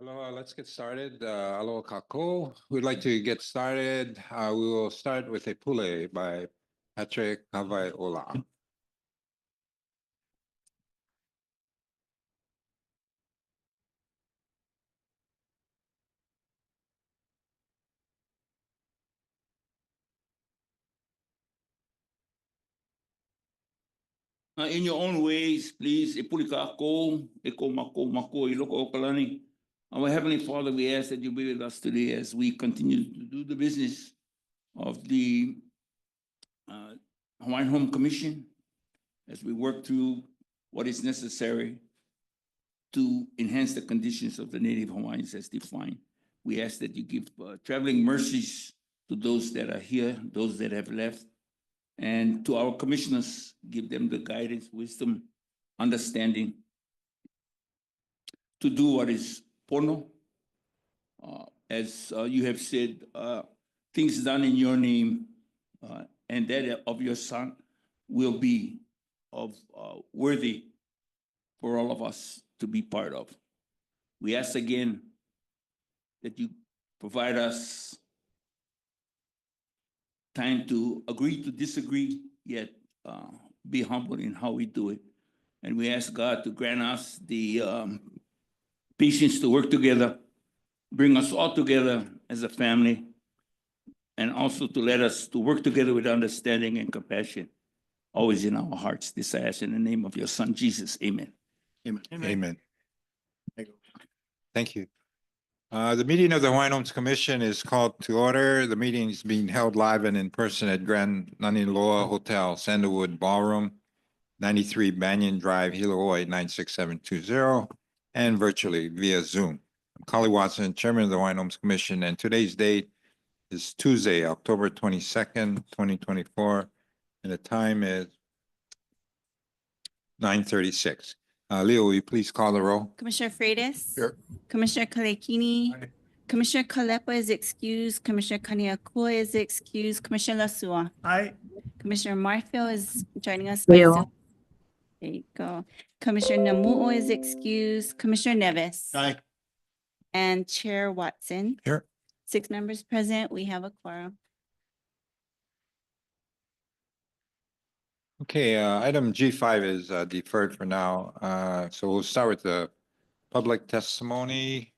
Aloha, let's get started. Aloha kako. We'd like to get started. We will start with a pule by Patrick Hawaiiola. In your own ways, please. Ipulika ako, eko mako mako iloko o kalani. Our Heavenly Father, we ask that you be with us today as we continue to do the business of the Hawaiian Home Commission, as we work through what is necessary to enhance the conditions of the Native Hawaiians as defined. We ask that you give traveling mercies to those that are here, those that have left, and to our commissioners, give them the guidance, wisdom, understanding to do what is pono. As you have said, things done in your name and that of your son will be of worthy for all of us to be part of. We ask again that you provide us time to agree to disagree, yet be humble in how we do it. And we ask God to grant us the patience to work together, bring us all together as a family, and also to let us to work together with understanding and compassion, always in our hearts. This I ask in the name of your son, Jesus. Amen. Amen. Amen. Thank you. The meeting of the Hawaiian Homes Commission is called to order. The meeting is being held live and in person at Grand Naniloa Hotel, Sandalwood Ballroom, 93 Banyan Drive, Hilo, Hawaii, 96720, and virtually via Zoom. I'm Kali Watson, Chairman of the Hawaiian Homes Commission, and today's date is Tuesday, October 22nd, 2024, and the time is 9:36. Leo, will you please call the roll? Commissioner Freitas. Here. Commissioner Kalekini. Aye. Commissioner Kalepa is excused. Commissioner Kaniakua is excused. Commissioner Lasua. Aye. Commissioner Marfield is joining us by Zoom. There you go. Commissioner Namu'o is excused. Commissioner Nevis. Aye. And Chair Watson. Here. 6 members present. We have a quorum. Okay, item G5 is deferred for now. So we'll start with the public testimony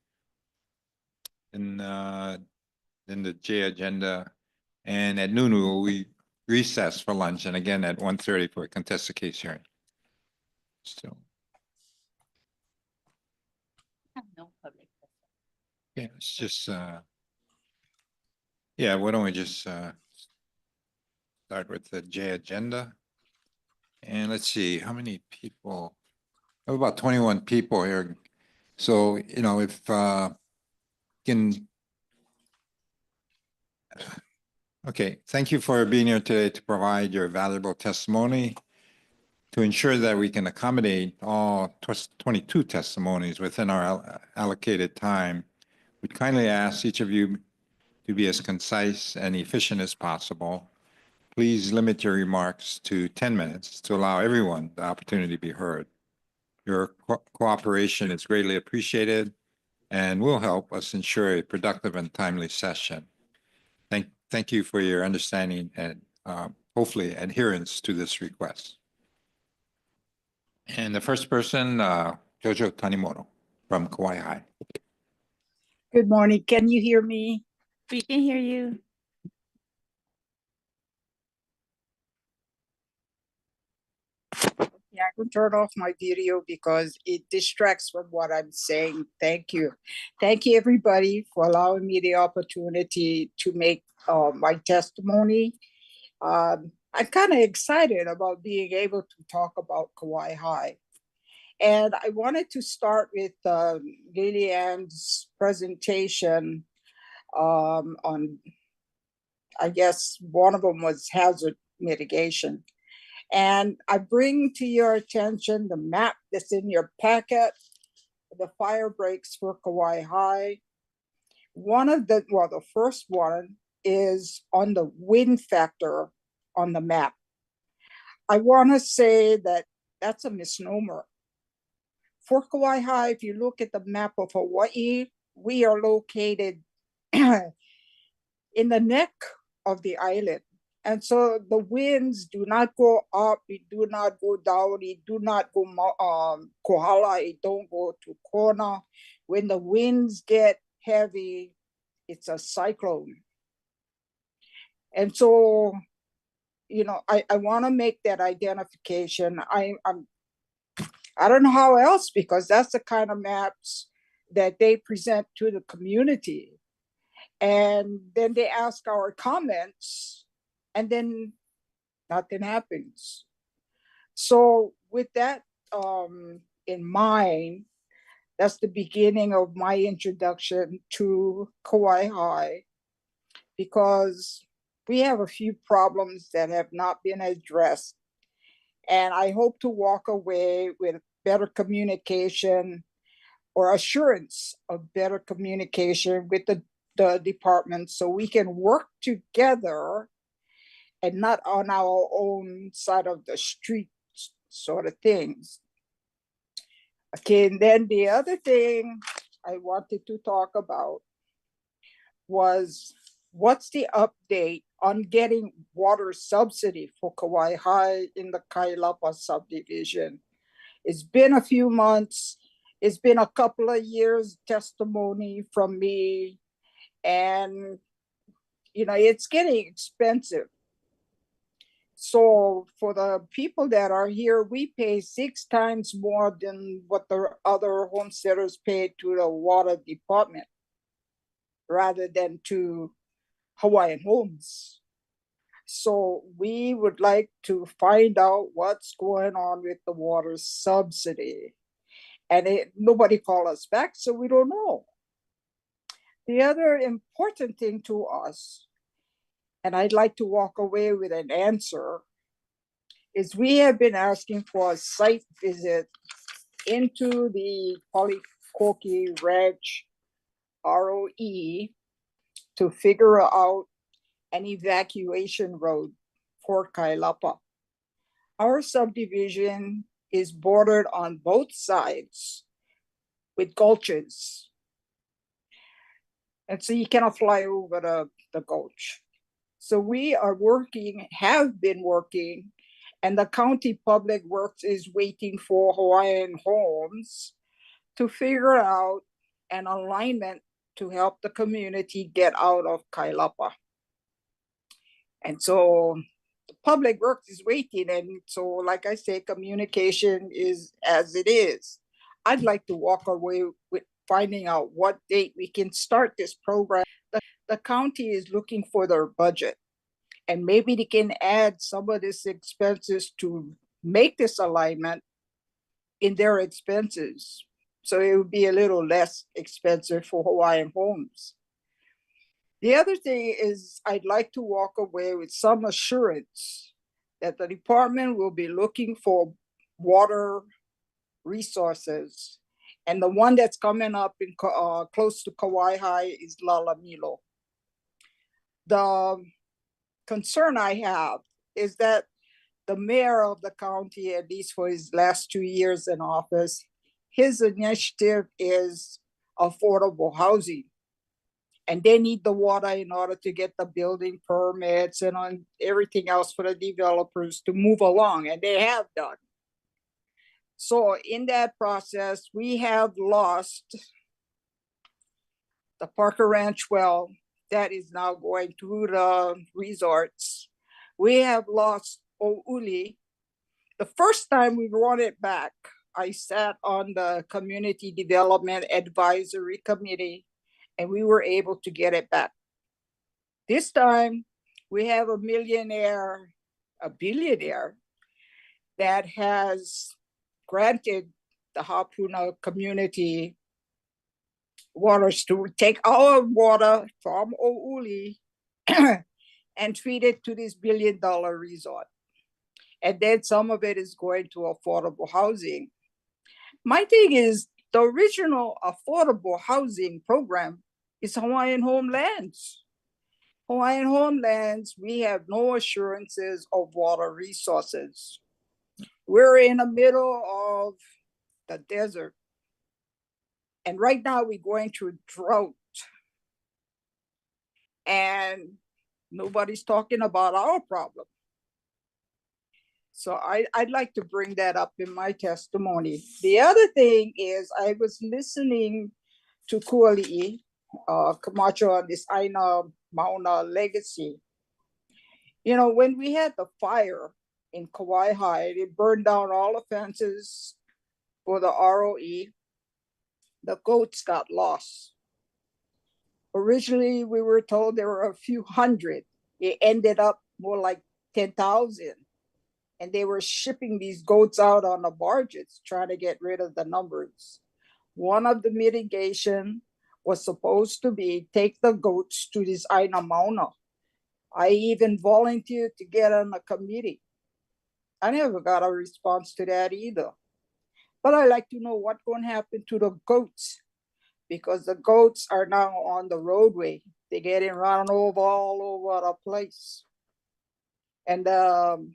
in the J agenda. And at noon, we recess for lunch, and again at 1:30 for a contested case hearing. So, No public. yeah, it's just, yeah, why don't we just start with the J agenda? And let's see, how many people? We have about 21 people here. So, you know, if can. Okay, thank you for being here today to provide your valuable testimony. To ensure that we can accommodate all 22 testimonies within our allocated time, we'd kindly ask each of you to be as concise and efficient as possible. Please limit your remarks to 10 minutes to allow everyone the opportunity to be heard. Your cooperation is greatly appreciated and will help us ensure a productive and timely session. Thank you for your understanding and hopefully adherence to this request. And the first person, JoJo Tanimoto from Kauai High. Good morning. Can you hear me? We can hear you. Yeah, I can turn off my video because it distracts from what I'm saying. Thank you. Thank you, everybody, for allowing me the opportunity to make my testimony. I'm kind of excited about being able to talk about Kauai High. And I wanted to start with Lilian's presentation on, I guess, one of them was hazard mitigation. And I bring to your attention the map that's in your packet, the fire breaks for Kauai High. The first one is on the wind factor on the map. I want to say that that's a misnomer. For Kauai High, if you look at the map of Hawaii, we are located in the neck of the island. And so the winds do not go up, it do not go down, it do not go Kohala, it don't go to Kona. When the winds get heavy, it's a cyclone. And so, you know, I want to make that identification. I don't know how else, because that's the kind of maps that they present to the community. And then they ask our comments, and then nothing happens. So with that in mind, that's the beginning of my introduction to Kauai High, because we have a few problems that have not been addressed. And I hope to walk away with better communication or assurance of better communication with the department, so we can work together and not on our own side of the street sort of things. Okay, and then the other thing I wanted to talk about was, what's the update on getting water subsidy for Kauai High in the Kailapa subdivision? It's been a few months. It's been a couple of years testimony from me, and you know, it's getting expensive. So for the people that are here, we pay 6 times more than what the other homesteaders pay to the water department, rather than to Hawaiian Homes. So we would like to find out what's going on with the water subsidy. And nobody called us back, so we don't know. The other important thing to us, and I'd like to walk away with an answer, is we have been asking for a site visit into the Palikoki Ranch ROE to figure out an evacuation road for Kailapa. Our subdivision is bordered on both sides with gulches. And so you cannot fly over the gulch. So we are working, have been working, and the county public works is waiting for Hawaiian Homes to figure out an alignment to help the community get out of Kailapa. And so the public works is waiting. And so, like I say, communication is as it is. I'd like to walk away with finding out what date we can start this program. The county is looking for their budget, and maybe they can add some of these expenses to make this alignment in their expenses. So it would be a little less expensive for Hawaiian Homes. The other thing is, I'd like to walk away with some assurance that the department will be looking for water resources. And the one that's coming up in close to Kauai High is Lalamilo. The concern I have is that the mayor of the county, at least for his last 2 years in office, his initiative is affordable housing. And they need the water in order to get the building permits and on everything else for the developers to move along, and they have done. So in that process, we have lost the Parker Ranch well that is now going to the resorts. We have lost O'Uli. The first time we won it back, I sat on the Community Development Advisory Committee, and we were able to get it back. This time, we have a billionaire that has granted the Hapuna community waters to take our water from O'Uli and feed it to this $1 billion resort. And then some of it is going to affordable housing. My thing is, the original affordable housing program is Hawaiian Homelands. Hawaiian Homelands, we have no assurances of water resources. We're in the middle of the desert. And right now we're going through drought. And nobody's talking about our problem. So I'd like to bring that up in my testimony. The other thing is I was listening to Kuali'i Camacho on this Aina Mauna legacy. You know, when we had the fire in Kauai High, it burned down all the fences for the ROE. The goats got lost. Originally, we were told there were a few hundred. It ended up more like 10,000. And they were shipping these goats out on the barges, trying to get rid of the numbers. One of the mitigation was supposed to be take the goats to this Aina Mauna. I even volunteered to get on a committee. I never got a response to that either. But I like to know what's going to happen to the goats, because the goats are now on the roadway. They're getting run over all over the place. And the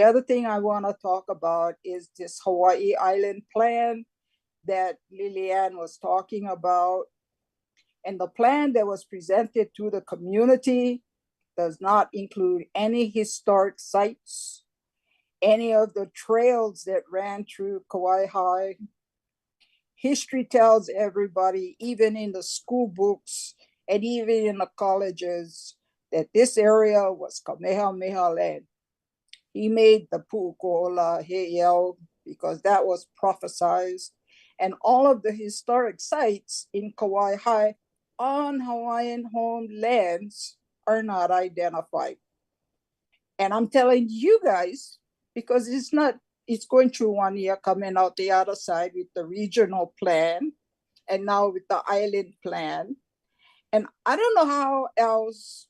other thing I want to talk about is this Hawaii Island plan that Lillian was talking about. And the plan that was presented to the community does not include any historic sites, any of the trails that ran through Kauai High. History tells everybody, even in the school books and even in the colleges, that this area was Kamehameha land. He made the Pu'uko'ola Heiau because that was prophesized. And all of the historic sites in Kauai High on Hawaiian homelands are not identified. And I'm telling you guys, because it's going through 1 year, coming out the other side with the regional plan, and now with the island plan. And I don't know how else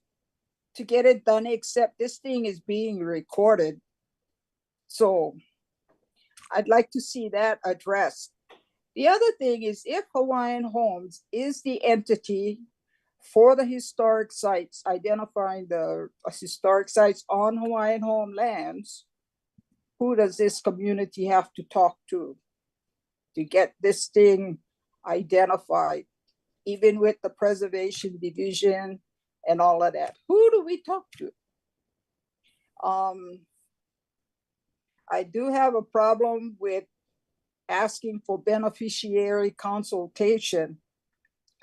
to get it done except this thing is being recorded. So I'd like to see that addressed. The other thing is, if Hawaiian Homes is the entity for the historic sites, identifying the historic sites on Hawaiian homelands, who does this community have to talk to get this thing identified, even with the preservation division and all of that? Who do we talk to? I do have a problem with asking for beneficiary consultation.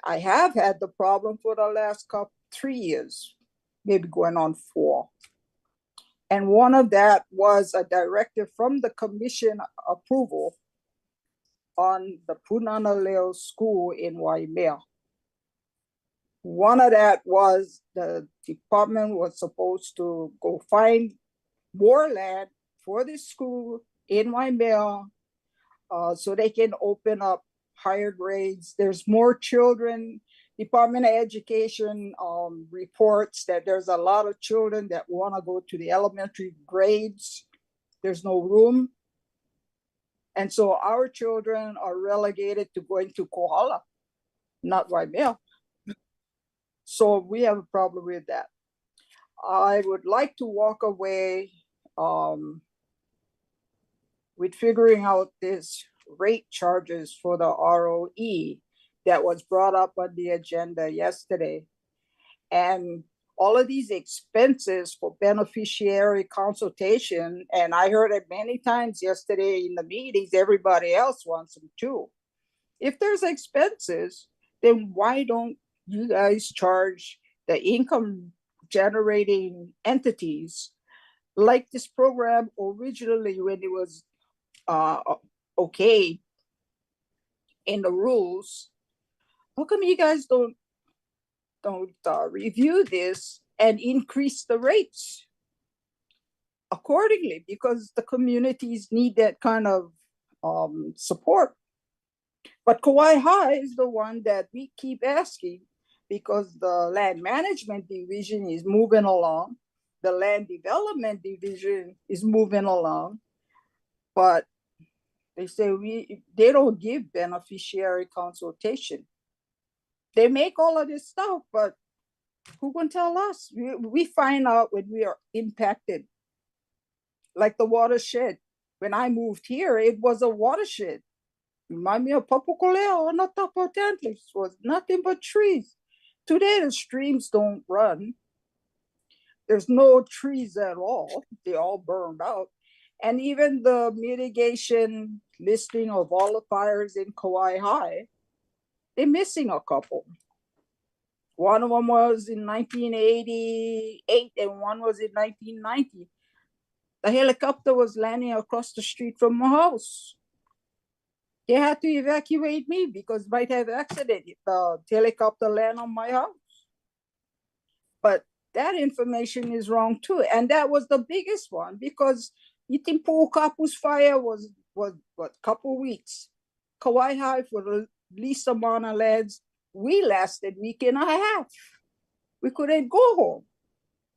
I have had the problem for the last 3 years, maybe going on 4. And one of that was a directive from the commission approval on the Punana Leo School in Waimea. One of that was the department was supposed to go find more land for the school in Waimea so they can open up higher grades. There's more children. Department of Education reports that there's a lot of children that want to go to the elementary grades. There's no room. And so our children are relegated to going to Kohala, not Waimea. So we have a problem with that. I would like to walk away with figuring out this rate charges for the ROE that was brought up on the agenda yesterday. And all of these expenses for beneficiary consultation, and I heard it many times yesterday in the meetings, everybody else wants them too. If there's expenses, then why don't you guys charge the income generating entities like this program originally when it was okay in the rules? How come you guys don't review this and increase the rates accordingly? Because the communities need that kind of support. But Kauai High is the one that we keep asking, because the land management division is moving along, the land development division is moving along, but they say they don't give beneficiary consultation. They make all of this stuff, but who can tell us? We find out when we are impacted, like the watershed. when I moved here, it was a watershed. Remind me of Papukoleo and Atapotantlis, was nothing but trees. Today, the streams don't run. There's no trees at all. They all burned out. And even the mitigation listing of all the fires in Kauai High, they're missing a couple. One of them was in 1988 and one was in 1990. The helicopter was landing across the street from my house. They had to evacuate me because might have accident if the helicopter land on my house. But that information is wrong too. And that was the biggest one because you think Pu'ukapu's fire was what, couple weeks. Kauai High for the least amount of lands, we lasted week and a half. We couldn't go home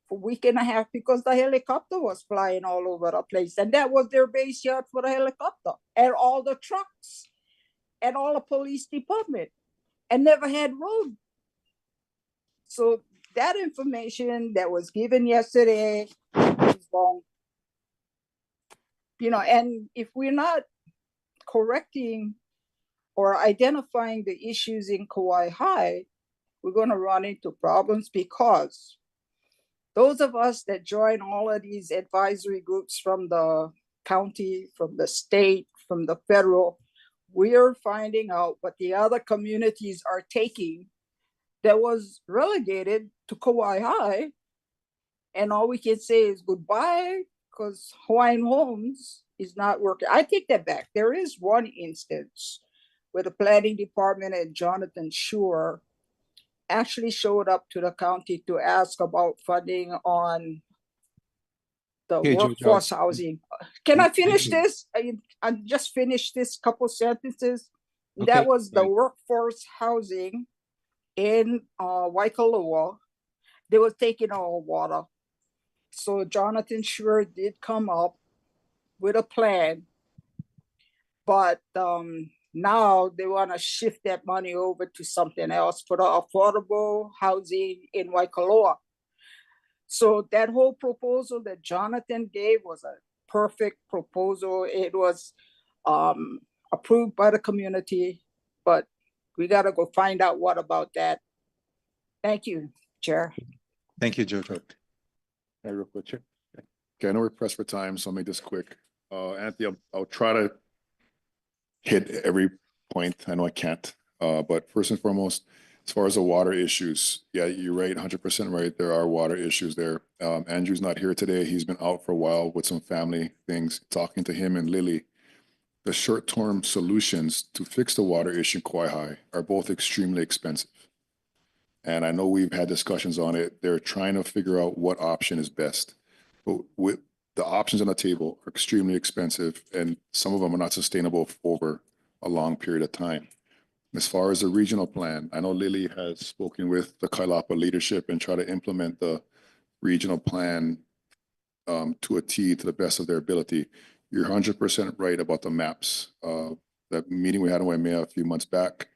for a week and a half because the helicopter was flying all over the place. And that was their base yard for the helicopter and all the trucks and all the police department and never had road. So that information that was given yesterday is wrong. You know, and if we're not correcting or identifying the issues in Kauai High, we're going to run into problems because those of us that join all of these advisory groups from the county, from the state, from the federal, we're finding out what the other communities are taking that was relegated to Kauai High. And all we can say is goodbye because Hawaiian Homes is not working. I take that back. There is one instance where the planning department and Jonathan Schur actually showed up to the county to ask about funding on the Okay, JoJo. workforce housing. Can I finish Thank you. this? I just finished this couple sentences. Okay, That was the right. workforce housing in Waikoloa. They were taking our water. So Jonathan Schur did come up with a plan, but now they want to shift that money over to something else for the affordable housing in Waikoloa. So that whole proposal that Jonathan gave was a perfect proposal. It was approved by the community, but we got to go find out what about that. Thank you, Chair. Thank you, JoJo. Hey, real quick, Chair. Okay, I know we're pressed for time, so I'll make this quick. Anthony, I'll try to hit every point. I know I can't, but first and foremost, as far as the water issues, yeah, you're right, 100% right. There are water issues there. Andrew's not here today. He's been out for a while with some family things. Talking to him and Lily, the short-term solutions to fix the water issue in Kauai High are both extremely expensive. And I know we've had discussions on it. They're trying to figure out what option is best. But with the options on the table are extremely expensive, and some of them are not sustainable over a long period of time. As far as the regional plan, I know Lily has spoken with the Kailapa leadership and try to implement the regional plan to a T to the best of their ability. You're 100% right about the maps. That meeting we had in Waimea a few months back,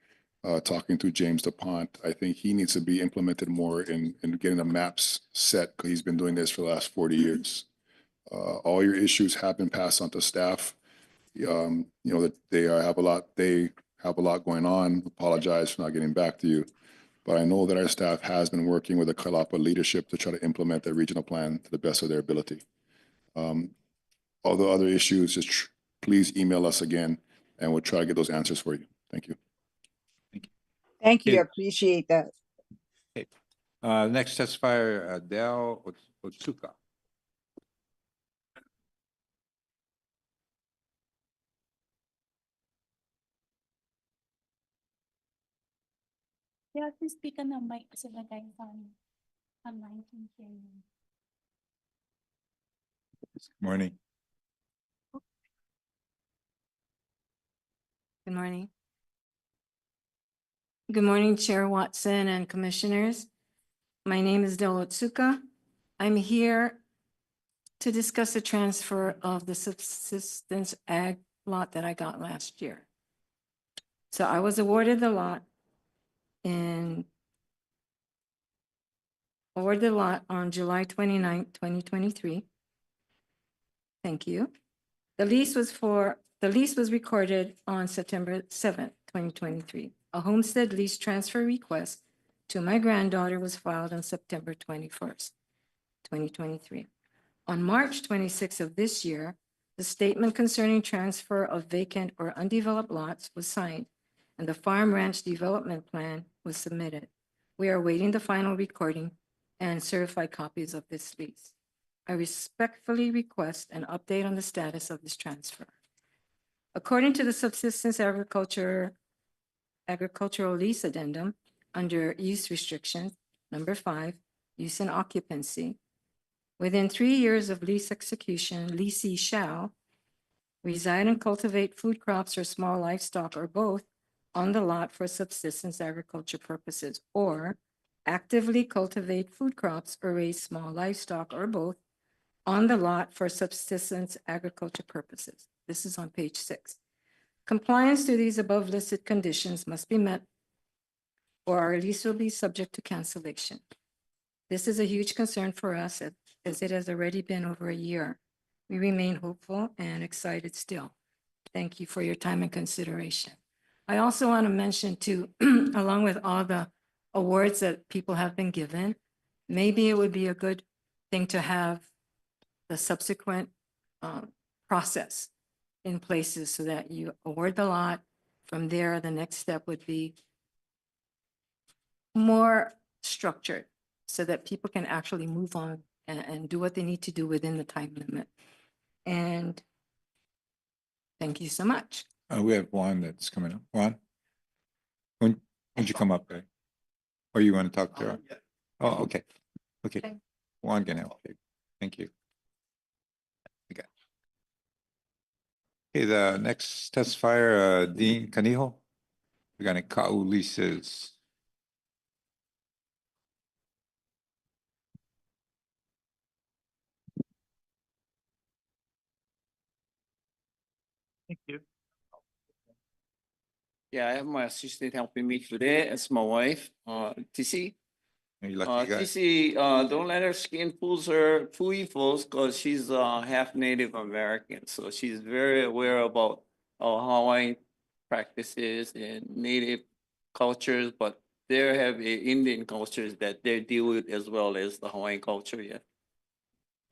talking to James DuPont, I think he needs to be implemented more in getting the maps set because he's been doing this for the last 40 years. All your issues have been passed on to staff. You know that they have a lot going on. Apologize for not getting back to you, but I know that our staff has been working with the Kailapa leadership to try to implement the regional plan to the best of their ability. All the other issues, just please email us again, and we'll try to get those answers for you. Thank you. Thank you. Okay. I appreciate that. Next testifier, Adell Uka. You have to speak on the mic so that guys online can hear you. Morning. Good morning. Good morning, Chair Watson and Commissioners. My name is Adell Uka. I'm here to discuss the transfer of the subsistence ag lot that I got last year. So I was awarded the lot on July 29th, 2023. Thank you. The lease was recorded on September 7th, 2023. A homestead lease transfer request to my granddaughter was filed on September 21st, 2023. On March 26th of this year, the statement concerning transfer of vacant or undeveloped lots was signed, and the Farm Ranch Development Plan was submitted. We are awaiting the final recording and certified copies of this lease. I respectfully request an update on the status of this transfer. According to the Subsistence Agricultural Lease Addendum, under use restrictions, number 5, use and occupancy, within 3 years of lease execution, leasee shall reside and cultivate food crops or small livestock or both on the lot for subsistence agriculture purposes, or actively cultivate food crops or raise small livestock or both on the lot for subsistence agriculture purposes. This is on page 6. Compliance to these above listed conditions must be met, or our lease will be subject to cancellation. This is a huge concern for us as it has already been over a year. We remain hopeful and excited still. Thank you for your time and consideration. I also want to mention too, along with all the awards that people have been given, maybe it would be a good thing to have the subsequent process in places so that you award the lot. From there, the next step would be more structured so that people can actually move on and do what they need to do within the time limit. And thank you so much. We have Juan that's coming up. Juan? When would you come up there? Or you want to talk to her? Oh, okay. Okay. Okay. Juan can help you. Thank you. Okay. Okay, the next testifier, Dean Canijo. We're gonna Kahou leases. Thank you. Yeah, I have my assistant helping me today. It's my wife, TC. You lucky guy. TC, don't let her skin fool you because she's half Native American. So she's very aware about Hawaiian practices and Native cultures, but there have Indian cultures that they deal with as well as the Hawaiian culture, yeah.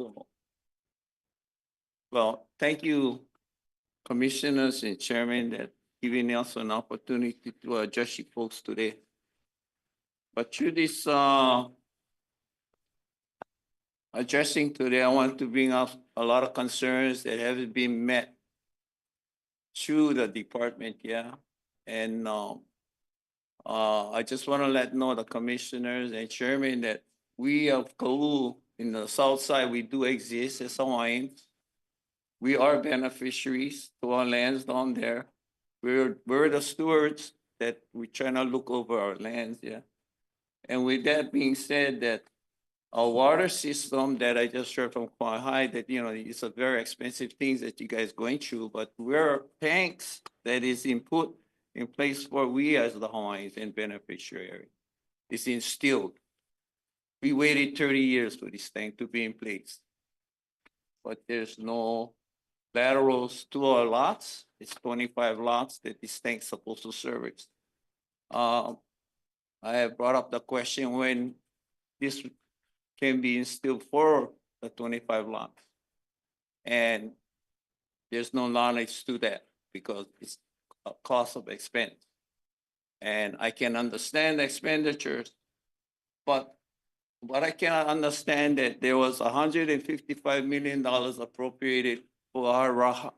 So, well, thank you, commissioners and chairman, that giving us an opportunity to address you folks today. But through this addressing today, I want to bring up a lot of concerns that haven't been met through the department, yeah. And I just want to let know the commissioners and chairman that we of Kahou in the south side, we do exist as Hawaiians. We are beneficiaries to our lands down there. We're the stewards that we're trying to look over our lands, yeah. And with that being said, that our water system that I just heard from Kwai High, that, you know, it's a very expensive things that you guys going through, but we're tanks that is put in place for we as the Hawaiians and beneficiary. It's instilled. We waited 30 years for this tank to be in place. But there's no laterals to our lots. It's 25 lots that this tank's supposed to service. I have brought up the question when this can be instilled for the 25 lots. And there's no knowledge to that because it's a cost of expense. And I can understand the expenditures, but what I cannot understand that there was $155 million appropriated for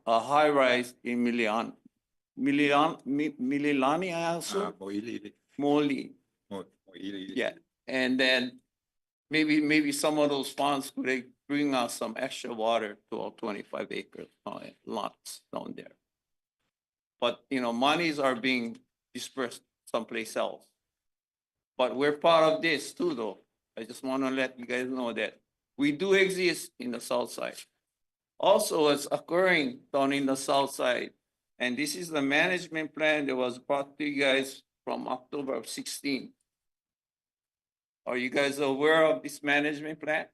a high rise in Mililani, I assume? Moili. Yeah, and then maybe some of those funds could bring us some extra water to our 25 acre lots down there. But, you know, monies are being dispersed someplace else. But we're part of this too, though. I just want to let you guys know that we do exist in the south side. Also, it's occurring down in the south side. And this is the management plan that was brought to you guys from October of 16. Are you guys aware of this management plan?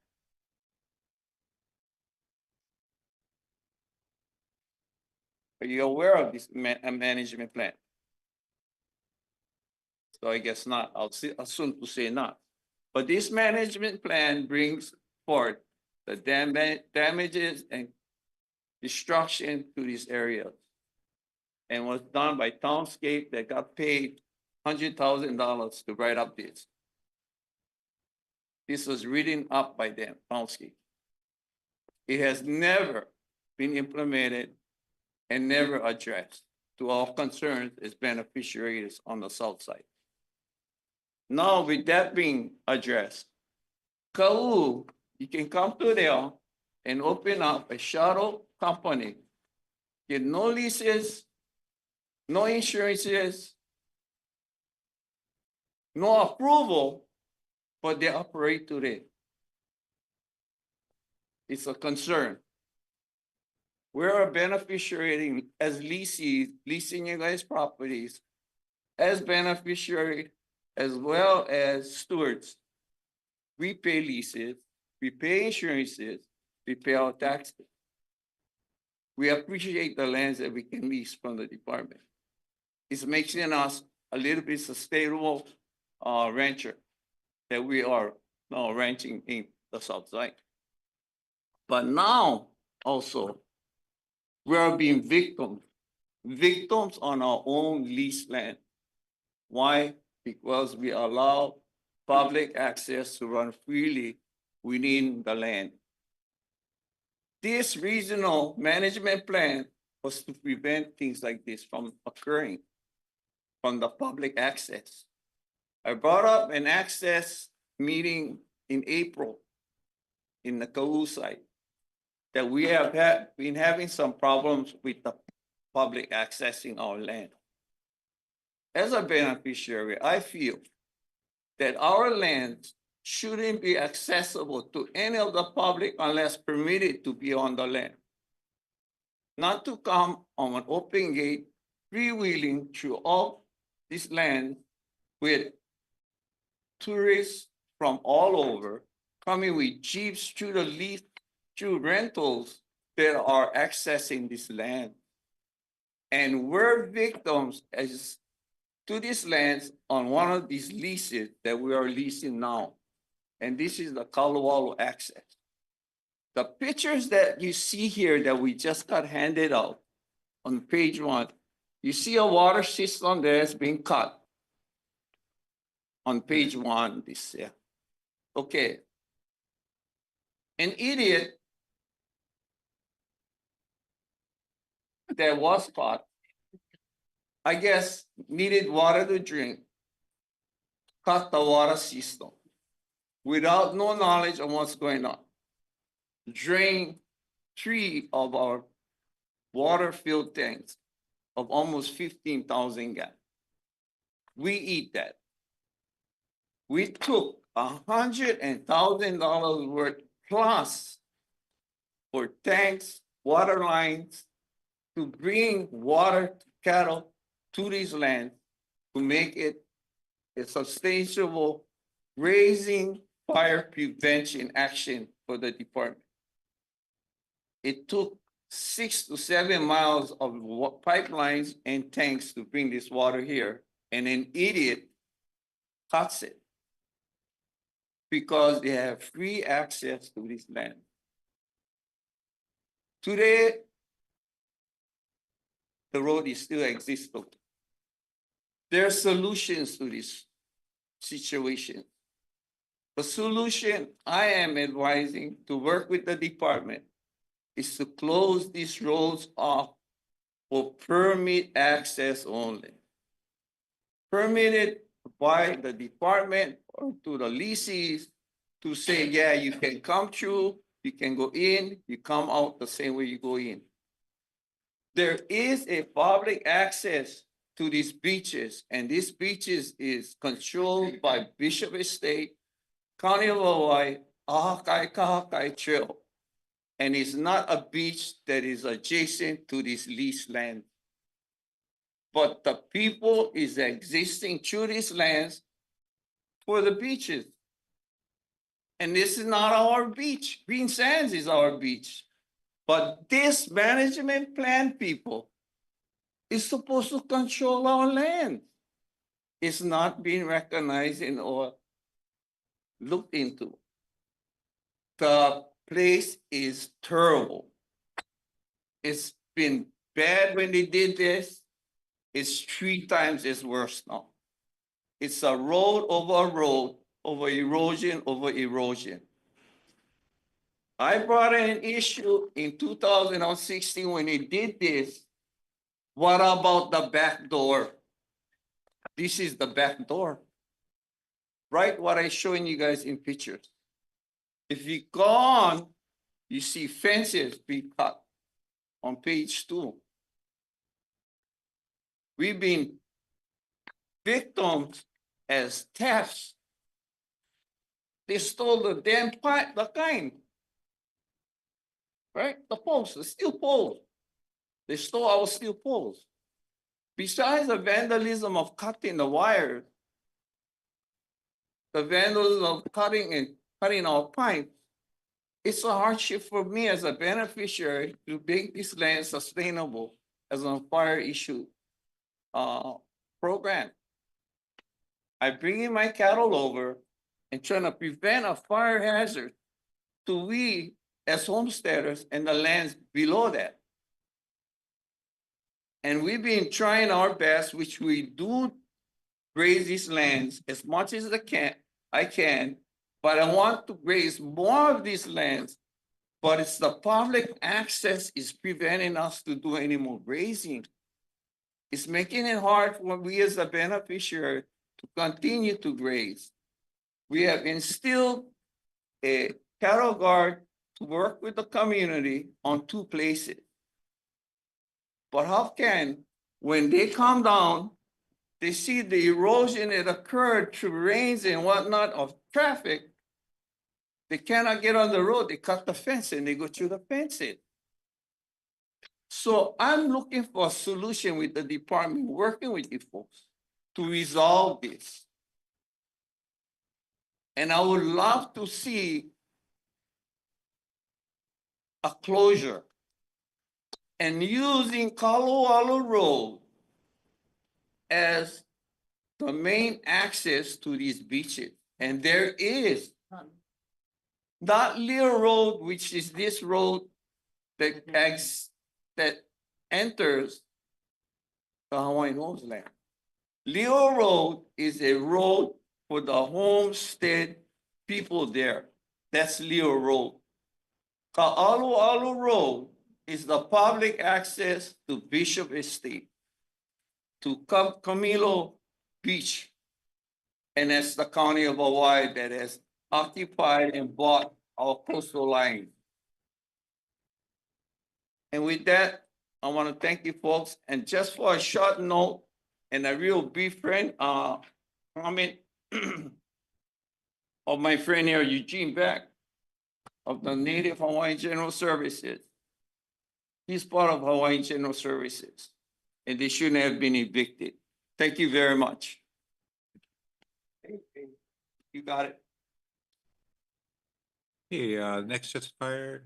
Are you aware of this management plan? So I guess not. I'll assume to say not. But this management plan brings forth the damages and destruction to these areas, and was done by Townscape that got paid $100,000 to write up this. This was written up by them, Townscape. It has never been implemented and never addressed to our concerns as beneficiaries on the south side. Now, with that being addressed, Kahou, you can come to there and open up a shuttle company, get no leases, no insurances, no approval, but they operate today. It's a concern. We're a beneficiary as lessees, leasing you guys properties, as beneficiary, as well as stewards. We pay leases, we pay insurances, we pay our taxes. We appreciate the lands that we can lease from the department. It's making us a little bit sustainable rancher that we are now ranching in the south side. But now also, we are being victims on our own leased land. Why? Because we allow public access to run freely within the land. This regional management plan was to prevent things like this from occurring from the public access. I brought up an access meeting in April in the Kahou site that we have been having some problems with the public accessing our land. As a beneficiary, I feel that our lands shouldn't be accessible to any of the public unless permitted to be on the land. Not to come on an open gate, freewheeling through all this land with tourists from all over coming with jeeps through rentals that are accessing this land. And we're victims as to these lands on one of these leases that we are leasing now. And this is the Kalawalo access. The pictures that you see here that we just got handed out on page 1, you see a water system that has been cut on page 1, this, yeah. Okay. An idiot that was caught, I guess, needed water to drink, cut the water system without no knowledge of what's going on. Drain 3 of our water filled tanks of almost 15,000 gallons. We eat that. We took $100,000 worth plus for tanks, water lines, to bring water to cattle to these lands to make it a sustainable raising fire prevention action for the department. It took 6 to 7 miles of pipelines and tanks to bring this water here, and an idiot cuts it because they have free access to this land. Today, the road is still existing. There are solutions to this situation. The solution I am advising to work with the department is to close these roads off for permit access only. Permitted by the department or to the lessees to say, yeah, you can come through, you can go in, you come out the same way you go in. There is a public access to these beaches, and these beaches is controlled by Bishop Estate, County of Hawaii, Kahakai Trail. And it's not a beach that is adjacent to this leased land. But the people is existing through these lands for the beaches. And this is not our beach. Green Sands is our beach. But this management plan, people, is supposed to control our land. It's not being recognized and or looked into. The place is terrible. It's been bad when they did this. It's 3 times as worse now. It's a road, over erosion, over erosion. I brought in an issue in 2016 when they did this. What about the back door? This is the back door. Right, what I'm showing you guys in pictures. If you go on, you see fences be cut on page 2. We've been victims as thefts. They stole the damn pipe, the kind. Right? The poles, the steel poles. They stole our steel poles. Besides the vandalism of cutting the wires, the vandalism of cutting our pipes, it's a hardship for me as a beneficiary to make this land sustainable as a fire issue program. I bring in my cattle over and trying to prevent a fire hazard to we as homesteaders and the lands below that. And we've been trying our best, which we do graze these lands as much as I can, but I want to graze more of these lands, but it's the public access is preventing us to do any more grazing. It's making it hard for we as a beneficiary to continue to graze. We have instilled a cattle guard to work with the community on 2 places. But how can, when they come down, they see the erosion that occurred through rains and whatnot of traffic, they cannot get on the road, they cut the fence and they go through the fencing. So I'm looking for a solution with the department, working with you folks to resolve this. And I would love to see a closure and using Kalualu Road as the main access to these beaches. And there is not Leo Road, which is this road that enters the Hawaiian homeland. Leo Road is a road for the homestead people there. That's Leo Road. Ka'alu'alu Road is the public access to Bishop Estate, to Camilo Beach. And that's the county of Hawaii that has occupied and bought our coastal line. And with that, I want to thank you folks. And just for a short note and a real brief friend, comment of my friend here, Eugene Beck, of the Native Hawaiian General Services. He's part of Hawaiian General Services, and they shouldn't have been evicted. Thank you very much. You got it. Okay, next testifier.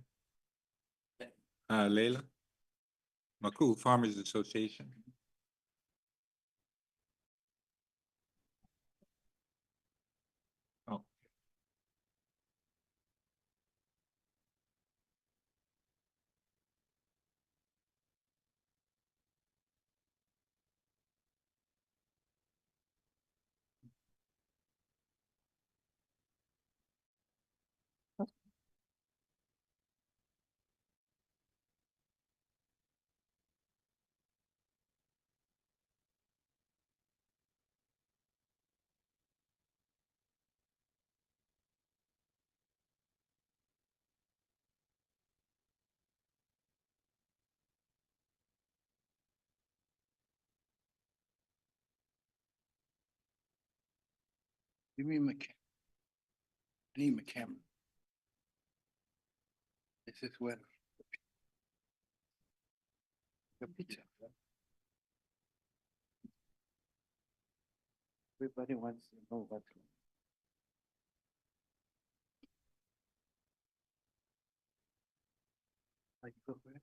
Leila. Maku Farmers Association. Oh. Give me my camera. I need my camera. This is where. The picture. Everybody wants to know what's going on. Like, go for it.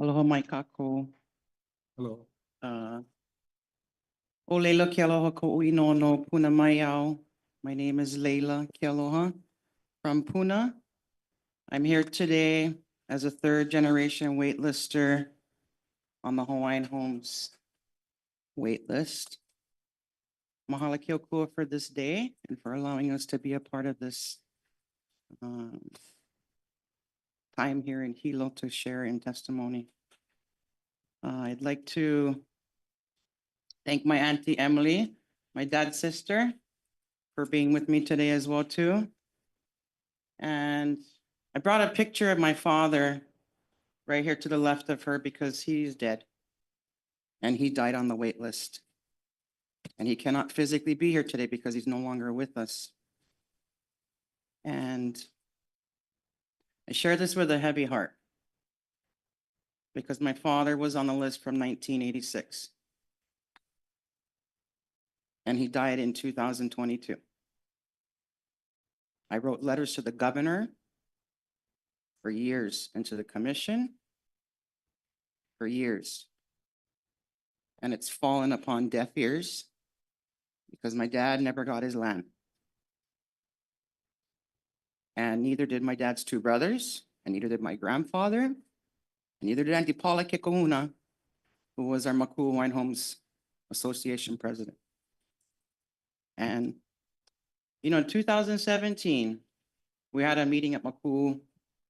Aloha mai kākou. Hello. O Leila Kealoha ko uinono Puna mai au. My name is Leila Kealoha from Puna. I'm here today as a third generation waitlister on the Hawaiian Homes waitlist. Mahalo keokua for this day and for allowing us to be a part of this time here in Hilo to share in testimony. I'd like to thank my Auntie Emily, my dad's sister, for being with me today as well too. And I brought a picture of my father right here to the left of her because he's dead. And he died on the wait list. And he cannot physically be here today because he's no longer with us. And I share this with a heavy heart because my father was on the list from 1986. And he died in 2022. I wrote letters to the governor for years and to the commission for years. And it's fallen upon deaf ears because my dad never got his land. And neither did my dad's two brothers, and neither did my grandfather, and neither did Auntie Paula Kekahuna, who was our Makua Wine Homes Association president. And, you know, in 2017, we had a meeting at Makua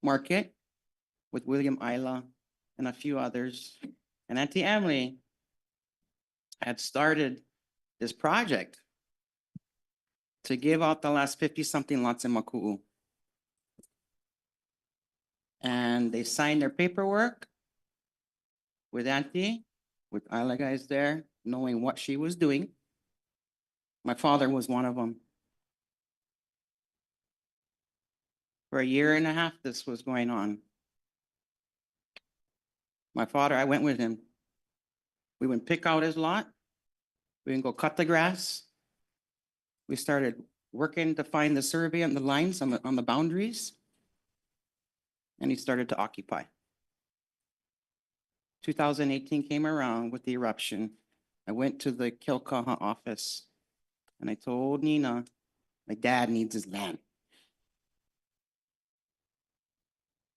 Market with William Isla and a few others. And Auntie Emily had started this project to give out the last 50-something lots in Makua. And they signed their paperwork with Auntie, with Isla guys there, knowing what she was doing. My father was one of them. For a year and a half, this was going on. My father, I went with him. We went pick out his lot. We went go cut the grass. We started working to find the survey and the lines on the boundaries. And he started to occupy. 2018 came around with the eruption. I went to the Kilkaha office and I told Nina, my dad needs his land.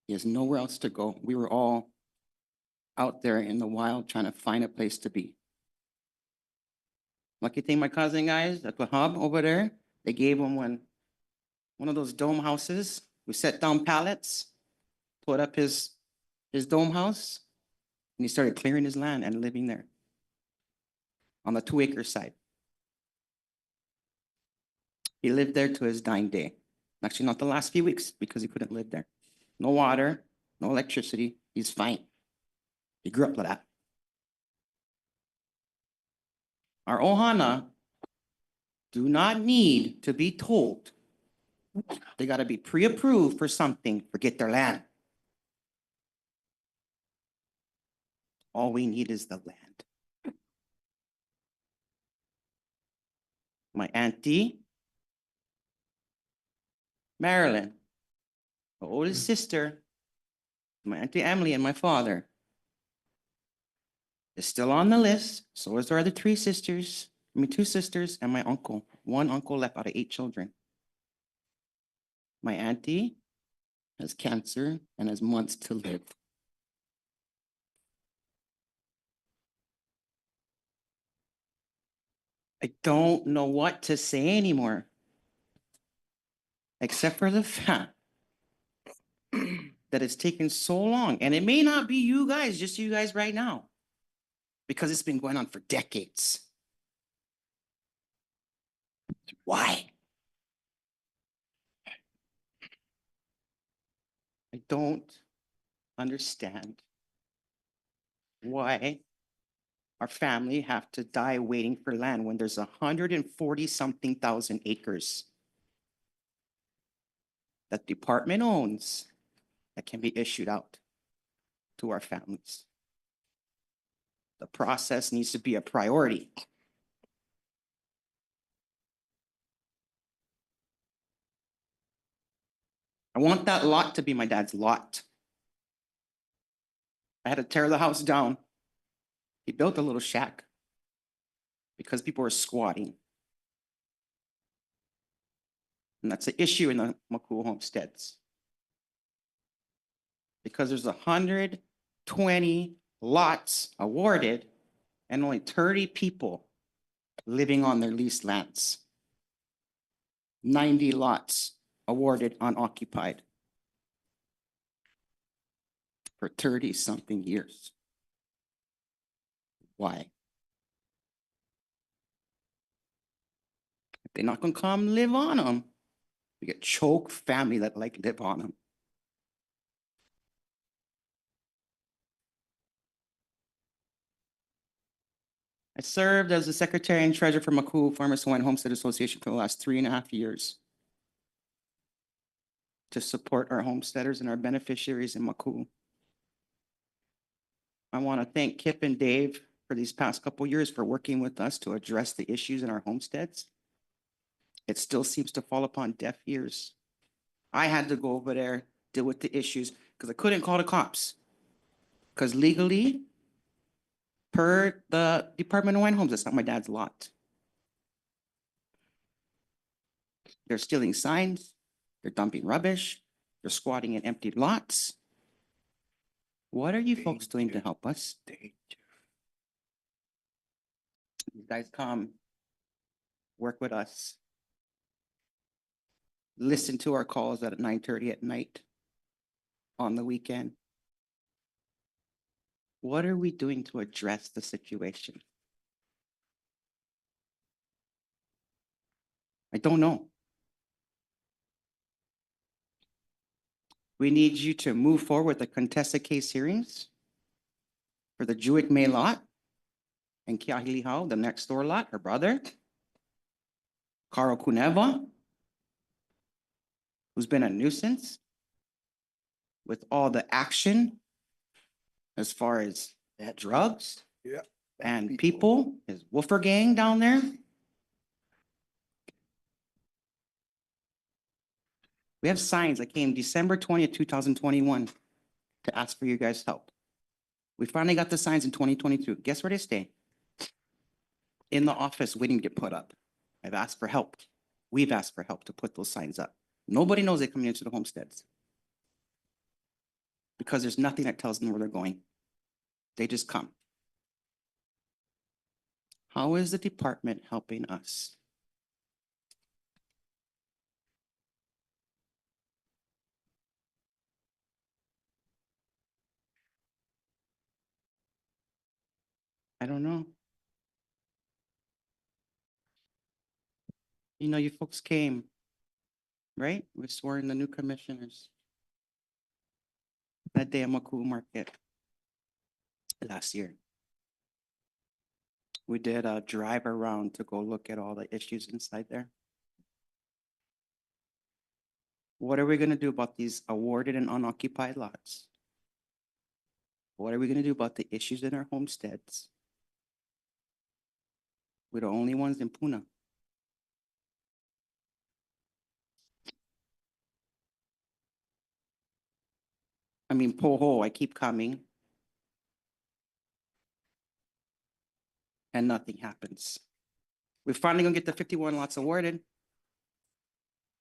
He has nowhere else to go. We were all out there in the wild trying to find a place to be. Lucky thing, my cousin guys at the hub over there, they gave him one of those dome houses. We set down pallets, put up his dome house, and he started clearing his land and living there on the 2-acre side. He lived there to his dying day. Actually, not the last few weeks because he couldn't live there. No water, no electricity. He's fine. He grew up like that. Our ohana do not need to be told. They got to be pre-approved for something, forget their land. All we need is the land. My auntie, Marilyn, my oldest sister, my auntie Emily, and my father is still on the list. So is our other 3 sisters, two sisters, and my uncle. 1 uncle left out of 8 children. My auntie has cancer and has months to live. I don't know what to say anymore, except for the fact that it's taken so long. And it may not be you guys, just you guys right now, because it's been going on for decades. Why? I don't understand why our family have to die waiting for land when there's 140-something thousand acres that department owns that can be issued out to our families. The process needs to be a priority. I want that lot to be my dad's lot. I had to tear the house down. He built a little shack because people were squatting. And that's an issue in the Makua homesteads. Because there's 120 lots awarded and only 30 people living on their leased lands. 90 lots awarded unoccupied for 30-something years. Why? If they're not gonna come live on them, we get choke family that like live on them. I served as the secretary and treasurer for Makua Farmers Hawaiian Homestead Association for the last 3.5 years to support our homesteaders and our beneficiaries in Makua. I want to thank Kip and Dave for these past couple years for working with us to address the issues in our homesteads. It still seems to fall upon deaf ears. I had to go over there, deal with the issues, because I couldn't call the cops. Because legally, per the Department of Hawaiian Homes, it's not my dad's lot. They're stealing signs, they're dumping rubbish, they're squatting in empty lots. What are you folks doing to help us? You guys come, work with us. Listen to our calls at 9:30 at night on the weekend. What are we doing to address the situation? I don't know. We need you to move forward with the contested case hearings for the Jewett May lot and Kealoha, the next door lot, her brother, Carl Kuneva, who's been a nuisance with all the action as far as drugs and people, his woofer gang down there. We have signs that came December 20th, 2021 to ask for your guys' help. We finally got the signs in 2022. Guess where they stay? In the office waiting to get put up. I've asked for help. We've asked for help to put those signs up. Nobody knows they're coming into the homesteads because there's nothing that tells them where they're going. They just come. How is the department helping us? I don't know. You know, you folks came, right? We swore in the new commissioners that day at Makua Market last year. We did a drive around to go look at all the issues inside there. What are we gonna do about these awarded and unoccupied lots? What are we gonna do about the issues in our homesteads? We're the only ones in Puna. I mean, Poho, I keep coming. And nothing happens. We're finally gonna get the 51 lots awarded. And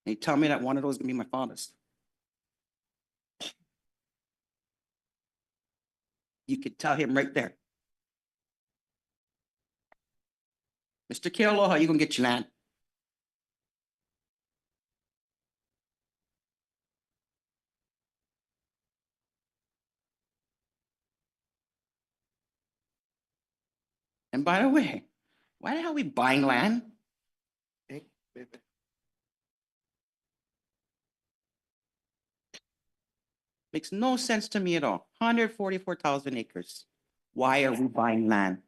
you tell me that one of those is gonna be my father's. You could tell him right there. Mr. Kealoha, you gonna get your land. And by the way, why the hell are we buying land? Makes no sense to me at all. 144,000 acres. Why are we buying land?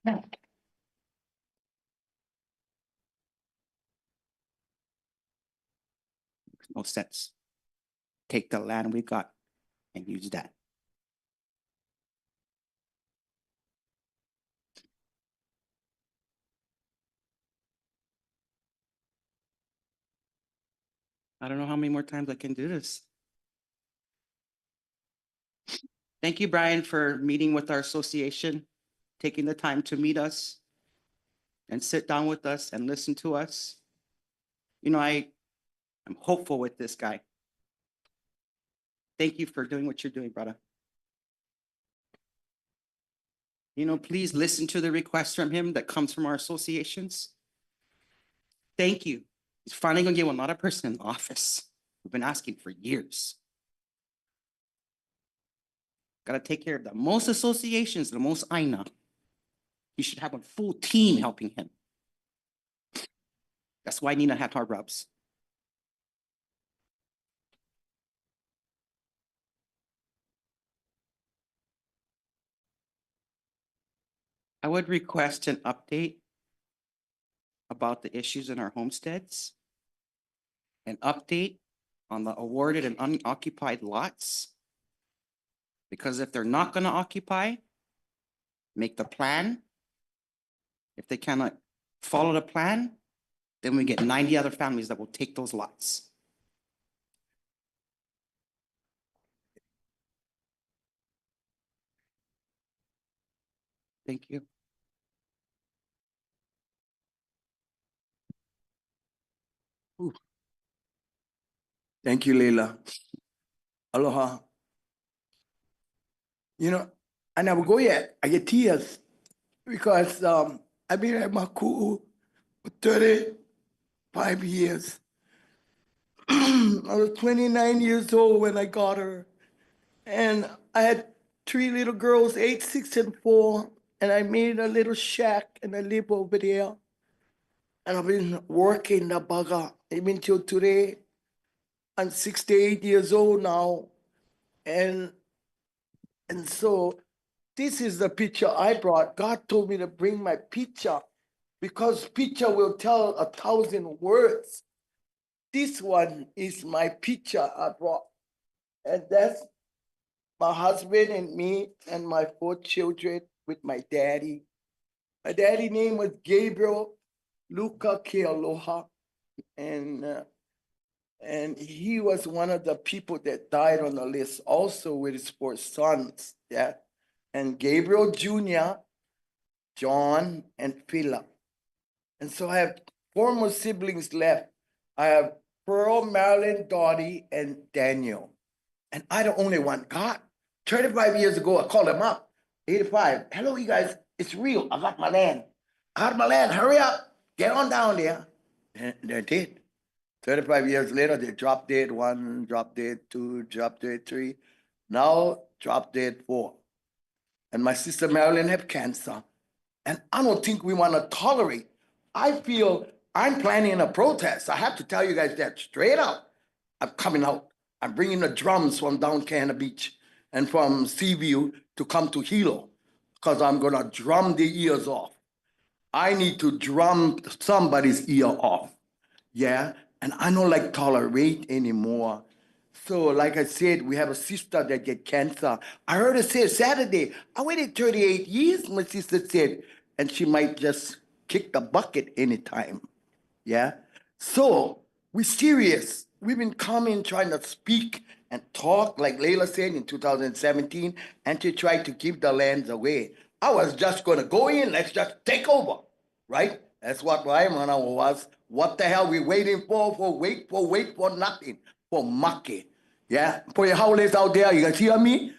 Makes no sense. Take the land we got and use that. I don't know how many more times I can do this. Thank you, Brian, for meeting with our association, taking the time to meet us and sit down with us and listen to us. You know, I'm hopeful with this guy. Thank you for doing what you're doing, brother. You know, please listen to the requests from him that comes from our associations. Thank you. He's finally gonna get one other person in office. We've been asking for years. Gotta take care of that. Most associations, the most I know, he should have a full team helping him. That's why Nina had her rubs. I would request an update about the issues in our homesteads, an update on the awarded and unoccupied lots. Because if they're not gonna occupy, make the plan. If they cannot follow the plan, then we get 90 other families that will take those lots. Thank you. Thank you, Leila. Aloha. You know, I never go yet. I get tears because I've been at Maku'u for 35 years. I was 29 years old when I got her. And I had 3 little girls, 8, 6, and 4. And I made a little shack and I live over there. And I've been working the bugger even till today. I'm 68 years old now. And so this is the picture I brought. God told me to bring my picture because picture will tell 1,000 words. This one is my picture I brought. And that's my husband and me and my 4 children with my daddy. My daddy's name was Adell Uka Kealoha. And he was one of the people that died on the list also with his 4 sons, yeah. And Gabriel Jr., John, and Philip. And so I have 4 more siblings left. I have Pearl, Marilyn, Dottie, and Daniel. And I the only one. God, 35 years ago, I called him up, 85. Hello, you guys, it's real. I got my land. I got my land, hurry up, get on down there. And they did. 35 years later, they dropped dead 1, dropped dead 2, dropped dead 3. Now, dropped dead 4. And my sister Marilyn had cancer. And I don't think we want to tolerate. I feel I'm planning a protest. I have to tell you guys that straight up. I'm coming out. I'm bringing the drums from down Canada Beach and from Seaview to come to Hilo because I'm going to drum the ears off. I need to drum somebody's ear off. Yeah. And I don't like tolerate anymore. So like I said, we have a sister that get cancer. I heard her say Saturday, I waited 38 years, my sister said, and she might just kick the bucket anytime. Yeah. So we're serious. We've been coming, trying to speak and talk, like Leila said in 2017, and to try to give the lands away. I was just gonna go in, let's just take over, right? That's what Raimana was. What the hell we waiting for wait for nothing, for Maki. Yeah, for your howlers out there, you guys hear me?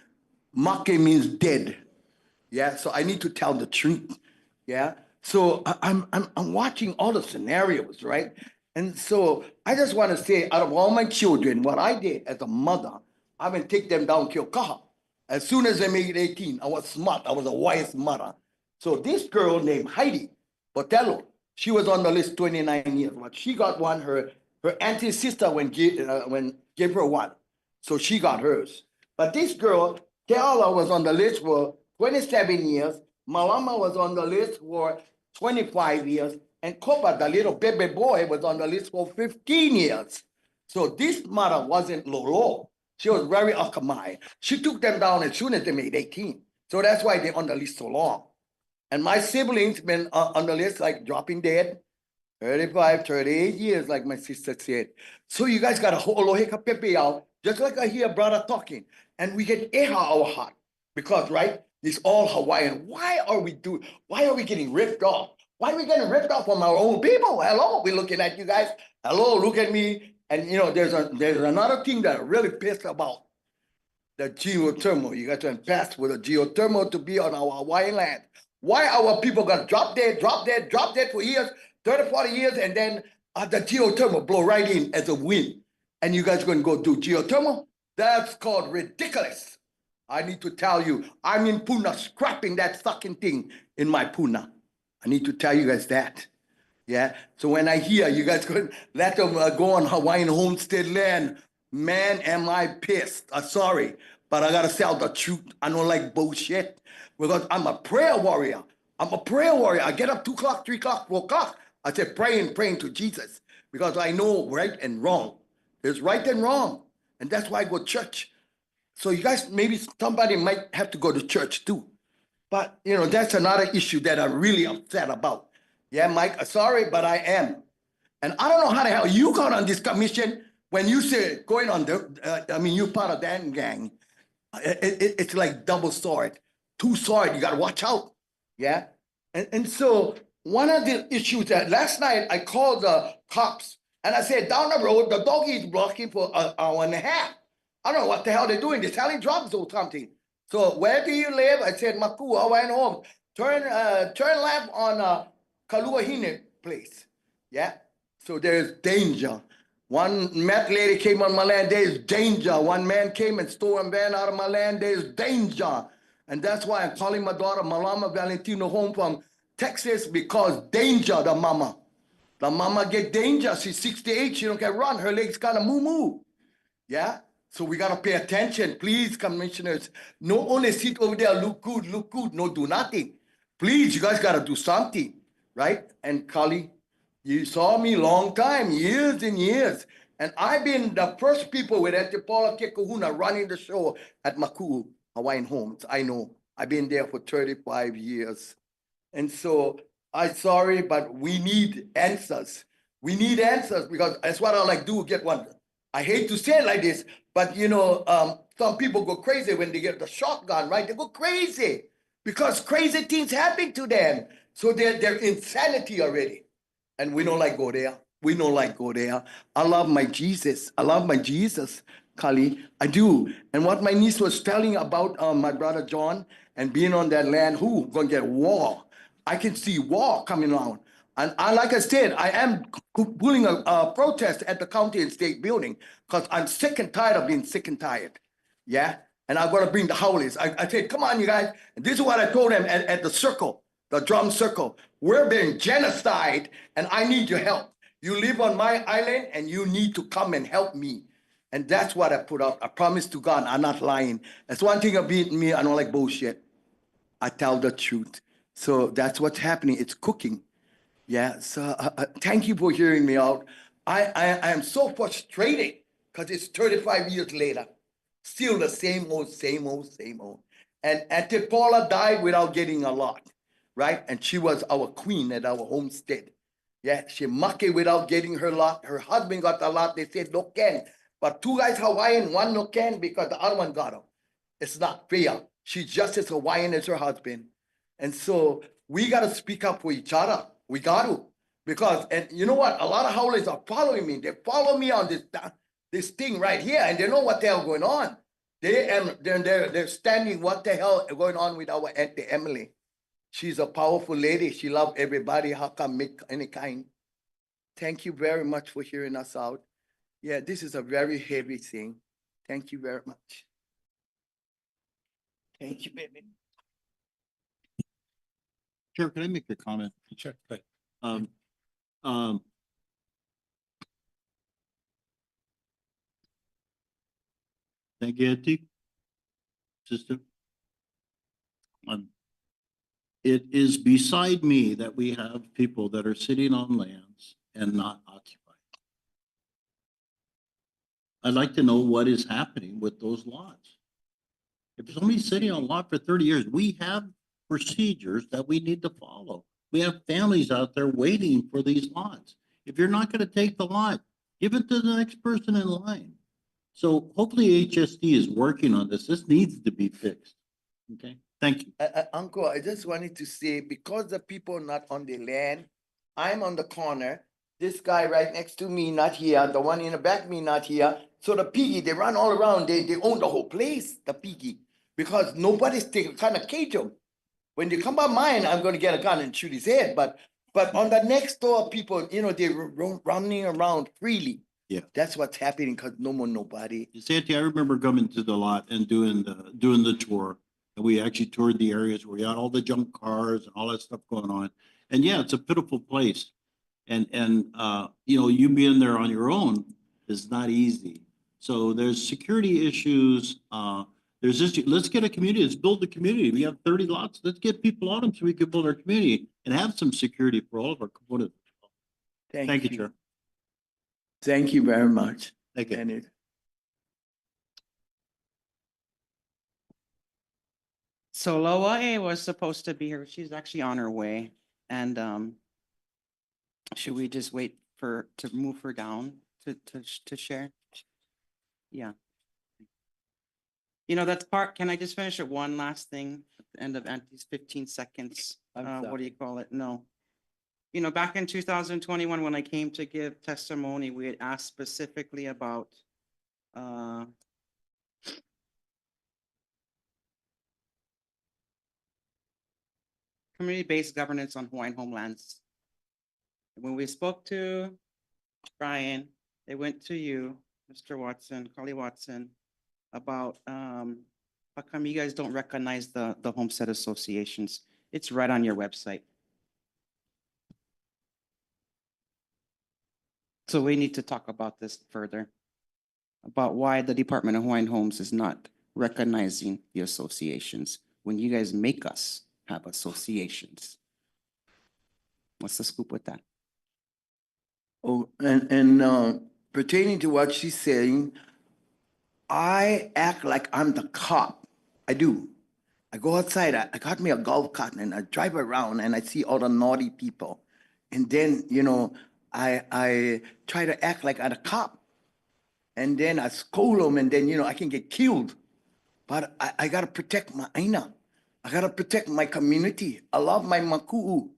Maki means dead. Yeah, so I need to tell the truth. Yeah, so I'm watching all the scenarios, right? And so I just want to say, out of all my children, what I did as a mother, I'm gonna take them down Kilkaha. As soon as they made 18, I was smart. I was a wise mother. So this girl named Heidi Botello, she was on the list 29 years, but she got one. Her auntie sister when Gabriel won, so she got hers. But this girl, Keala, was on the list for 27 years. Malama was on the list for 25 years, and Kopa, the little baby boy, was on the list for 15 years. So this mother wasn't low. She was very akamai. She took them down as soon as they made 18. So that's why they're on the list so long. And my siblings been on the list, like dropping dead, 35, 38 years, like my sister said. So you guys got a whole loheka pepe out, just like I hear brother talking. And we get eha our heart. Because, right, it's all Hawaiian. Why are we getting ripped off? Why are we getting ripped off from our own people? Hello, we're looking at you guys. Hello, look at me. And you know, there's another thing that I'm really pissed about. The geothermal. You got to invest with a geothermal to be on our Hawaiian land. Why our people gonna drop dead for years, 30, 40 years, and then the geothermal blow right in as a wind. And you guys gonna go do geothermal? That's called ridiculous. I need to tell you, I'm in Puna scrapping that fucking thing in my Puna. I need to tell you guys that. Yeah. So when I hear you guys could let them go on Hawaiian homestead land, man, am I pissed. Sorry, but I gotta tell the truth. I don't like bullshit because I'm a prayer warrior. I'm a prayer warrior. I get up 2 o'clock, 3 o'clock, 4 o'clock. I say praying to Jesus because I know right and wrong. There's right and wrong. And that's why I go to church. So you guys, maybe somebody might have to go to church too. But, you know, that's another issue that I'm really upset about. Yeah, Mike, sorry, but I am. And I don't know how the hell you got on this commission when you say going on you're part of that gang. It's like double sword, 2 swords, you gotta watch out. Yeah. And so one of the issues that last night I called the cops and I said, down the road, the doggy is blocking for an hour and a half. I don't know what the hell they're doing. They're selling drugs or something. So where do you live? I said, Maku, Hawaiian home. Turn left on Kaluahine place. Yeah. So there's danger. One meth lady came on my land, there's danger. One man came and stole a van out of my land, there's danger. And that's why I'm calling my daughter Malama Valentino home from Texas because danger, the mama. The mama get danger. She's 68, she don't can run. Her legs kind of moo-moo. Yeah? So we got to pay attention. Please, commissioners, no only sit over there, look good, no do nothing. Please, you guys got to do something, right? And Kali, you saw me long time, years and years. And I've been the first people with Paula Kekahuna running the show at Maku, Hawaiian Homes. I know. I've been there for 35 years. And so I'm sorry, but we need answers. We need answers because that's what I like do, get one. I hate to say it like this, but you know, some people go crazy when they get the shotgun, right? They go crazy because crazy things happen to them. So they're insanity already. And we don't like go there. We don't like go there. I love my Jesus. I love my Jesus, Kali. I do. And what my niece was telling about my brother John and being on that land, who gonna get war? I can see war coming on. And like I said, I am pulling a protest at the county and state building because I'm sick and tired of being sick and tired. Yeah. And I'm going to bring the howlies. I said, come on, you guys. And this is what I told them at the circle, the drum circle. We're being genocide and I need your help. You live on my island and you need to come and help me. And that's what I put out. I promise to God, I'm not lying. That's one thing about me. I don't like bullshit. I tell the truth. So that's what's happening. It's cooking. Yeah, so thank you for hearing me out. I am so frustrated because it's 35 years later. Still the same old. And Auntie Paula died without getting a lot, right? And she was our queen at our homestead. Yeah, she mucked without getting her lot. Her husband got a lot. They said, no can. But 2 guys Hawaiian, 1 no can because the other one got him. It's not fair. She's just as Hawaiian as her husband. And so we got to speak up for each other. We got to, because, and you know what? A lot of howlers are following me. They follow me on this thing right here, and they know what the hell going on. They're standing. What the hell going on with our Auntie Emily? She's a powerful lady. She loves everybody. How come make any kind? Thank you very much for hearing us out. Yeah, this is a very heavy thing. Thank you very much. Thank you, baby. Chair, can I make a comment? Sure. Thank you, Auntie. Sister. It is beside me that we have people that are sitting on lands and not occupied. I'd like to know what is happening with those lots. If somebody's sitting on a lot for 30 years, we have procedures that we need to follow. We have families out there waiting for these lots. If you're not going to take the lot, give it to the next person in line. So hopefully HSD is working on this. This needs to be fixed. Okay, thank you. Uncle, I just wanted to say, because the people not on the land, I'm on the corner. This guy right next to me not here, the one in the back me not here. So the piggy, they run all around. They own the whole place, the piggy, because nobody's taking kind of cage them. When they come by mine, I'm gonna get a gun and shoot his head. But on the next door, people, they're running around freely. Yeah. That's what's happening because no more nobody. Santi, I remember coming to the lot and doing the tour. And we actually toured the areas where you had all the junk cars and all that stuff going on. And yeah, it's a pitiful place. And you being there on your own is not easy. So there's security issues. There's this, let's get a community, let's build the community. We have 30 lots. Let's get people on them so we can build our community and have some security for all of our components. Thank you, Chair. Thank you very much. Thank you. And it- So Loa was supposed to be here. She's actually on her way. And should we just wait to move her down to share? Yeah. That's part, can I just finish it one last thing at the end of Auntie's 15 seconds? What do you call it? No. Back in 2021, when I came to give testimony, we had asked specifically about community-based governance on Hawaiian homelands. When we spoke to Brian, they went to you, Mr. Watson, Carly Watson, about how come you guys don't recognize the homestead associations? It's right on your website. So we need to talk about this further, about why the Department of Hawaiian Homes is not recognizing the associations when you guys make us have associations. What's the scoop with that? Oh, and pertaining to what she's saying, I act like I'm the cop. I do. I go outside, I got me a golf cart and I drive around and I see all the naughty people. And then, I try to act like I'm a cop. And then I scold them and then, I can get killed. But I gotta protect my aina. I gotta protect my community. I love my maku'u.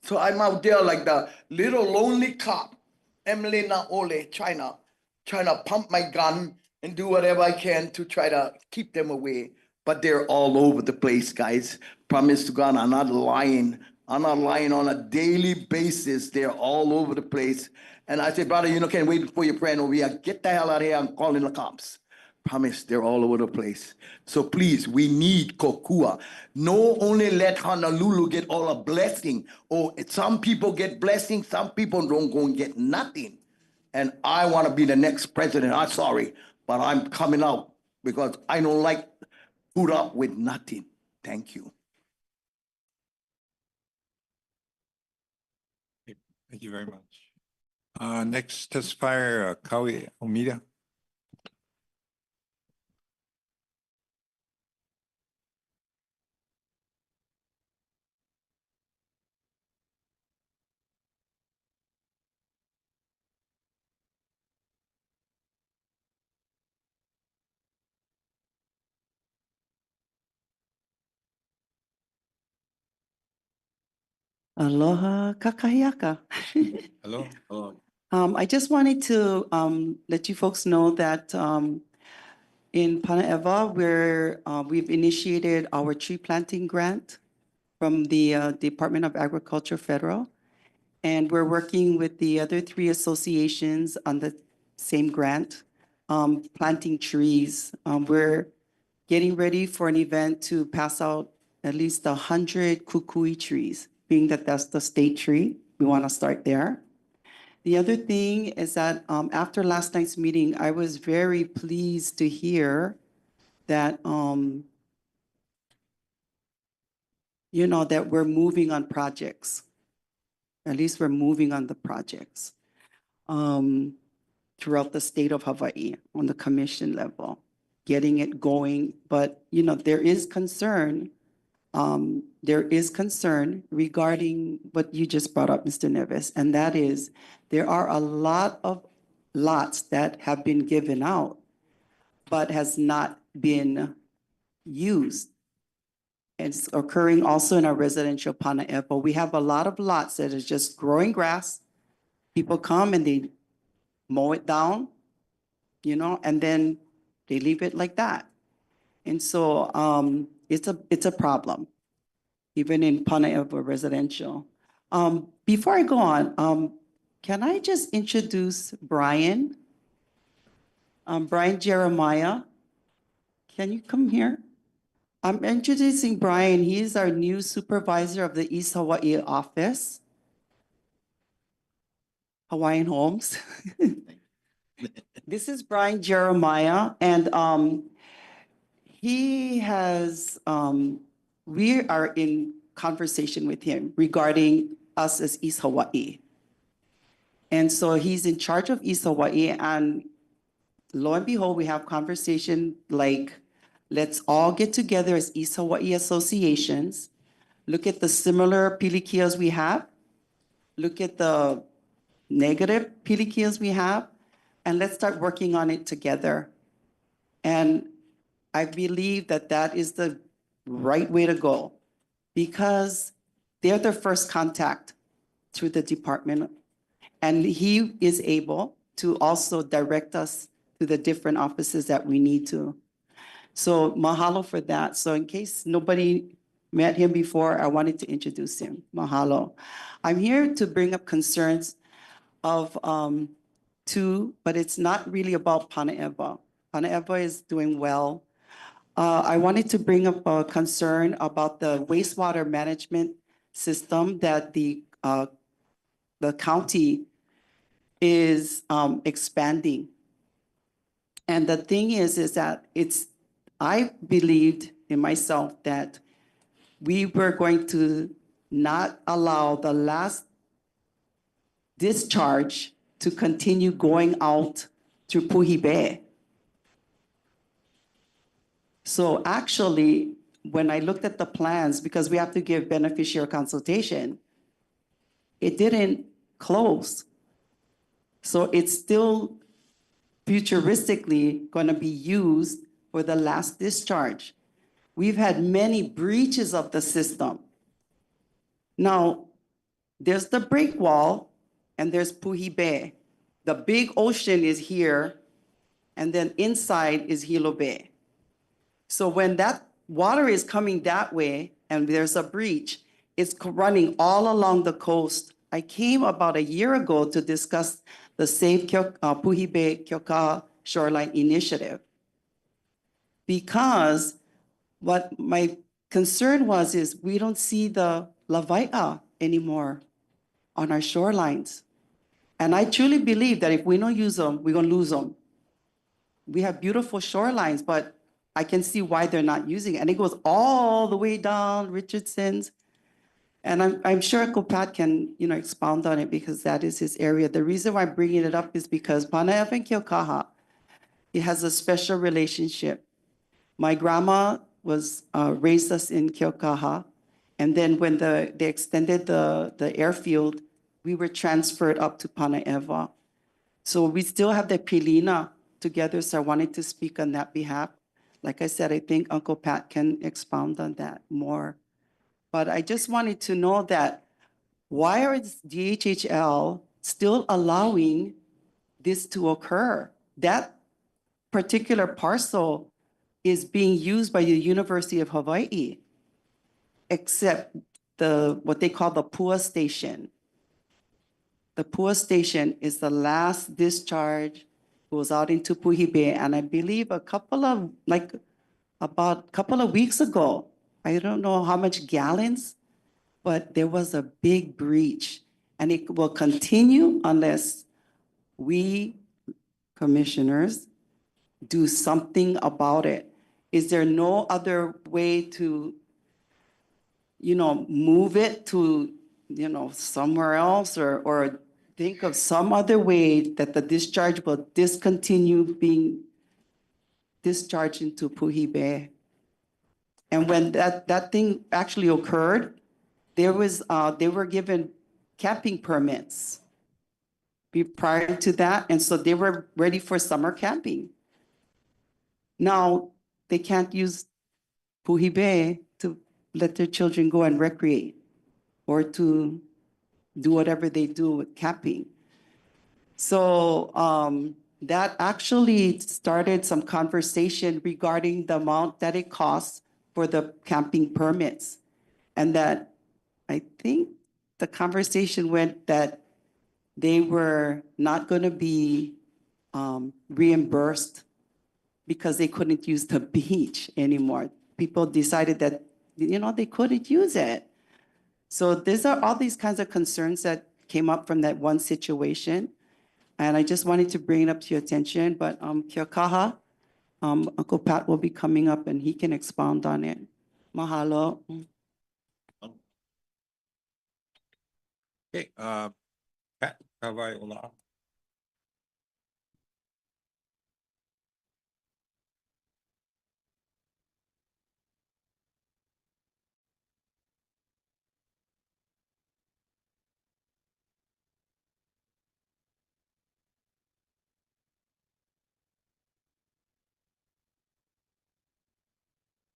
So I'm out there like the little lonely cop, Emily na ole, trying to pump my gun and do whatever I can to try to keep them away. But they're all over the place, guys. Promise to God, I'm not lying. I'm not lying on a daily basis. They're all over the place. And I said, brother, can't wait for your friend over here. Get the hell out of here. I'm calling the cops. Promise, they're all over the place. So please, we need kokua. No only let Honolulu get all a blessing. Or some people get blessings, some people don't go and get nothing. And I want to be the next president. I'm sorry, but I'm coming out because I don't like put up with nothing. Thank you. Thank you very much. Next testifier, Kawi Omida. Aloha kakahiaka. Hello. Hello. I just wanted to let you folks know that in Panaeva, we've initiated our tree planting grant from the Department of Agriculture Federal. And we're working with the other 3 associations on the same grant, planting trees. We're getting ready for an event to pass out at least 100 kukui trees, being that that's the state tree. We want to start there. The other thing is that after last night's meeting, I was very pleased to hear that, that we're moving on projects. At least we're moving on the projects throughout the state of Hawaii on the commission level, getting it going. But, there is concern. There is concern regarding what you just brought up, Mr. Neves, and that is there are a lot of lots that have been given out, but has not been used. It's occurring also in our residential Panaepa. We have a lot of lots that is just growing grass. People come and they mow it down, you know, and then they leave it like that. And so it's a problem, even in Panaepa residential. Before I go on, can I just introduce Brian? Brian Jeremiah. Can you come here? I'm introducing Brian. He is our new supervisor of the East Hawaii office, Hawaiian Homes. This is Brian Jeremiah, and he has, we are in conversation with him regarding us as East Hawaii. And so he's in charge of East Hawaii, and lo and behold, we have conversation like, let's all get together as East Hawaii associations, look at the similar pilikias we have, look at the negative pilikias we have, and let's start working on it together. And I believe that that is the right way to go, because they're the first contact through the department. And he is able to also direct us to the different offices that we need to. So mahalo for that. So in case nobody met him before, I wanted to introduce him. Mahalo. I'm here to bring up concerns of two, but it's not really about Panaepa. Panaepa is doing well. I wanted to bring up a concern about the wastewater management system that the county is expanding. And the thing is that I believed in myself that we were going to not allow the last discharge to continue going out through Puhibe. So actually, when I looked at the plans, because we have to give beneficiary consultation, it didn't close. So it's still futuristically going to be used for the last discharge. We've had many breaches of the system. Now, there's the break wall and there's Puhibe. The big ocean is here, and then inside is Hilo Bay. So when that water is coming that way and there's a breach, it's running all along the coast. I came about a year ago to discuss the Save Puhibe Kyoka Shoreline Initiative, because what my concern was is we don't see the lavaia anymore on our shorelines. And I truly believe that if we don't use them, we're going to lose them. We have beautiful shorelines, but I can see why they're not using it. And it goes all the way down Richardson's. And I'm sure Uncle Pat can, expound on it, because that is his area. The reason why I'm bringing it up is because Panaepa and Keaukaha, it has a special relationship. My grandma raised us in Keaukaha, and then when they extended the airfield, we were transferred up to Panaepa. So we still have the pilina together, so I wanted to speak on that behalf. Like I said, I think Uncle Pat can expound on that more. But I just wanted to know that why are DHHL still allowing this to occur? That particular parcel is being used by the University of Hawaii, except what they call the Pua Station. The Pua Station is the last discharge, goes out into Puhibe, and I believe about a couple of weeks ago, I don't know how much gallons, but there was a big breach, and it will continue unless we commissioners do something about it. Is there no other way to, move it to, somewhere else, or think of some other way that the discharge will discontinue being discharged into Puhibe? And when that thing actually occurred, they were given camping permits prior to that, and so they were ready for summer camping. Now they can't use Puhibe to let their children go and recreate or to do whatever they do with camping. So that actually started some conversation regarding the amount that it costs for the camping permits. And that I think the conversation went that they were not going to be reimbursed because they couldn't use the beach anymore. People decided that, they couldn't use it. So these are all these kinds of concerns that came up from that one situation. And I just wanted to bring it up to your attention, but Kia kaha, Uncle Pat will be coming up and he can expound on it. Mahalo. Okay, Pat, Hawaii Ola.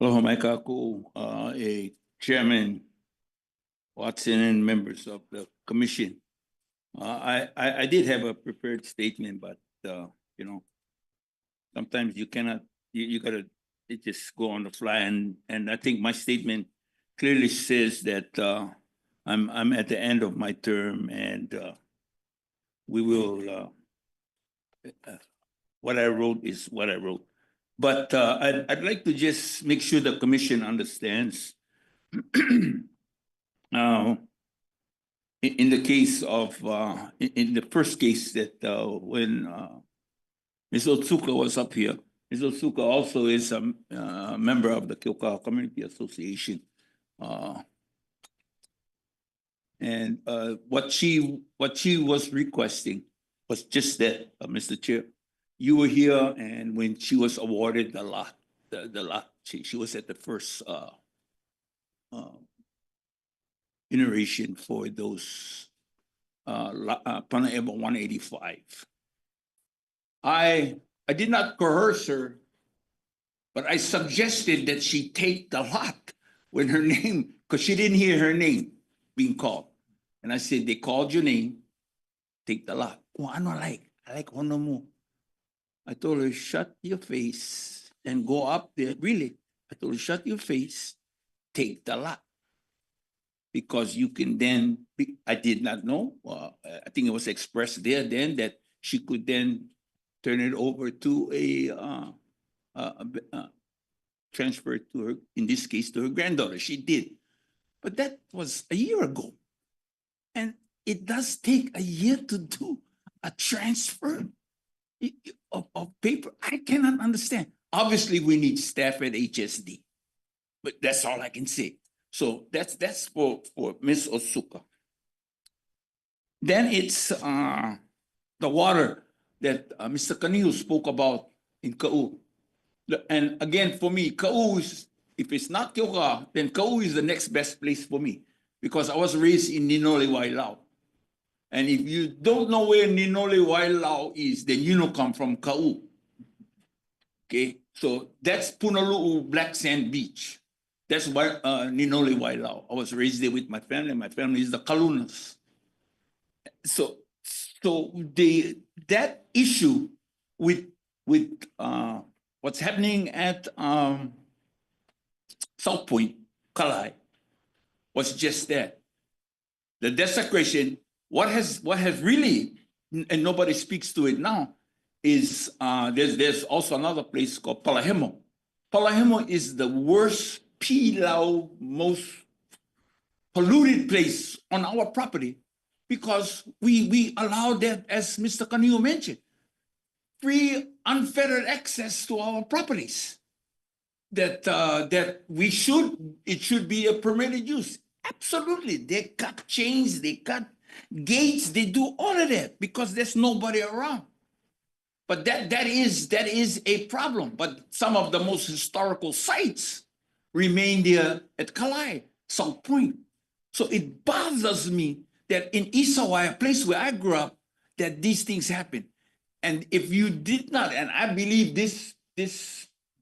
Aloha mai kākou, a chairman, Watson, and members of the commission. I did have a prepared statement, but, sometimes you cannot, you gotta just go on the fly. And I think my statement clearly says that, I'm at the end of my term and, we will, what I wrote is what I wrote. But I'd like to just make sure the commission understands. In the case of, in the first case that when Ms. Otsuka was up here, Ms. Otsuka also is a member of the Kealoha Community Association. And what she was requesting was just that, Mr. Chair. You were here, and when she was awarded the lot, she was at the first iteration for those Panaeba 185. I did not coerce her, but I suggested that she take the lot when her name, because she didn't hear her name being called. And I said, they called your name, take the lot. Oh, I like Honomu. I told her, shut your face and go up there. Really, I told her, shut your face, take the lot. Because you can then, I did not know, I think it was expressed there then that she could then turn it over to a transfer to her, in this case, to her granddaughter. She did. But that was a year ago. And it does take a year to do a transfer of paper. I cannot understand. Obviously, we need staff at HSD, but that's all I can say. So that's for Ms. Otsuka. Then it's the water that Mr. Kanihu spoke about in Ka'u. And again, for me, Ka'u is, if it's not Kealoha, then Ka'u is the next best place for me because I was raised in Ninole Wailau. And if you don't know where Ninole Wailau is, then you know come from Ka'u. Okay, so that's Punalu'u Black Sand Beach. That's why Ninole Wailau. I was raised there with my family. My family is the Kalunas. So that issue with what's happening at South Point, Kalai, was just that. The desecration. What has really, and nobody speaks to it now, is there's also another place called Palahemo. Palahemo is the worst pilau, most polluted place on our property because we allow that, as Mr. Kaniu mentioned, free unfettered access to our properties. That it should be a permitted use. Absolutely, they cut chains, they cut gates, they do all of that because there's nobody around. But that is a problem. But some of the most historical sites remain there at Kalai, South Point. So it bothers me that in East Hawaii, a place where I grew up, that these things happen. And if you did not, and I believe this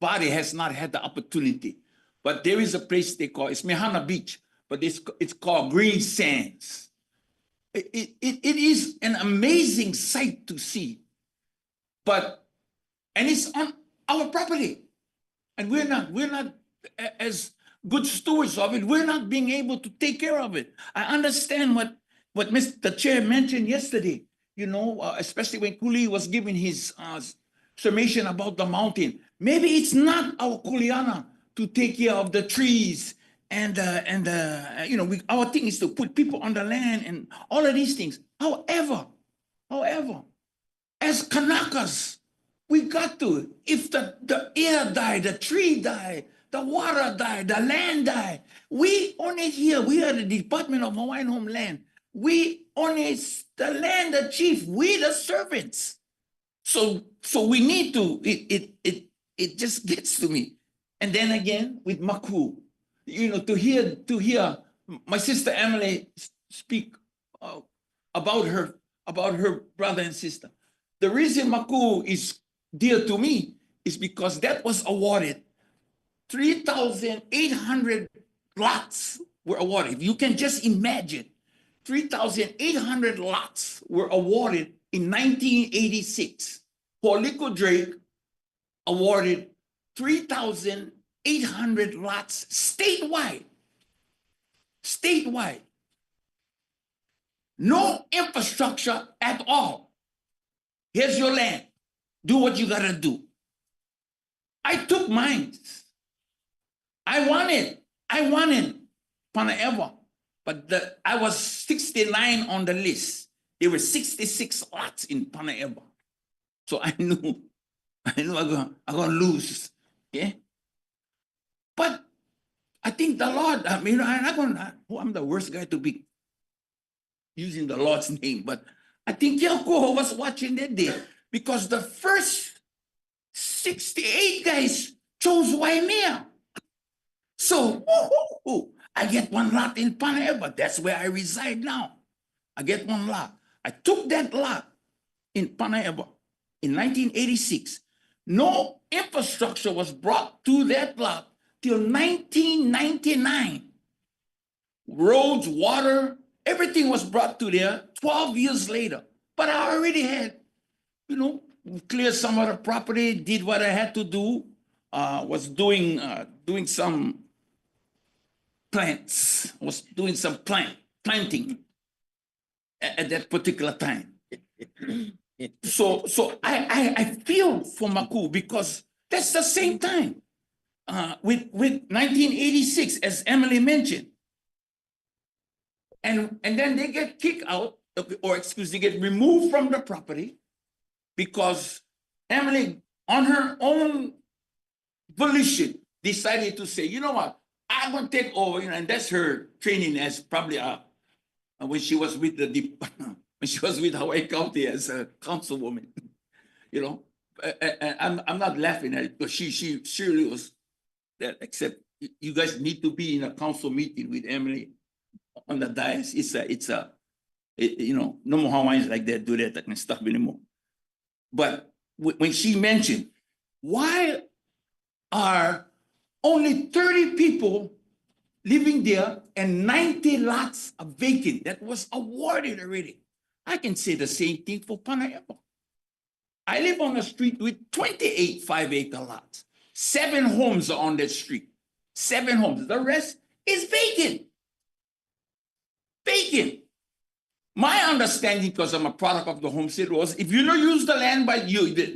body has not had the opportunity, but there is a place they call, it's Mehana Beach, but it's called Green Sands. It is an amazing sight to see, and it's on our property. And we're not as good stewards of it. We're not being able to take care of it. I understand what Mr. Chair mentioned yesterday, especially when Kuli was giving his summation about the mountain. Maybe it's not our kuleana to take care of the trees and our thing is to put people on the land and all of these things. However, as Kanakas, we got to, if the air die, the tree die, the water die, the land die, we own it here. We are the Department of Hawaiian Homeland. We own it, the land, the chief, we the servants. So we need to, it just gets to me. And then again with Maku, to hear my sister Emily speak about her brother and sister. The reason Maku is dear to me is because that was awarded 3,800 lots were awarded. If you can just imagine, 3,800 lots were awarded in 1986. Paulico Drake awarded 3,800 lots statewide. Statewide. No infrastructure at all. Here's your land. Do what you gotta do. I took mine. I wanted Panaeva, but I was 69 on the list. There were 66 lots in Panaeva. So I knew I'm gonna lose. Okay? But I think the Lord, I'm the worst guy to be using the Lord's name, but I think Yakoho was watching that day because the first 68 guys chose Waimea. So I get one lot in Panaeva. That's where I reside now. I get one lot. I took that lot in Panaeva in 1986. No infrastructure was brought to that lot till 1999. Roads, water, everything was brought to there 12 years later. But I already had, cleared some of the property, did what I had to do, was doing some plants, was doing some planting at that particular time. So I feel for Maku because that's the same time with 1986, as Emily mentioned. And then they get kicked out, they get removed from the property because Emily, on her own volition, decided to say, you know what, I'm going to take over, and that's her training as probably when she was with when she was with Hawaii County as a councilwoman, I'm not laughing at it because she surely was that, except you guys need to be in a council meeting with Emily on the dais. No more Hawaiians like that do that kind of stuff anymore. But when she mentioned, why are only 30 people living there and 90 lots are vacant? That was awarded already. I can say the same thing for Panaeva. I live on a street with 28 5-acre lots. 7 homes are on that street. 7 homes. The rest is vacant. Vacant. My understanding, because I'm a product of the homestead, was if you don't use the land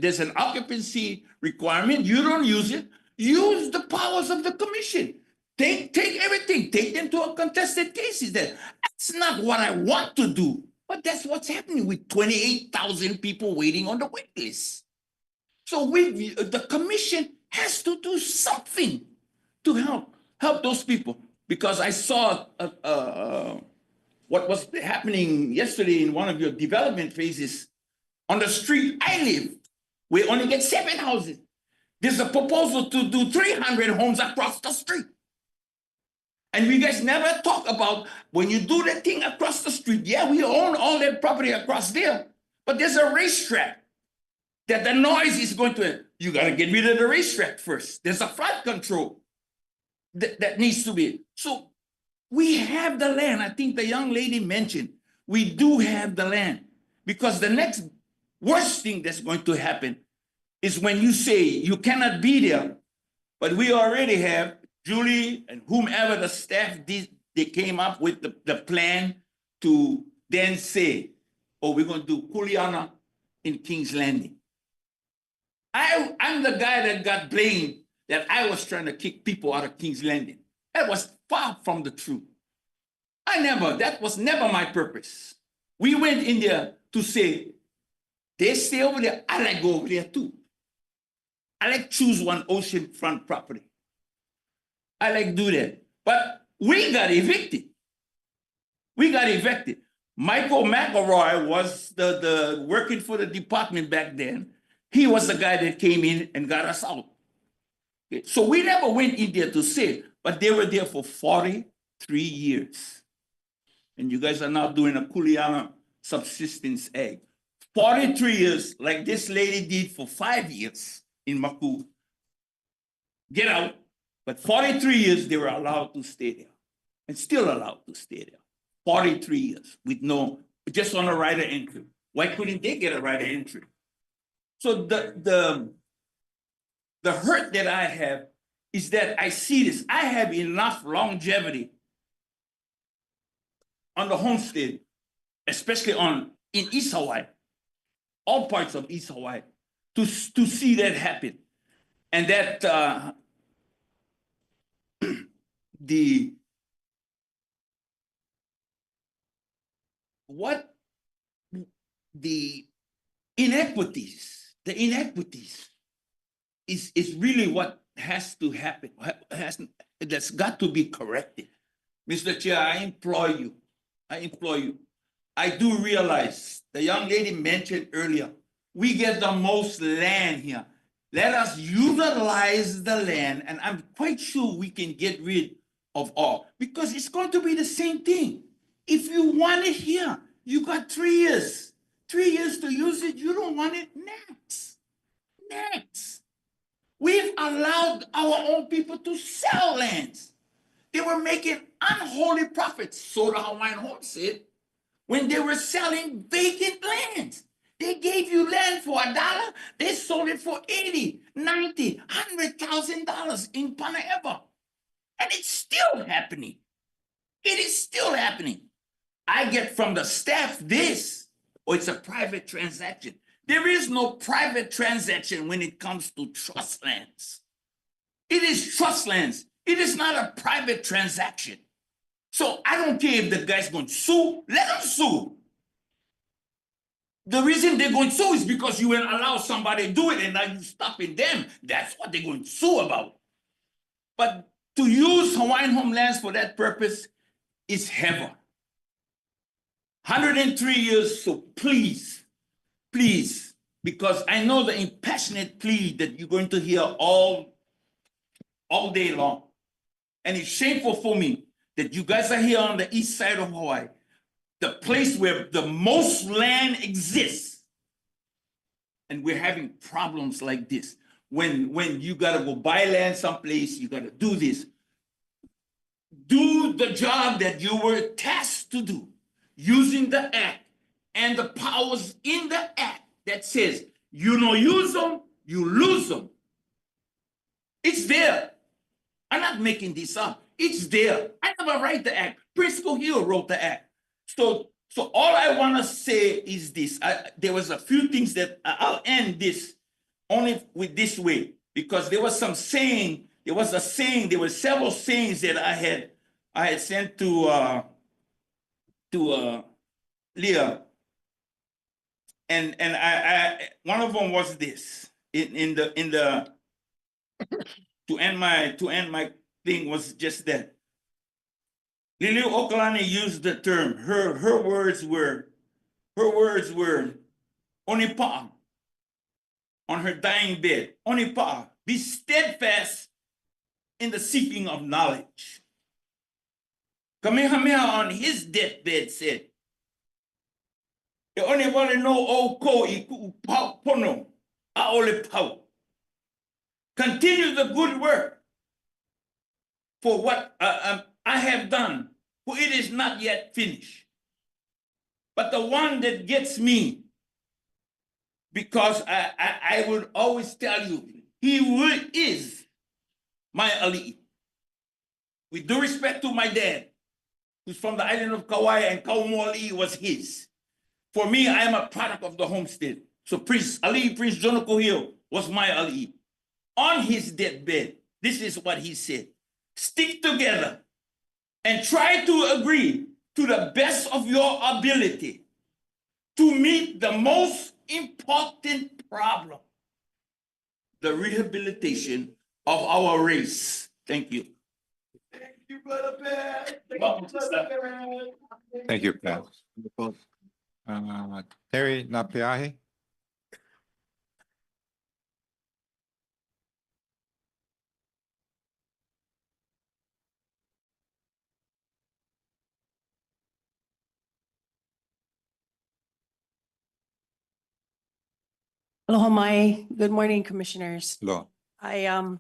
there's an occupancy requirement, you don't use it, use the powers of the commission. Take everything, take them to a contested cases. That's not what I want to do, but that's what's happening with 28,000 people waiting on the wait list. So the commission has to do something to help those people, because I saw what was happening yesterday in one of your development phases on the street I live. We only get 7 houses. There's a proposal to do 300 homes across the street. And we guys never talk about when you do that thing across the street. Yeah, we own all that property across there, but there's a racetrack that the noise is going to, you got to get rid of the racetrack first. There's a flood control. that needs to be. So we have the land. I think the young lady mentioned, we do have the land. Because the next worst thing that's going to happen is when you say you cannot be there, but we already have Julie and whomever the staff did, they came up with the plan to then say, oh, we're going to do Kuleana in King's Landing. I'm the guy that got blamed that I was trying to kick people out of King's Landing. That was far from the truth. That was never my purpose. We went in there to say, they stay over there, I like go over there too. I like choose one oceanfront property. I like do that. But we got evicted. Michael McElroy was the working for the department back then. He was the guy that came in and got us out. Okay, so we never went in there to say, but they were there for 43 years. And you guys are now doing a Kuleana subsistence egg. 43 years, like this lady did for 5 years in Maku. Get out. But 43 years, they were allowed to stay there. And still allowed to stay there. 43 years with just on a right of entry. Why couldn't they get a right of entry? So the hurt that I have is that I see this. I have enough longevity on the homestead, especially in East Hawaii, all parts of East Hawaii, to see that happen. And that the inequities is really what has to happen, that's got to be corrected. Mr. Chair, I implore you, I do realize the young lady mentioned earlier, we get the most land here. Let us utilize the land, and I'm quite sure we can get rid of all, because it's going to be the same thing. If you want it here, you got 3 years. 3 years to use it, you don't want it next. We've allowed our own people to sell lands. They were making unholy profits, so the Hawaiian Home said, when they were selling vacant lands. They gave you land for $1, they sold it for $80,000, $90,000, $100,000 in Pana'ewa. And it's still happening. It is still happening. I get from the staff this, or it's a private transaction. There is no private transaction when it comes to trust lands. It is trust lands. It is not a private transaction. So I don't care if the guy's going to sue, let him sue. The reason they're going to sue is because you will allow somebody to do it and now you're stopping them. That's what they're going to sue about. But to use Hawaiian homelands for that purpose is heaven. 103 years, so please, because I know the impassionate plea that you're going to hear all day long. And it's shameful for me that you guys are here on the east side of Hawaii, the place where the most land exists. And we're having problems like this. When you gotta go buy land someplace, you gotta do this. Do the job that you were tasked to do, using the act and the powers in the act that says, you don't use them, you lose them. It's there. I'm not making this up. It's there. I never write the act. Prisco Hill wrote the act. So all I want to say is this. There was a few things that I'll end this only with this way, because there was some saying, there were several sayings that I had sent to Leah. And I one of them was this to end my thing was just that. Lili Okalani used the term, her words were Onipa'a, on her dying bed. Onipa'a, be steadfast in the seeking of knowledge. Kamehameha on his deathbed said, E one wale no o ko I ku pono a ole pau. Continue the good work. for what I have done, for it is not yet finished. But the one that gets me, because I would always tell you, he is my Ali. With due respect to my dad, who's from the island of Kauai, and Kaumoali was his. For me, I am a product of the homestead. So Prince Jono Kohio was my Ali. On his deathbed, this is what he said: stick together and try to agree to the best of your ability to meet the most important problem, the rehabilitation of our race. Thank you. Thank you, Brother Pat. Thank you, Pat. Terry Napiahi. Aloha mai. Good morning, commissioners. Hello. I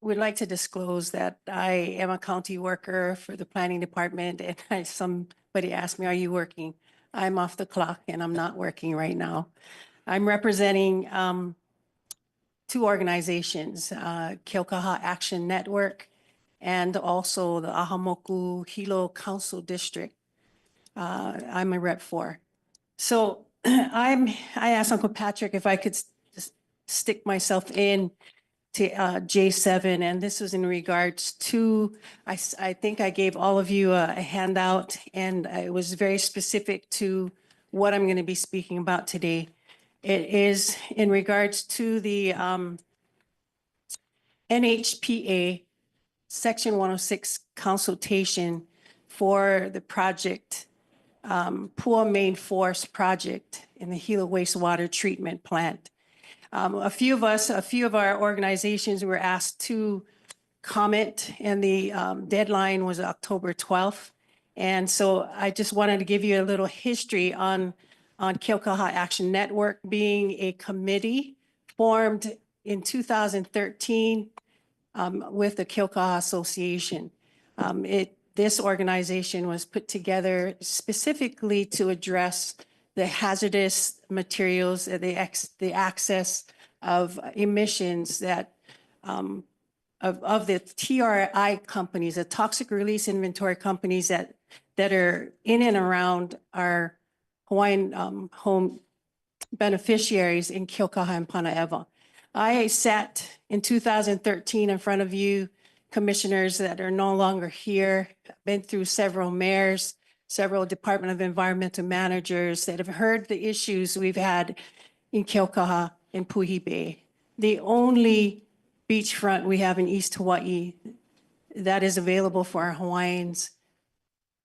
would like to disclose that I am a county worker for the planning department, and somebody asked me, are you working? I'm off the clock and I'm not working right now. I'm representing two organizations, Kealoha Action Network and also the Ahamoku Hilo Council District. I'm a rep for. So I asked Uncle Patrick if I could just stick myself in to J7, and this was in regards to, I think I gave all of you a handout, and it was very specific to what I'm going to be speaking about today. It is in regards to the NHPA Section 106 consultation for the project, Pua Main Force project in the Hilo wastewater treatment plant. A few of our organizations were asked to comment, and the deadline was October 12th. And so I just wanted to give you a little history on Kealoha Action Network being a committee formed in 2013 with the Kealoha Association. This organization was put together specifically to address the hazardous materials, the access of emissions that of the TRI companies, the toxic release inventory companies that are in and around our Hawaiian home beneficiaries in Kealoha and Panaewa. I sat in 2013 in front of you, commissioners that are no longer here, been through several mayors, several Department of Environmental managers that have heard the issues we've had in Kealoha and Puhi Bay. The only beachfront we have in East Hawaii that is available for our Hawaiians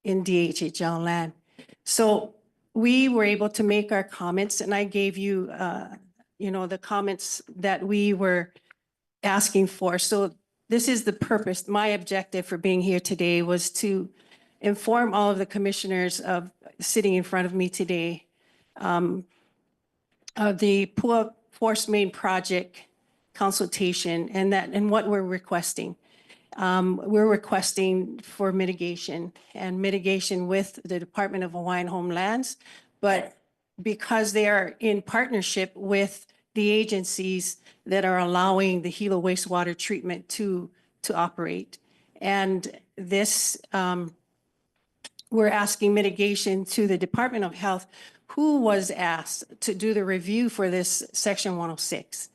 in DHHL land. So we were able to make our comments, and I gave you, the comments that we were asking for. So this is the purpose. My objective for being here today was to inform all of the commissioners of sitting in front of me today of the Pua Force Main Project consultation and what we're requesting. We're requesting for mitigation with the Department of Hawaiian Homelands, but because they are in partnership with the agencies that are allowing the Hilo wastewater treatment to operate. And this, we're asking mitigation to the Department of Health, who was asked to do the review for this Section 106.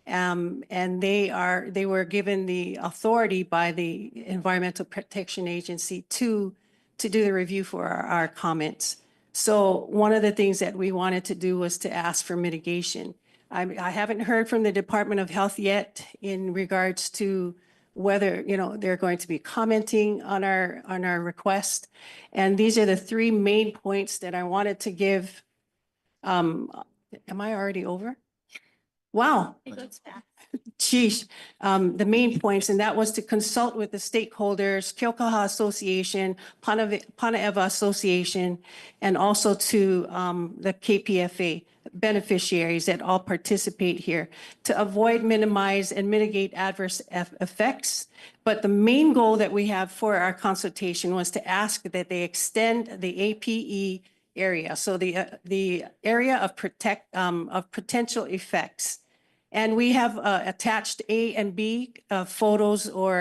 And they were given the authority by the Environmental Protection Agency to do the review for our comments. So one of the things that we wanted to do was to ask for mitigation. I haven't heard from the Department of Health yet in regards to whether, they're going to be commenting on our request. And these are the three main points that I wanted to give. Am I already over? Wow. It goes fast. Sheesh. The main points, and that was to consult with the stakeholders, Kealoha Association, Panaewa Association, and also to the KPFA beneficiaries that all participate here to avoid, minimize, and mitigate adverse effects But the main goal that we have for our consultation was to ask that they extend the APE area, so the area of of potential effects. And we have attached A and B photos or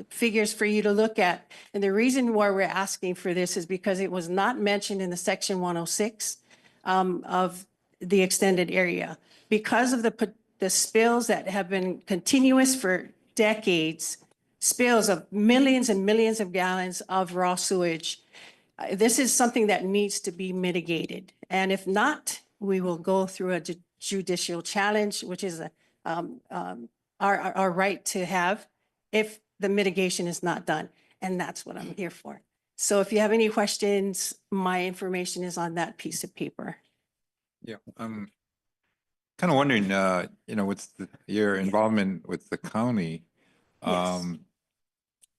figures for you to look at. And the reason why we're asking for this is because it was not mentioned in the section 106 of the extended area. Because of the spills that have been continuous for decades, spills of millions and millions of gallons of raw sewage, this is something that needs to be mitigated. And if not, we will go through a judicial challenge, which is our right to have if the mitigation is not done. And that's what I'm here for. So if you have any questions, my information is on that piece of paper. Yeah, kind of wondering, with your involvement with the county, Yes.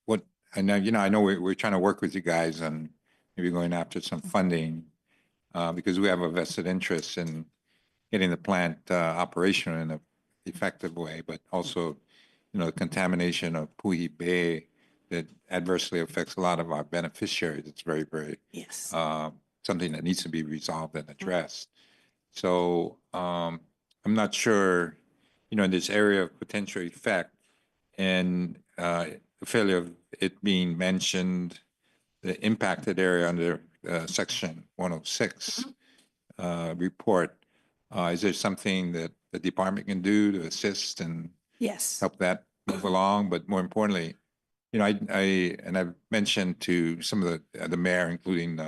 what, I know we're trying to work with you guys on maybe going after some funding, because we have a vested interest in getting the plant operational in an effective way, but also, the contamination of Puhi Bay that adversely affects a lot of our beneficiaries. It's very, very Yes. something that needs to be resolved and addressed. So I'm not sure, in this area of potential effect and the failure of it being mentioned, the impacted area under section 106 report, is there something that the department can do to assist and Yes. help that move along? But more importantly, I've mentioned to some of the mayor, including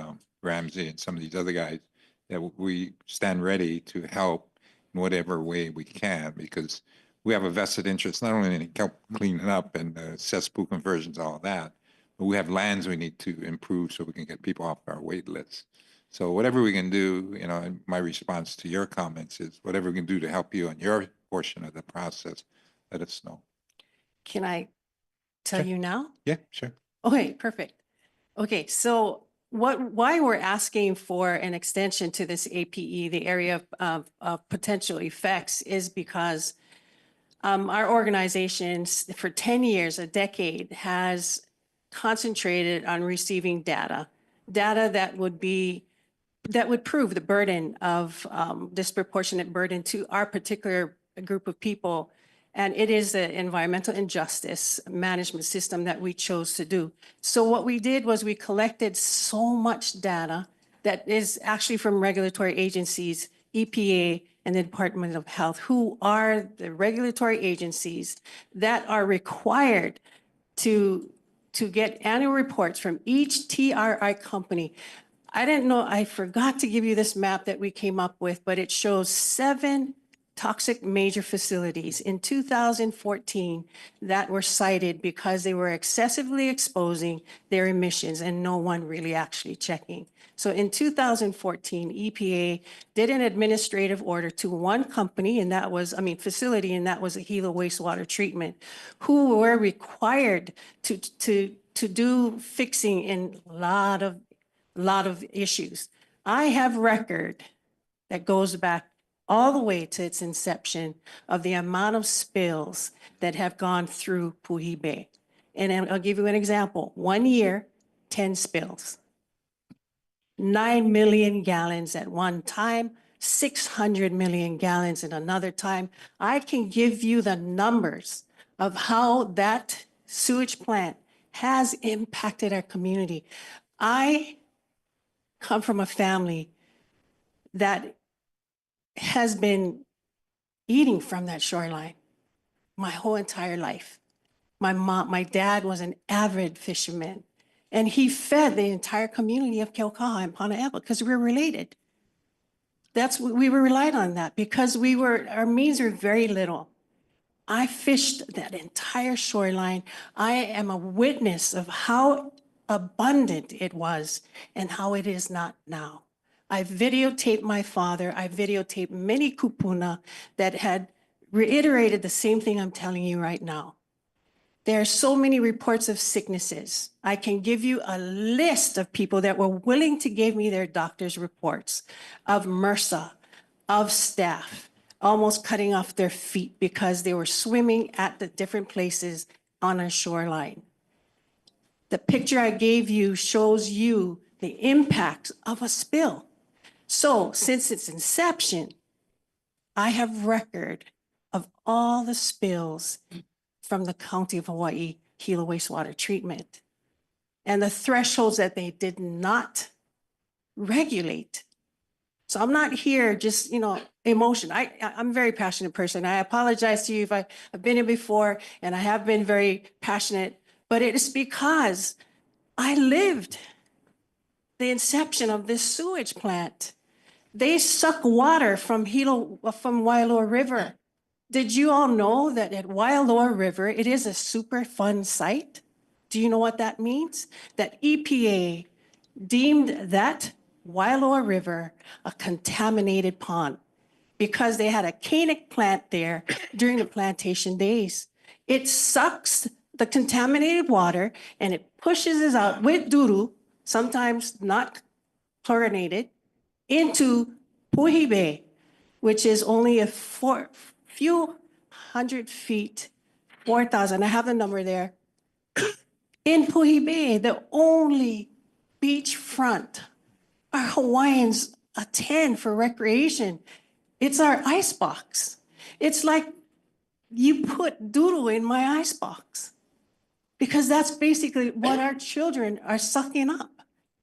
Ramsey and some of these other guys, that we stand ready to help in whatever way we can, because we have a vested interest not only in help cleaning up and cesspool conversions, all that, but we have lands we need to improve so we can get people off our wait list. So whatever we can do, and my response to your comments is whatever we can do to help you on your portion of the process, let us know. Can I tell Sure. you now? Yeah, sure. Okay, perfect. Okay, so why we're asking for an extension to this APE, the area of potential effects, is because our organization for 10 years, a decade, has concentrated on receiving data that would prove the burden of disproportionate burden to our particular group of people. And it is the environmental injustice management system that we chose to do. So what we did was we collected so much data that is actually from regulatory agencies, EPA and the Department of Health, who are the regulatory agencies that are required to get annual reports from each TRI company. I didn't know, I forgot to give you this map that we came up with, but it shows 7 toxic major facilities in 2014 that were cited because they were excessively exposing their emissions and no one really actually checking. So in 2014, EPA did an administrative order to one company, and that was, facility, and that was a Hilo wastewater treatment, who were required to do fixing in a lot of issues. I have record that goes back all the way to its inception of the amount of spills that have gone through Puhi Bay. And I'll give you an example. 1 year, 10 spills. 9 million gallons at one time, 600 million gallons at another time. I can give you the numbers of how that sewage plant has impacted our community. I come from a family that has been eating from that shoreline my whole entire life. My dad was an avid fisherman, and he fed the entire community of Kealoha and Panaeva because we were related. We were relied on that because our means were very little. I fished that entire shoreline. I am a witness of how abundant it was and how it is not now. I videotaped my father. I videotaped many kupuna that had reiterated the same thing I'm telling you right now. There are so many reports of sicknesses. I can give you a list of people that were willing to give me their doctor's reports of MRSA, of staff, almost cutting off their feet because they were swimming at the different places on our shoreline. The picture I gave you shows you the impact of a spill. So since its inception, I have record of all the spills from the County of Hawaii Hilo wastewater treatment and the thresholds that they did not regulate. So I'm not here just, emotion. I'm a very passionate person. I apologize to you if I've been here before and I have been very passionate, but it is because I lived the inception of this sewage plant. They suck water from Waialoa River. Did you all know that at Waialoa River, it is a Superfund site? Do you know what that means? That EPA deemed that Waialoa River a contaminated pond because they had a canic plant there during the plantation days. It sucks the contaminated water and it pushes it out with duru, sometimes not chlorinated, into Puhi Bay, which is only a few hundred feet, 4,000, I have the number there. In Puhi Bay, the only beachfront our Hawaiians attend for recreation. It's our ice box. It's like you put doodle in my ice box because that's basically what our children are sucking up.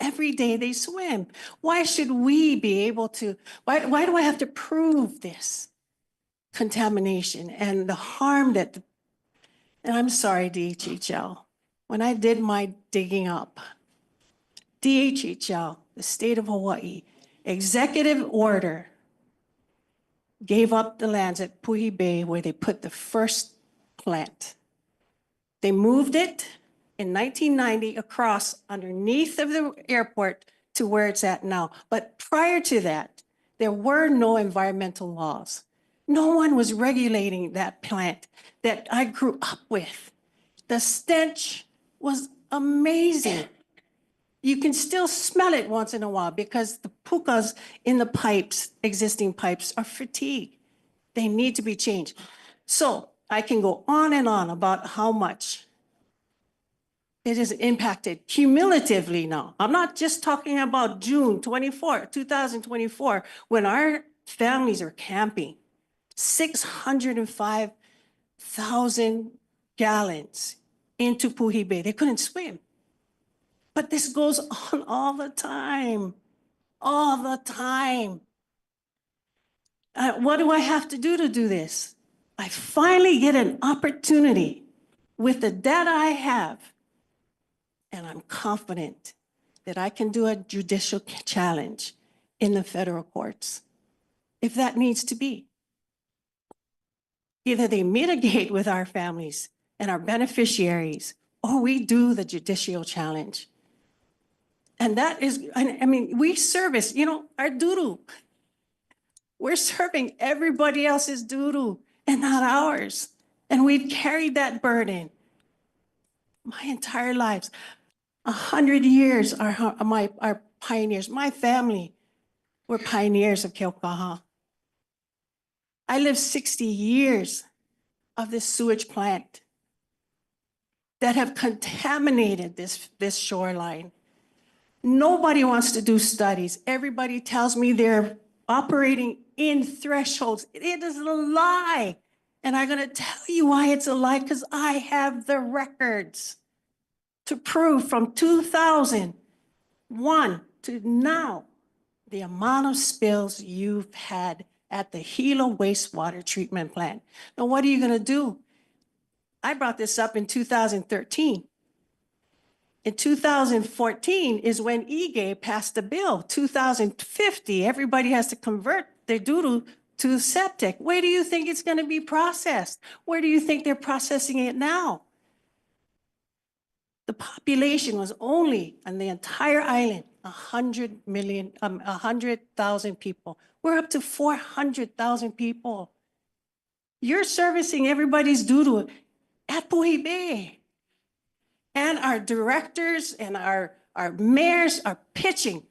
Every day they swim. Why should we be able to, why do I have to prove this contamination and the harm and I'm sorry, DHHL, when I did my digging up, DHHL, the state of Hawaii, executive order gave up the lands at Puhi Bay where they put the first plant. They moved it in 1990 across underneath of the airport to where it's at now. But prior to that, there were no environmental laws. No one was regulating that plant that I grew up with. The stench was amazing. You can still smell it once in a while because the pukas in the pipes, existing pipes, are fatigued. They need to be changed. So I can go on and on about how much it is impacted cumulatively now. I'm not just talking about June 2024, when our families are camping. 605,000 gallons into Puhi Bay. They couldn't swim. But this goes on all the time, all the time. What do I have to do this? I finally get an opportunity with the data I have, and I'm confident that I can do a judicial challenge in the federal courts, if that needs to be. Either they mitigate with our families and our beneficiaries, or we do the judicial challenge. And that is, I mean, we service, our doodoo. We're serving everybody else's doodoo and not ours. And we've carried that burden my entire lives. 100 years are our pioneers. My family were pioneers of Kealoha. I lived 60 years of this sewage plant that have contaminated this shoreline. Nobody wants to do studies. Everybody tells me they're operating in thresholds. It is a lie. And I'm going to tell you why it's a lie, because I have the records to prove from 2001 to now the amount of spills you've had at the Hilo wastewater treatment plant. Now, what are you going to do? I brought this up in 2013. In 2014 is when EGA passed the bill. 2050, everybody has to convert their doodoo to septic. Where do you think it's going to be processed? Where do you think they're processing it now? The population was only on the entire island 100,000 people. We're up to 400,000 people. You're servicing everybody's doodoo at Puhi Bay. And our directors and our mayors are pitching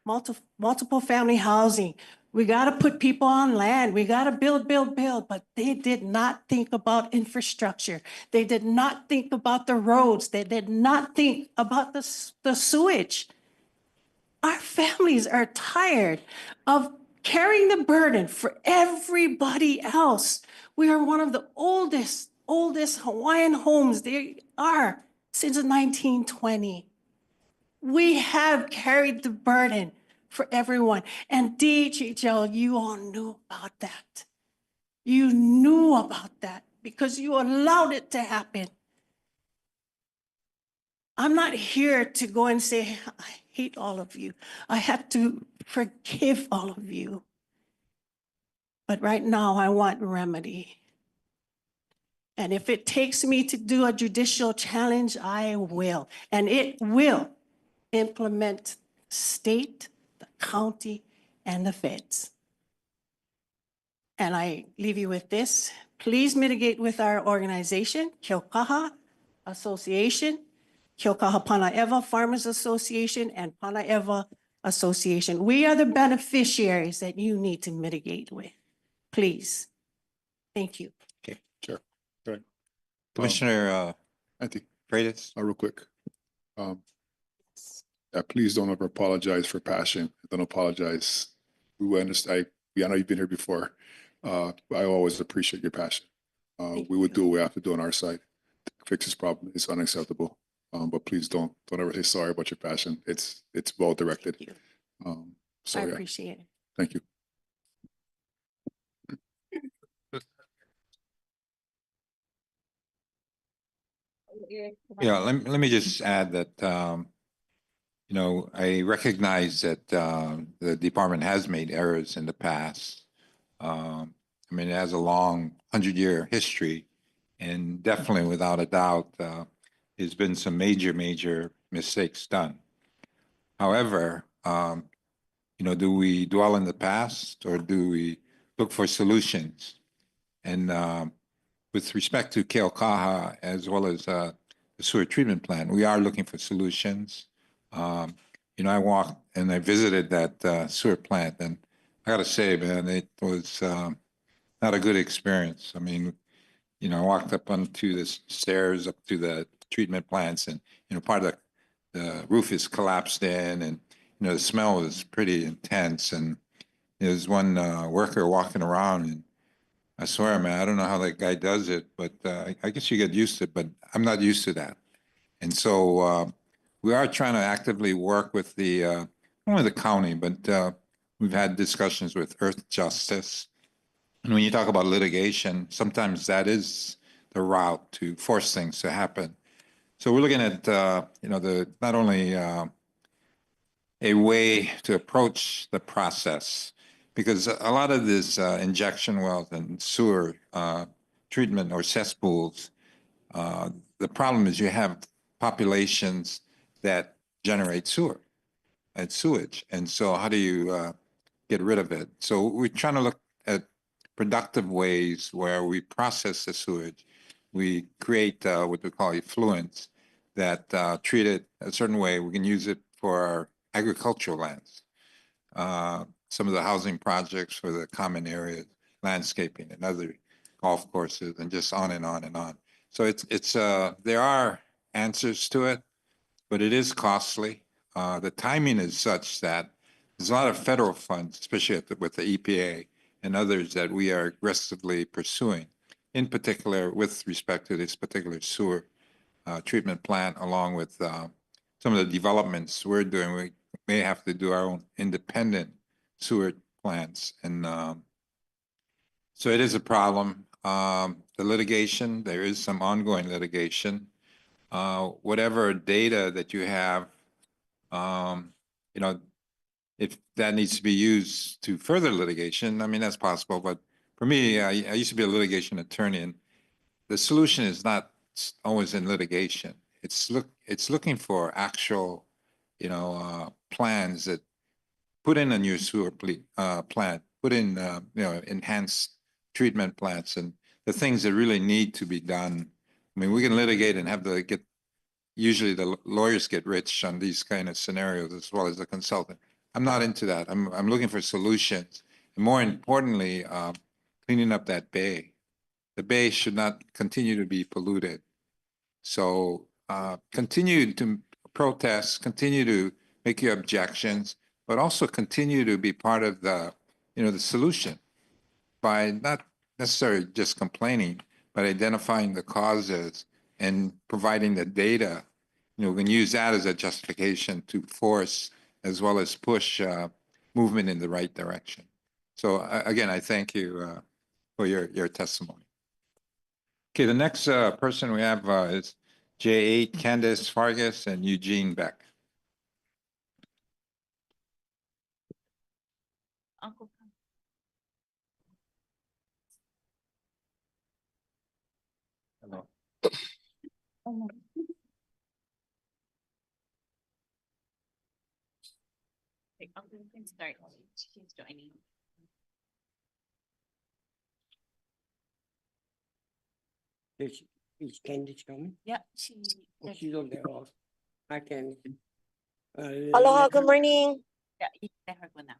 multiple family housing, We got to put people on land. We got to build, but they did not think about infrastructure. They did not think about the roads. They did not think about the sewage. Our families are tired of carrying the burden for everybody else. We are one of the oldest Hawaiian homes they are since 1920. We have carried the burden for everyone. And DHHL, you all knew about that. You knew about that because you allowed it to happen. I'm not here to go and say, I hate all of you. I have to forgive all of you. But right now, I want remedy. And if it takes me to do a judicial challenge, I will. And it will implement state, the county, and the feds. And I leave you with this. Please mitigate with our organization, Kealoha Association, Kealoha Panaewa Farmers Association, and Panaewa Association. We are the beneficiaries that you need to mitigate with. Please. Thank you. Okay. Sure. Right. Commissioner Auntie, Freitas? real quick. Please don't ever apologize for passion. Don't apologize. We understand. I know you've been here before. I always appreciate your passion. We would do what we have to do on our side to fix this problem. It's unacceptable. But please don't ever say sorry about your passion. It's well directed. Thank you. So I yeah, appreciate it. thank you. Yeah, let me just add that, you know, I recognize that the department has made errors in the past. I mean, it has a long 100-year history, and definitely without a doubt, there's been some major mistakes done. However, you know, do we dwell in the past or do we look for solutions? And with respect to Kealoha as well as the sewer treatment plant, we are looking for solutions. You know, I walked and I visited that sewer plant, and I got to say, man, it was not a good experience. I mean, you know, I walked up onto the stairs up to the treatment plants, and you know, part of the roof is collapsed in, and you know, the smell was pretty intense. And there's one worker walking around, and I swear, man, I don't know how that guy does it, but I guess you get used to it, but I'm not used to that. And so we are trying to actively work with the, not only the county, but we've had discussions with Earth Justice. And when you talk about litigation, sometimes that is the route to force things to happen. So we're looking at, you know, not only a way to approach the process, because a lot of this injection wells and sewer treatment or cesspools, the problem is you have populations that generate sewer and sewage. And so how do you get rid of it? So we're trying to look at productive ways where we process the sewage. We create what we call effluents that treat it a certain way. We can use it for our agricultural lands, some of the housing projects for the common areas, landscaping and other golf courses, and just on and on and on. So it's there are answers to it, but it is costly. The timing is such that there's a lot of federal funds, especially with the EPA and others, that we are aggressively pursuing, in particular with respect to this particular sewer treatment plant, along with some of the developments we're doing. We may have to do our own independent sewer plants. And so it is a problem. The litigation, there is some ongoing litigation. Whatever data that you have, you know, if that needs to be used to further litigation, I mean, that's possible. But for me, I used to be a litigation attorney, and the solution is not always in litigation. It's looking for actual, you know, plans that put in a new sewer plant, put in, you know, enhanced treatment plants, and the things that really need to be done. I mean, we can litigate and have to get, usually the lawyers get rich on these kind of scenarios as well as the consultant. I'm not into that. I'm looking for solutions. And more importantly, cleaning up that bay. The bay should not continue to be polluted. So continue to protest, continue to make your objections, but also continue to be part of the, the solution by not necessarily just complaining, but identifying the causes and providing the data. We can use that as a justification to force as well as push movement in the right direction. So again, I thank you for your testimony. Okay, the next person we have is J8, Candace Vargas and Eugene Beck. Uncle. Hello. Uncle can start. She's joining. Is Candice coming? Yeah, Oh, she's on there. Oh, I can. Aloha, good morning. Yeah, you can let her go now.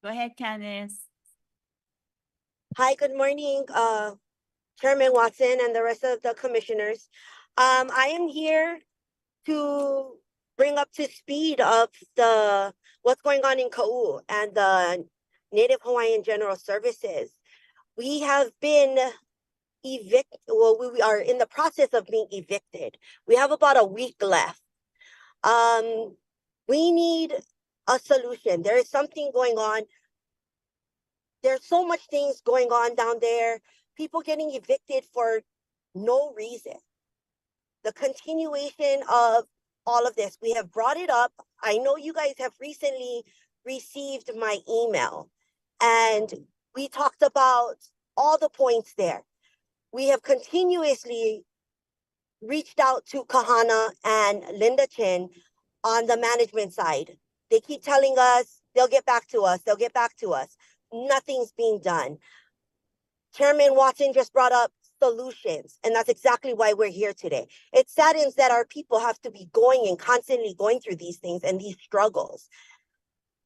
Go ahead, Candice. Hi, good morning, Chairman Watson and the rest of the commissioners. I am here to bring up to speed of what's going on in Kau and the Native Hawaiian General Services. We have been evicted. Well, we are in the process of being evicted. We have about a week left. We need a solution. There is something going on. There's so much things going on down there. People getting evicted for no reason. The continuation of all of this, we have brought it up. I know you guys have recently received my email, and we talked about all the points there. We have continuously reached out to Kahana and Linda Chin on the management side. They keep telling us they'll get back to us, they'll get back to us. Nothing's being done. Chairman Watson just brought up solutions, and that's exactly why we're here today. It saddens that our people have to be going and constantly going through these things and these struggles.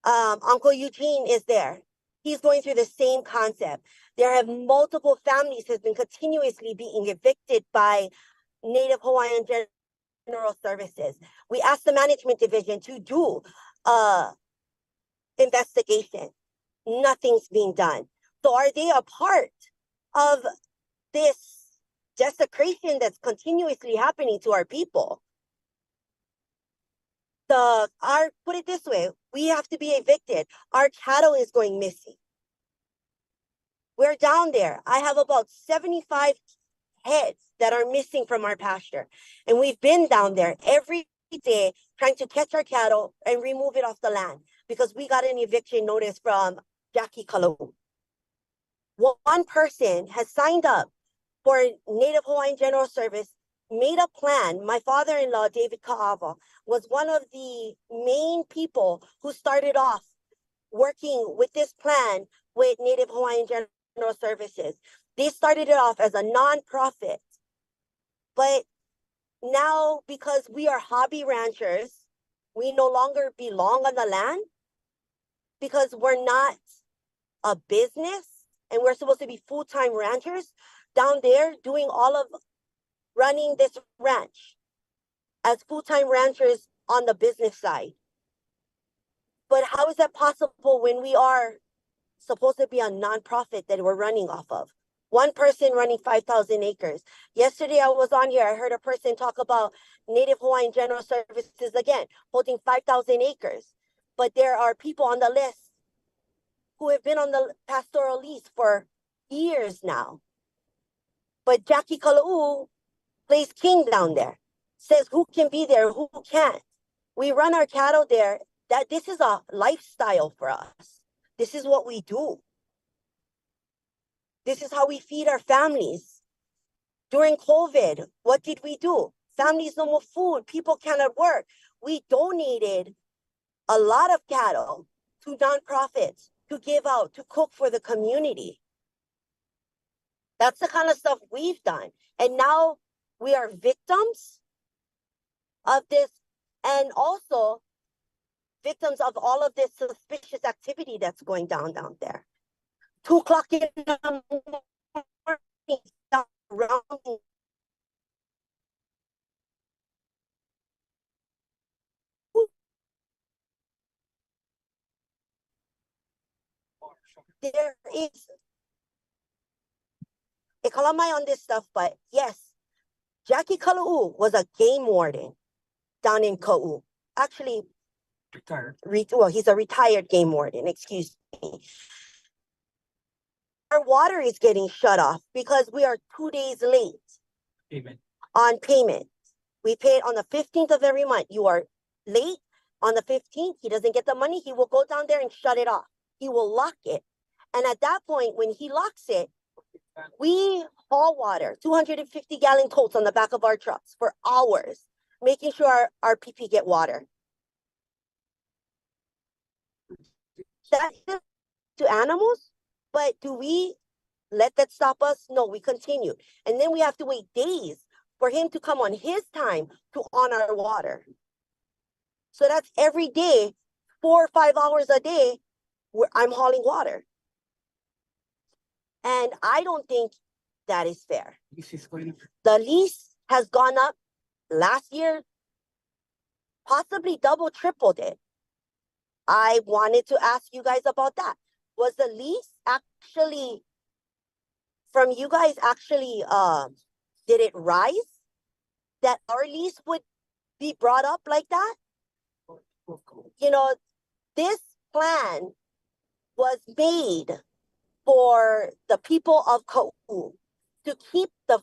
Uncle Eugene is there. He's going through the same concept. There have multiple families have been continuously being evicted by Native Hawaiian General Services. We asked the management division to do investigation. Nothing's being done. So are they a part of this desecration that's continuously happening to our people? Put it this way, we have to be evicted. Our cattle is going missing. We're down there. I have about 75 heads that are missing from our pasture. And we've been down there every day trying to catch our cattle and remove it off the land because we got an eviction notice from Jackie Kalau. One person has signed up for Native Hawaiian General Service, made a plan. My father-in-law, David Kaava, was one of the main people who started off working with this plan with Native Hawaiian General Services. They started it off as a nonprofit, but now because we are hobby ranchers, we no longer belong on the land because we're not a business and we're supposed to be full-time ranchers down there doing all of running this ranch as full-time ranchers on the business side. But how is that possible when we are supposed to be a nonprofit that we're running off of? One person running 5,000 acres. Yesterday I was on here, I heard a person talk about Native Hawaiian General Services again, holding 5,000 acres. But there are people on the list who have been on the pastoral lease for years now. But Jackie Kalau plays king down there, says who can be there, who can't. We run our cattle there. This is a lifestyle for us. This is what we do. This is how we feed our families. During COVID, what did we do? Families no more food, people cannot work. We donated a lot of cattle to nonprofits to give out, to cook for the community. That's the kind of stuff we've done. And now we are victims of this. And also, victims of all of this suspicious activity that's going down there. 2 o'clock in the morning, around there is a calamai on this stuff, but yes, Jackie Kala'u was a game warden down in Ka'u. Actually, well, he's a retired game warden, excuse me. Our water is getting shut off because we are 2 days late on payment. We pay on the 15th of every month. You are late on the 15th. He doesn't get the money. He will go down there and shut it off. He will lock it. And at that point, when he locks it, we haul water, 250-gallon totes on the back of our trucks for hours, making sure our PP get water. That's to animals, but do we let that stop us? No, we continue. And then we have to wait days for him to come on his time to on our water. So that's every day, 4 or 5 hours a day, where I'm hauling water. And I don't think that is fair. The lease has gone up last year, possibly double, tripled it. I wanted to ask you guys about that. Was the lease actually, from you guys actually, did it rise? That our lease would be brought up like that? You know, this plan was made for the people of Ka'u to keep the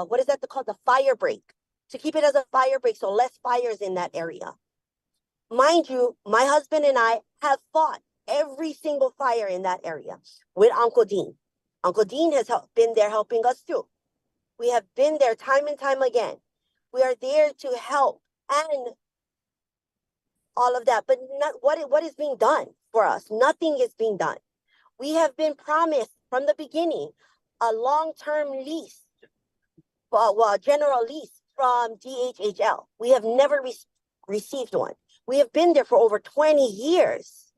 what is that called? The fire break. To keep it as a fire break, so less fires in that area. Mind you, my husband and I have fought every single fire in that area with Uncle Dean. Uncle Dean has been there helping us too. We have been there time and time again. We are there to help and all of that, but not, what is being done for us? Nothing is being done. We have been promised from the beginning a long-term lease, well, general lease from DHHL. We have never received one. We have been there for over 20 years.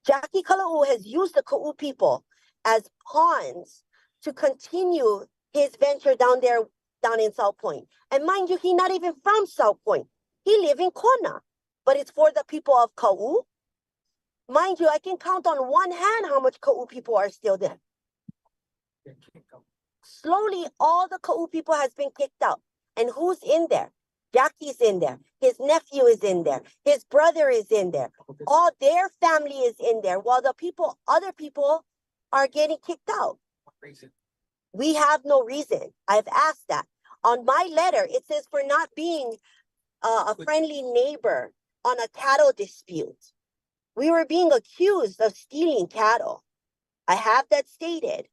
Jackie Kala'u has used the Ka'u people as pawns to continue his venture down there, down in South Point. And mind you, he's not even from South Point. He lives in Kona, but it's for the people of Ka'u. Mind you, I can count on one hand how much Ka'u people are still there. Slowly, all the Ka'u people has been kicked out. And who's in there? Jackie's in there. His nephew is in there. His brother is in there. All their family is in there, while the people, other people are getting kicked out. We have no reason. I've asked that. On my letter, it says for not being a friendly neighbor on a cattle dispute. We were being accused of stealing cattle. I have that stated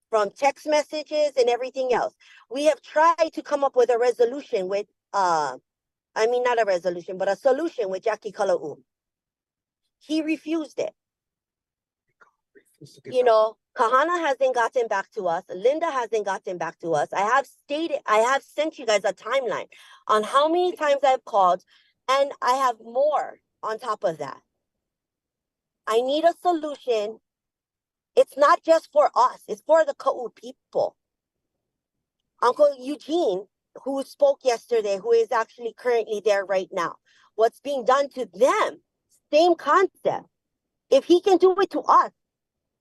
from text messages and everything else. We have tried to come up with a resolution with, not a resolution, but a solution with Jackie Kala'u. He refused it. You know, Kahana hasn't gotten back to us. Linda hasn't gotten back to us. I have sent you guys a timeline on how many times I've called, and I have more on top of that. I need a solution. It's not just for us, it's for the Ka'u people. Uncle Eugene, who spoke yesterday, who is actually currently there right now, what's being done to them, same concept. If he can do it to us,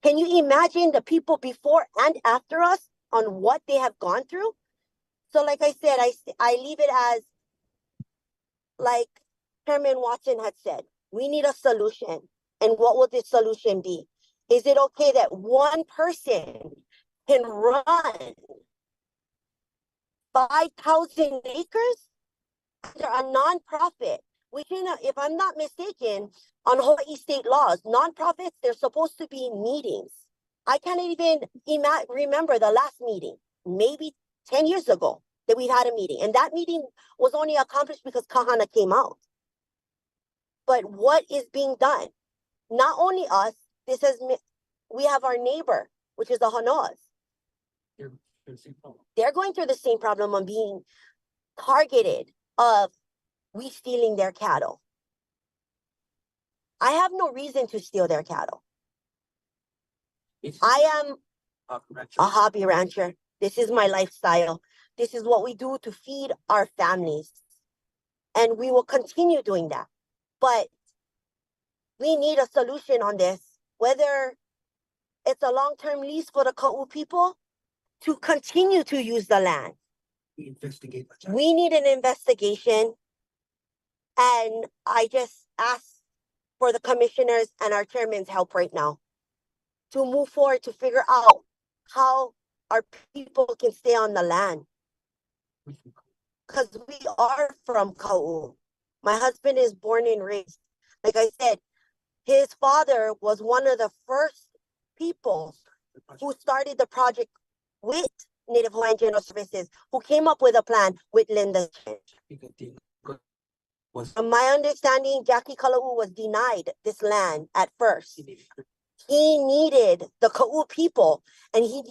can you imagine the people before and after us on what they have gone through? So like I said, I leave it as, like Chairman Watson had said, we need a solution. And what will this solution be? Is it okay that one person can run 5,000 acres under a nonprofit? Which, if I'm not mistaken, on Hawaii state laws, nonprofits, they're supposed to be meetings. I can't even remember the last meeting, maybe 10 years ago that we've had a meeting. And that meeting was only accomplished because Kahana came out. But what is being done? Not only us, we have our neighbor, which is the Hanoas. They're going through the same problem of being targeted of we stealing their cattle. I have no reason to steal their cattle. I am a hobby rancher. This is my lifestyle. This is what we do to feed our families. And we will continue doing that. But we need a solution on this, whether it's a long-term lease for the Kahoo people to continue to use the land. We need an investigation. And I just ask for the commissioners and our chairman's help right now to move forward to figure out how our people can stay on the land. Because we are from Kahoo. My husband is born and raised. Like I said, his father was one of the first people who started the project with Native Hawaiian General Services, who came up with a plan with Linda Chin. From my understanding, Jackie Kala'u was denied this land at first. He needed the Ka'u people, and he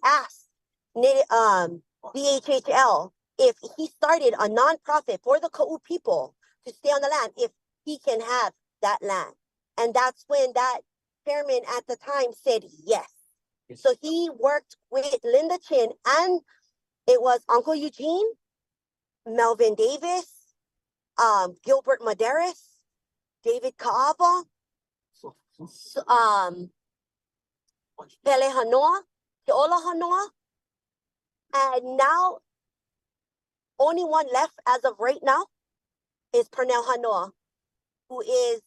asked BHHL if he started a nonprofit for the Ka'u people to stay on the land, if he can have that land. And that's when that chairman at the time said yes. So he worked with Linda Chin, and it was Uncle Eugene, Melvin Davis, Gilbert Maderis, David Kaava, Pele Hanoa, Keola Hanoa, and now only one left as of right now is Pernell Hanoa, who is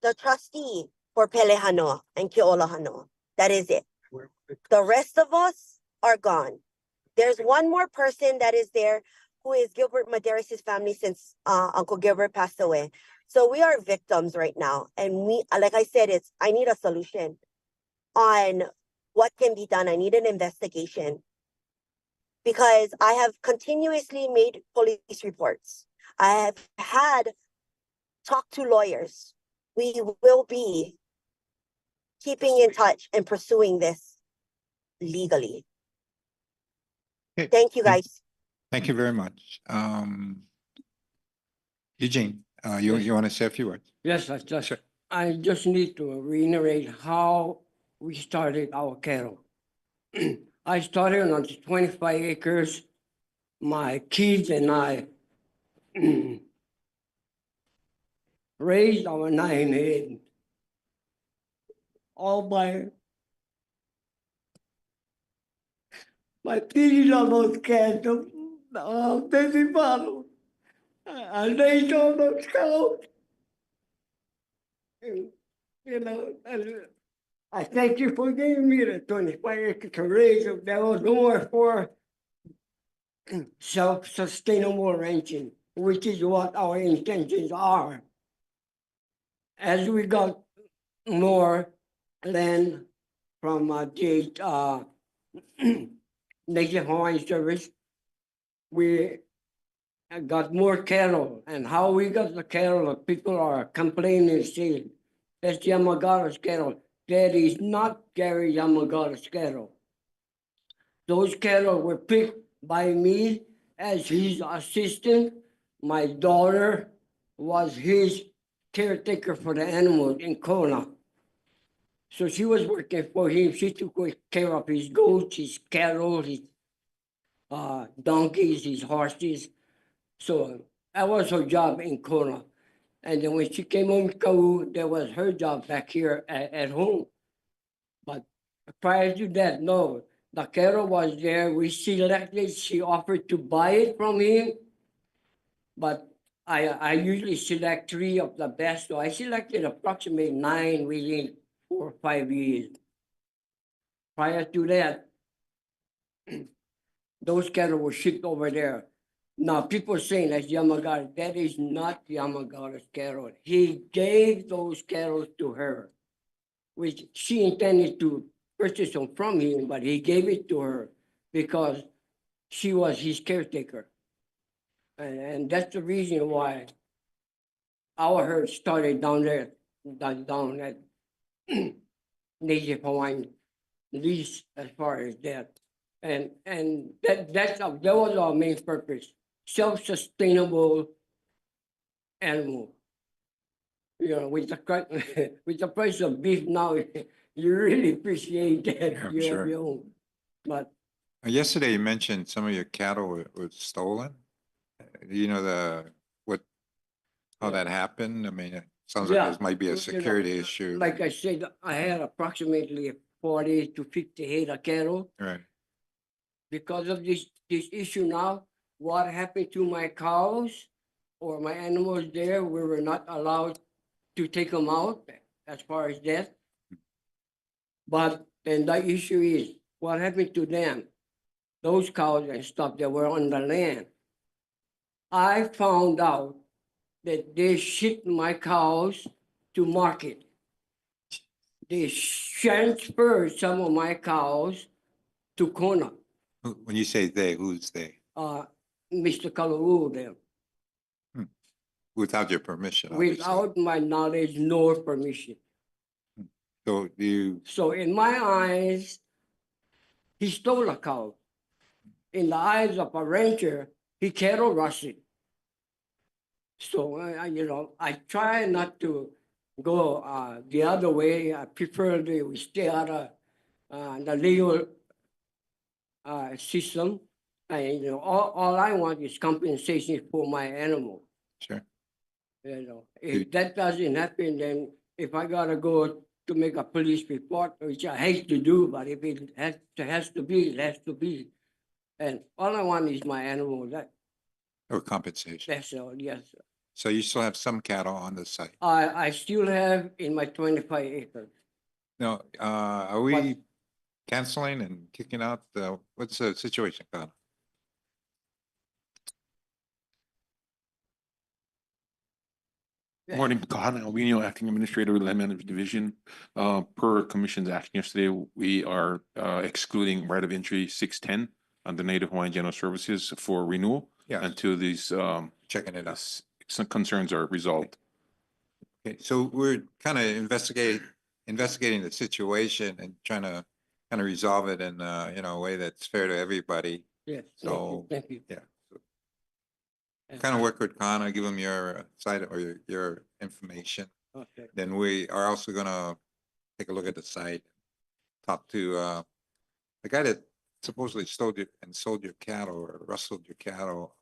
the trustee for Pele Hanoa and Keola Hanoa. That is it. The rest of us are gone. There's one more person that is there, who is Gilbert Maderis' family, since Uncle Gilbert passed away. So we are victims right now. And we, like I said, I need a solution on what can be done. I need an investigation, because I have continuously made police reports. I have talked to lawyers. We will be keeping in touch and pursuing this legally. Okay. Thank you, guys. Thank you very much. Eugene, you want to say a few words? Yes, I just need to reiterate how we started our cattle. I started on 25 acres. My kids and I raised our 9 head, all by feeding on those cattle, baby bottles. I raised all those cows. You know, I thank you for giving me the 25 acres to raise them. That was more for self-sustainable ranching, which is what our intentions are. As we got more land from the Native Hawaiian Service, we got more cattle. And how we got the cattle, people are complaining, saying, that's Yamagata's cattle. That is not Gary Yamagata's cattle. Those cattle were picked by me as his assistant. My daughter was his caretaker for the animals in Kona. So she was working for him. She took care of his goats, his cattle, his donkeys, his horses. So that was her job in Kona. And then when she came home to Kahoo, that was her job back here at home. But prior to that, no, the cattle was there. We selected, she offered to buy it from him. But I usually select 3 of the best. So I selected approximately 9 within 4 or 5 years. Prior to that, those cattle were shipped over there. Now, people are saying that's Yamagata. That is not Yamagata's cattle. He gave those cattle to her, which she intended to purchase them from him, but he gave it to her because she was his caretaker. And that's the reason why our herd started down there, down at Native Hawaiian lease, as far as that. And that was our main purpose, self-sustainable animal. You know, with with the price of beef now, you really appreciate that Yeah, you have sure. your own. But Yesterday you mentioned some of your cattle were stolen. Do you know how that happened? I mean, it sounds like yeah, this might be a you know, security issue. like I said, I had approximately 40 to 50 head of cattle. Right. Because of this issue now, what happened to my cows or my animals there, we were not allowed to take them out as far as that. But then the issue is, what happened to them? Those cows and stuff that were on the land. I found out that they shipped my cows to market. They transferred some of my cows to Kona, When you say they, who's they? Mr. Kalou there. Without your permission, obviously. Without my knowledge nor permission. So you, So in my eyes, he stole a cow. In the eyes of a rancher, he cattle rushed. So I try not to go the other way. I prefer to stay out of the legal system. And all I want is compensation for my animal. sure. If that doesn't happen, then if I gotta go to make a police report, which I hate to do, but if it has to be, it has to be. And all I want is my animal. Or compensation. That's all. Yes. Sir. So you still have some cattle on the site? I still have in my 25 acres. No, are we canceling and kicking out what's the situation, Kahou? Morning, Kahana Albino, Acting Administrator of the Land Management Division. Per Commission's action yesterday, we are excluding right of entry 610 on the Native Hawaiian General Services for renewal Yes. until these Checking it out. some concerns are resolved. Okay, so we're kind of investigating the situation and trying to kind of resolve it in a way that's fair to everybody. Yes. So, thank you. yeah. Kind of work with Kahana, give them your site or your information. Okay. Then we are also gonna take a look at the site, talk to the guy that supposedly stole and sold your cattle or rustled your cattle.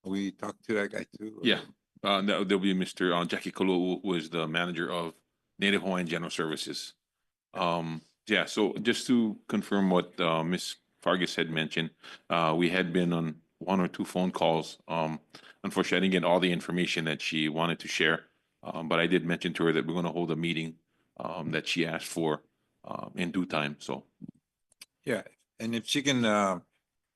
We talked to that guy too. Yeah, there'll be Mr. Jackie Kalou, who is the manager of Native Hawaiian General Services. Yeah, so just to confirm what Ms. Fargus had mentioned, we had been on 1 or 2 phone calls. Unfortunately, I didn't get all the information that she wanted to share, but I did mention to her that we're going to hold a meeting that she asked for in due time. So, yeah, and if she can kind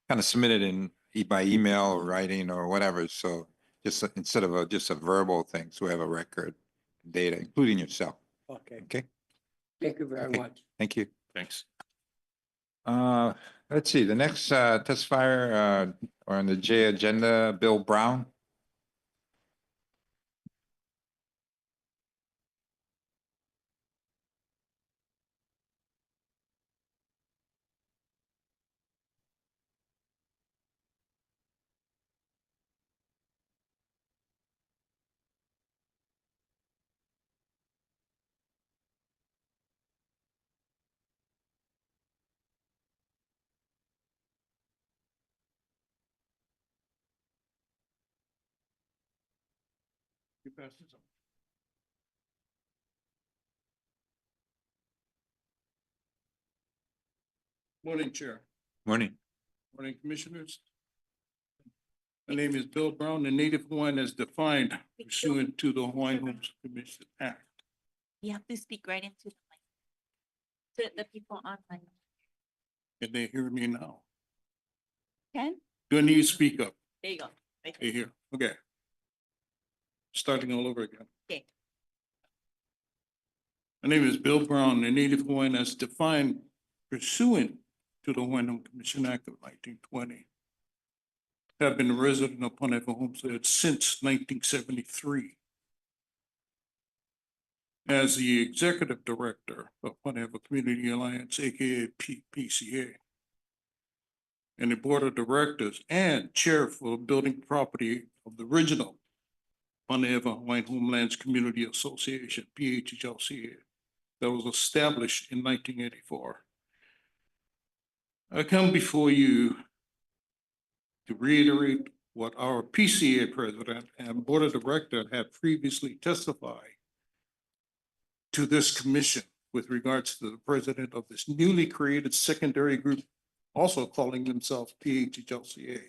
of submit it by email or writing or whatever, so just instead of just a verbal thing, so we have a record, data, including yourself. Okay. Okay. Thank you very Okay. much. Thank you. thanks. Let's see, the next testifier on the J agenda, Bill Brown. Morning, Chair. Morning. Morning, Commissioners. My name is Bill Brown, the Native Hawaiian as defined pursuant to the Hawaiian Homes Commission Act. You have to speak right into the mic. To the people online. Can they hear me now? Ken? Do I need to speak up? There you go. Right They hear, okay. Starting all over again. Okay. My name is Bill Brown, the Native Hawaiian as defined pursuant to the Hawaiian Home Commission Act of 1920. Have been a resident of Punahou Homestead since 1973. As the executive director of Punahou Community Alliance, aka PCA, and the board of directors and chair for building property of the original Punahou Hawaiian Homelands Community Association, PHHLCA, that was established in 1984. I come before you to reiterate what our PCA president and board of director have previously testified to this commission with regards to the president of this newly created secondary group, also calling themselves PHHLCA.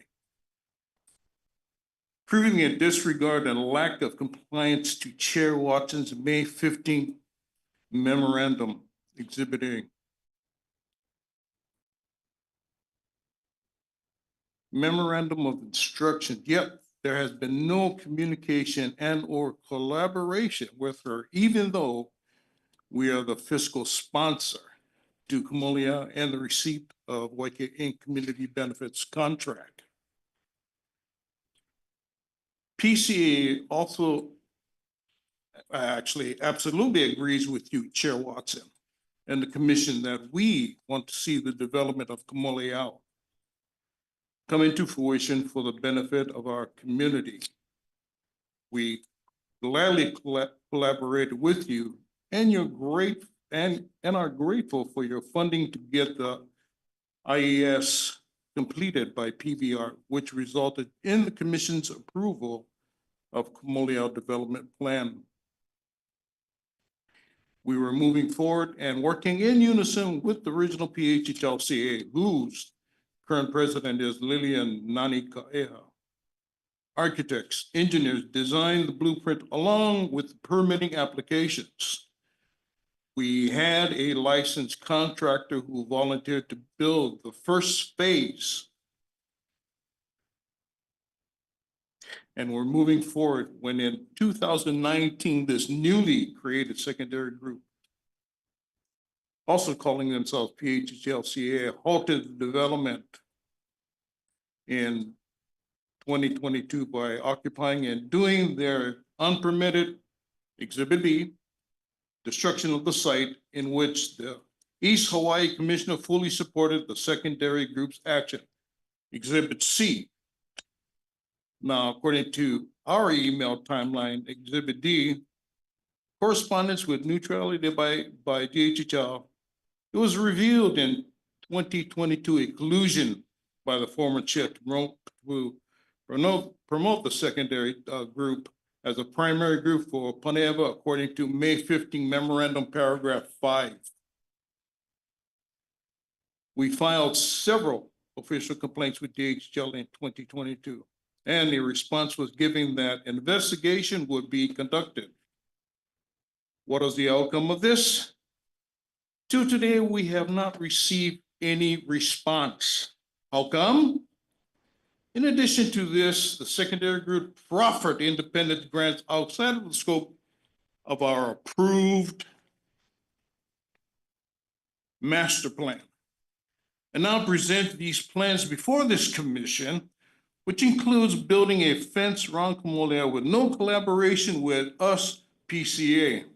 Proving a disregard and lack of compliance to Chair Watson's May 15th memorandum exhibiting memorandum of instruction, yet there has been no communication and or collaboration with her, even though we are the fiscal sponsor to Kamolia and the receipt of Waikiki Inc. Community Benefits Contract. PCA also actually absolutely agrees with you, Chair Watson, and the commission that we want to see the development of Kamolia come into fruition for the benefit of our community. We gladly collaborated with you and you're great and are grateful for your funding to get the IES completed by PBR, which resulted in the commission's approval of Kamolia Development Plan. We were moving forward and working in unison with the original PHHLCA, whose current president is Lillian Nani Kaeha. Architects, engineers designed the blueprint along with permitting applications. We had a licensed contractor who volunteered to build the first phase. And we're moving forward when in 2019, this newly created secondary group, also calling themselves PHHLCA, halted the development in 2022 by occupying and doing their unpermitted Exhibit B, destruction of the site, in which the East Hawaii Commissioner fully supported the secondary group's action. Exhibit C. Now, according to our email timeline, Exhibit D, correspondence with neutrality by DHHL, it was revealed in 2022 a collusion by the former chair to promote the secondary group as a primary group for Punahou, according to May 15 memorandum paragraph 5. We filed several official complaints with DHL in 2022, and the response was given that an investigation would be conducted. What is the outcome of this? To today, we have not received any response. How come? In addition to this, the secondary group proffered independent grants outside of the scope of our approved master plan. And now present these plans before this commission, which includes building a fence around Kamolia with no collaboration with us, PCA,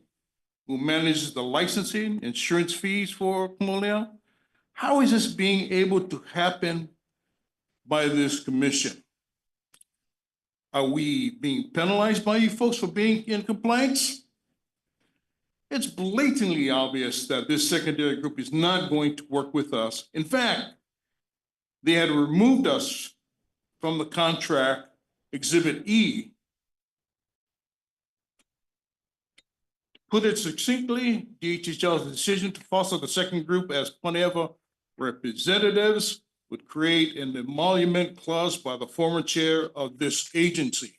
who manages the licensing, insurance fees for Kamolia. How is this being able to happen by this commission? Are we being penalized by you folks for being in compliance? It's blatantly obvious that this secondary group is not going to work with us. In fact, they had removed us from the contract, Exhibit E. Put it succinctly, DHHL's decision to foster the second group as Punahou representatives would create an emolument clause by the former chair of this agency.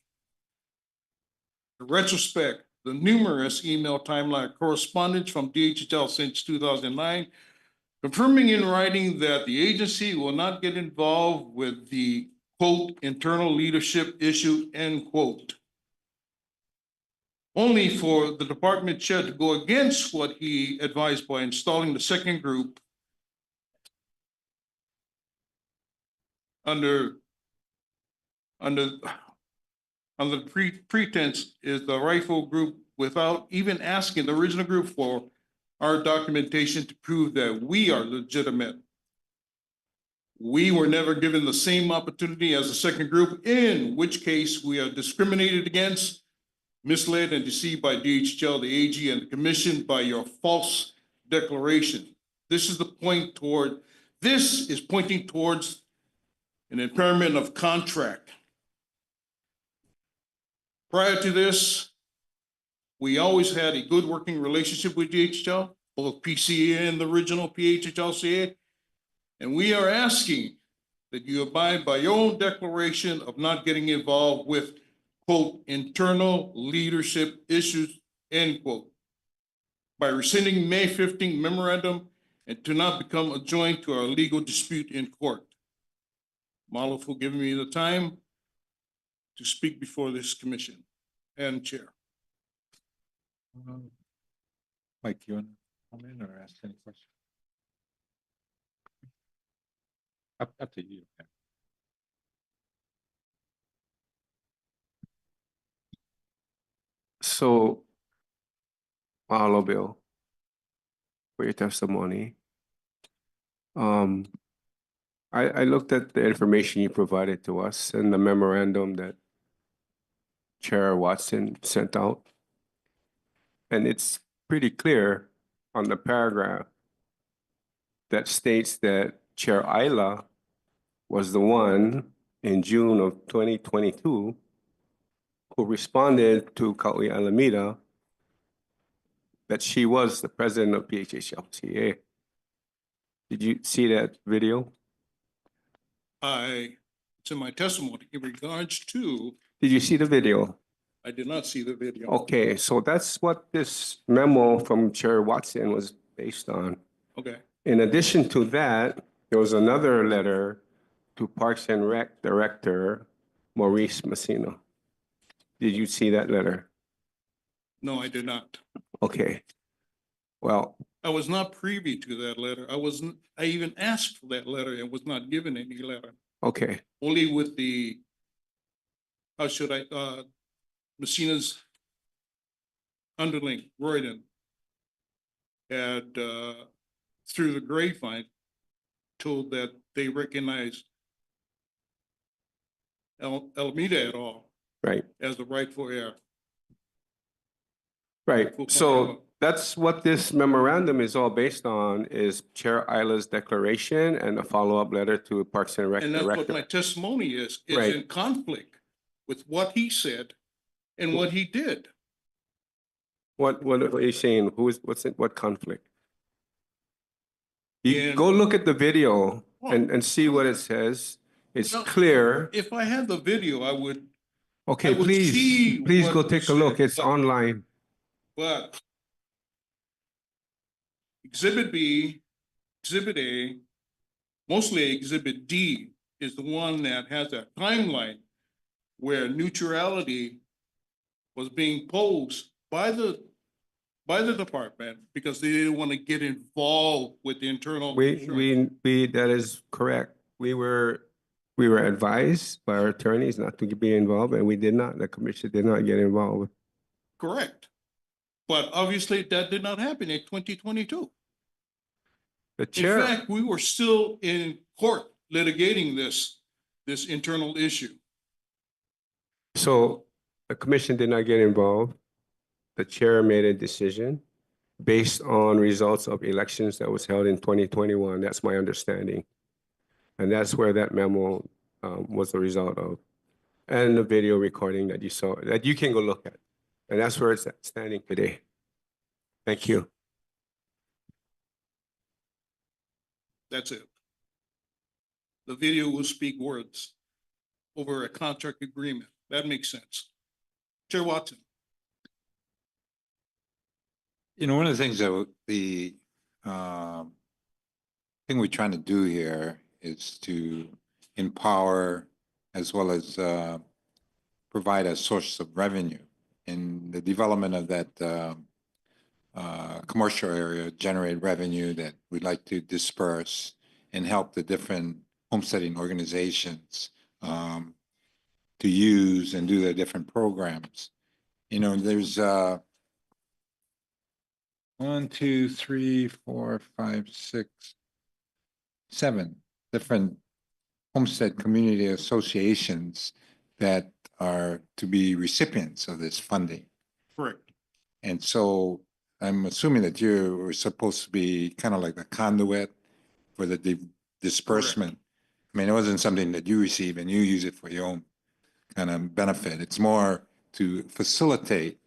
In retrospect, the numerous email timeline correspondence from DHHL since 2009, confirming in writing that the agency will not get involved with the quote, internal leadership issue, end quote. Only for the department chair to go against what he advised by installing the second group under pretense is the rightful group without even asking the original group for our documentation to prove that we are legitimate. We were never given the same opportunity as the second group, in which case we are discriminated against misled and deceived by DHL, the AG, and the commission by your false declaration. This is pointing towards an impairment of contract. Prior to this, we always had a good working relationship with DHL, both PCA and the original PHHLCA. And we are asking that you abide by your own declaration of not getting involved with, quote, internal leadership issues, end quote, by rescinding May 15th memorandum and to not become a joint to our legal dispute in court. Mahalo for giving me the time to speak before this commission and chair. Mike, you want to comment or ask any question? Up to you. So, mahalo, Bill, for your testimony. I looked at the information you provided to us and the memorandum that Chair Watson sent out. And it's pretty clear on the paragraph that states that Chair Ayla was the one in June of 2022 who responded to Kauai Alameda that she was the president of PHHLCA. Did you see that video? It's in my testimony in regards to, Did you see the video? I did not see the video. Okay, so that's what this memo from Chair Watson was based on. Okay. In addition to that, there was another letter to Parks and Rec Director Maurice Messina. Did you see that letter? No, I did not. Okay. Well, I was not privy to that letter. I even asked for that letter and was not given any letter. okay. Only with the, Messina's underling, Royden, had, through the grapevine, told that they recognized Alameda et al. Right. As the rightful heir. Right. So that's what this memorandum is all based on, is Chair Ayla's declaration and a follow-up letter to Parks and Rec And that's what Director. my testimony is Right. in conflict with what he said and what he did. What are you saying? What conflict? You And- go look at the video and see what it says. It's Well, clear. If I had the video, I would, Okay, I would see please go what take a you look. said, It's but- online. but Exhibit B, Exhibit A, mostly Exhibit D is the one that has a timeline where neutrality was being posed by the department because they didn't want to get involved with the internal. That is correct. We were advised by our attorneys not to be involved, and we did not. The commission did not get involved. Correct. But obviously that did not happen in 2022. The In chair, fact, we were still in court litigating this internal issue. so the commission did not get involved. The chair made a decision based on results of elections that was held in 2021. That's my understanding. And that's where that memo was the result of. And the video recording that you saw, that you can go look at. And that's where it's standing today. Thank you. That's it. The video will speak words over a contract agreement. That makes sense. Chair Watson. You know, one of the things that the thing we're trying to do here is to empower as well as provide a source of revenue in the development of that commercial area, generate revenue that we'd like to disperse and help the different homesteading organizations to use and do their different programs. You know, there's 1, 2, 3, 4, 5, 6, 7 different homestead community associations that are to be recipients of this funding. Correct. And so I'm assuming that you were supposed to be kind of like the conduit for the disbursement. I mean, it wasn't something that you receive and you use it for your own kind of benefit. It's more to facilitate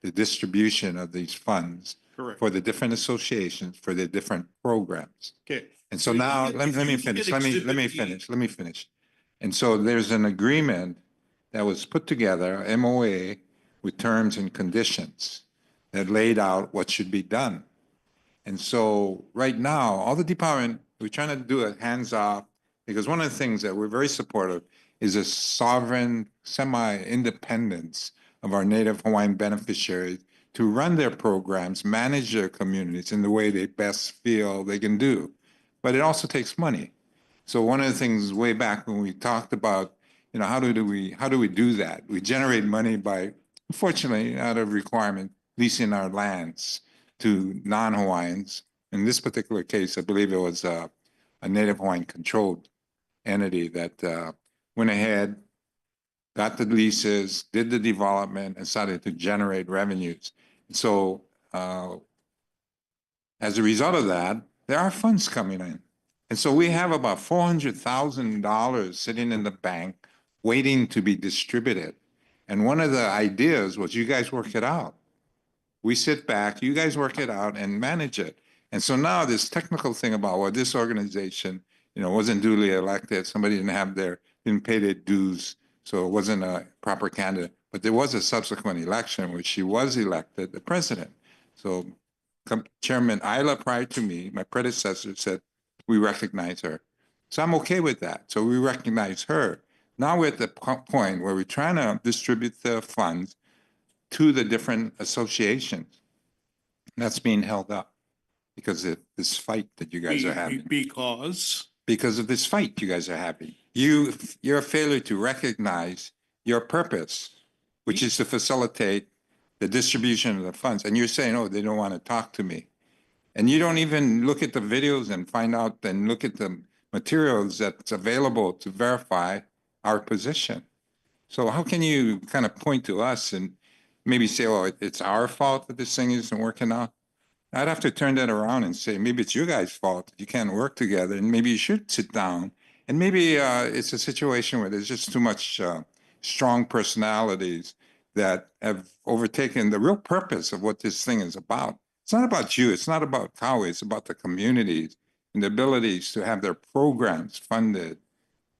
the distribution of these funds Correct. for the different associations, for the different programs. Okay. And so if you now, get- let if me you finish, get let me Exhibit E, finish. And so there's an agreement that was put together, MOA, with terms and conditions that laid out what should be done. And so right now, all the department, we're trying to do it hands off, because one of the things that we're very supportive is a sovereign, semi-independence of our Native Hawaiian beneficiaries to run their programs, manage their communities in the way they best feel they can do. But it also takes money. So one of the things way back when we talked about, how do we do that? We generate money by, unfortunately, out of requirement, leasing our lands to non-Hawaiians. In this particular case, I believe it was a Native Hawaiian controlled entity that went ahead, got the leases, did the development, and started to generate revenues. So as a result of that, there are funds coming in. And so we have about $400,000 sitting in the bank waiting to be distributed. And one of the ideas was you guys work it out. We sit back, you guys work it out and manage it. And so now this technical thing about, well, this organization, wasn't duly elected, somebody didn't pay their dues, so it wasn't a proper candidate. But there was a subsequent election where she was elected the president. So Chairman Isla, prior to me, my predecessor, said, we recognize her. So I'm okay with that. So we recognize her. Now we're at the point where we're trying to distribute the funds to the different associations. That's being held up because of this fight that you guys are having. Because of this fight you guys are having. You're a failure to recognize your purpose, which is to facilitate the distribution of the funds. And you're saying, oh, they don't want to talk to me. And you don't even look at the videos and find out and look at the materials that's available to verify our position. So how can you kind of point to us and maybe say, oh, it's our fault that this thing isn't working out? I'd have to turn that around and say, maybe it's you guys' fault that you can't work together, and maybe you should sit down. And maybe it's a situation where there's just too much strong personalities that have overtaken the real purpose of what this thing is about. It's not about you. It's not about Kauai. It's about the communities and the abilities to have their programs funded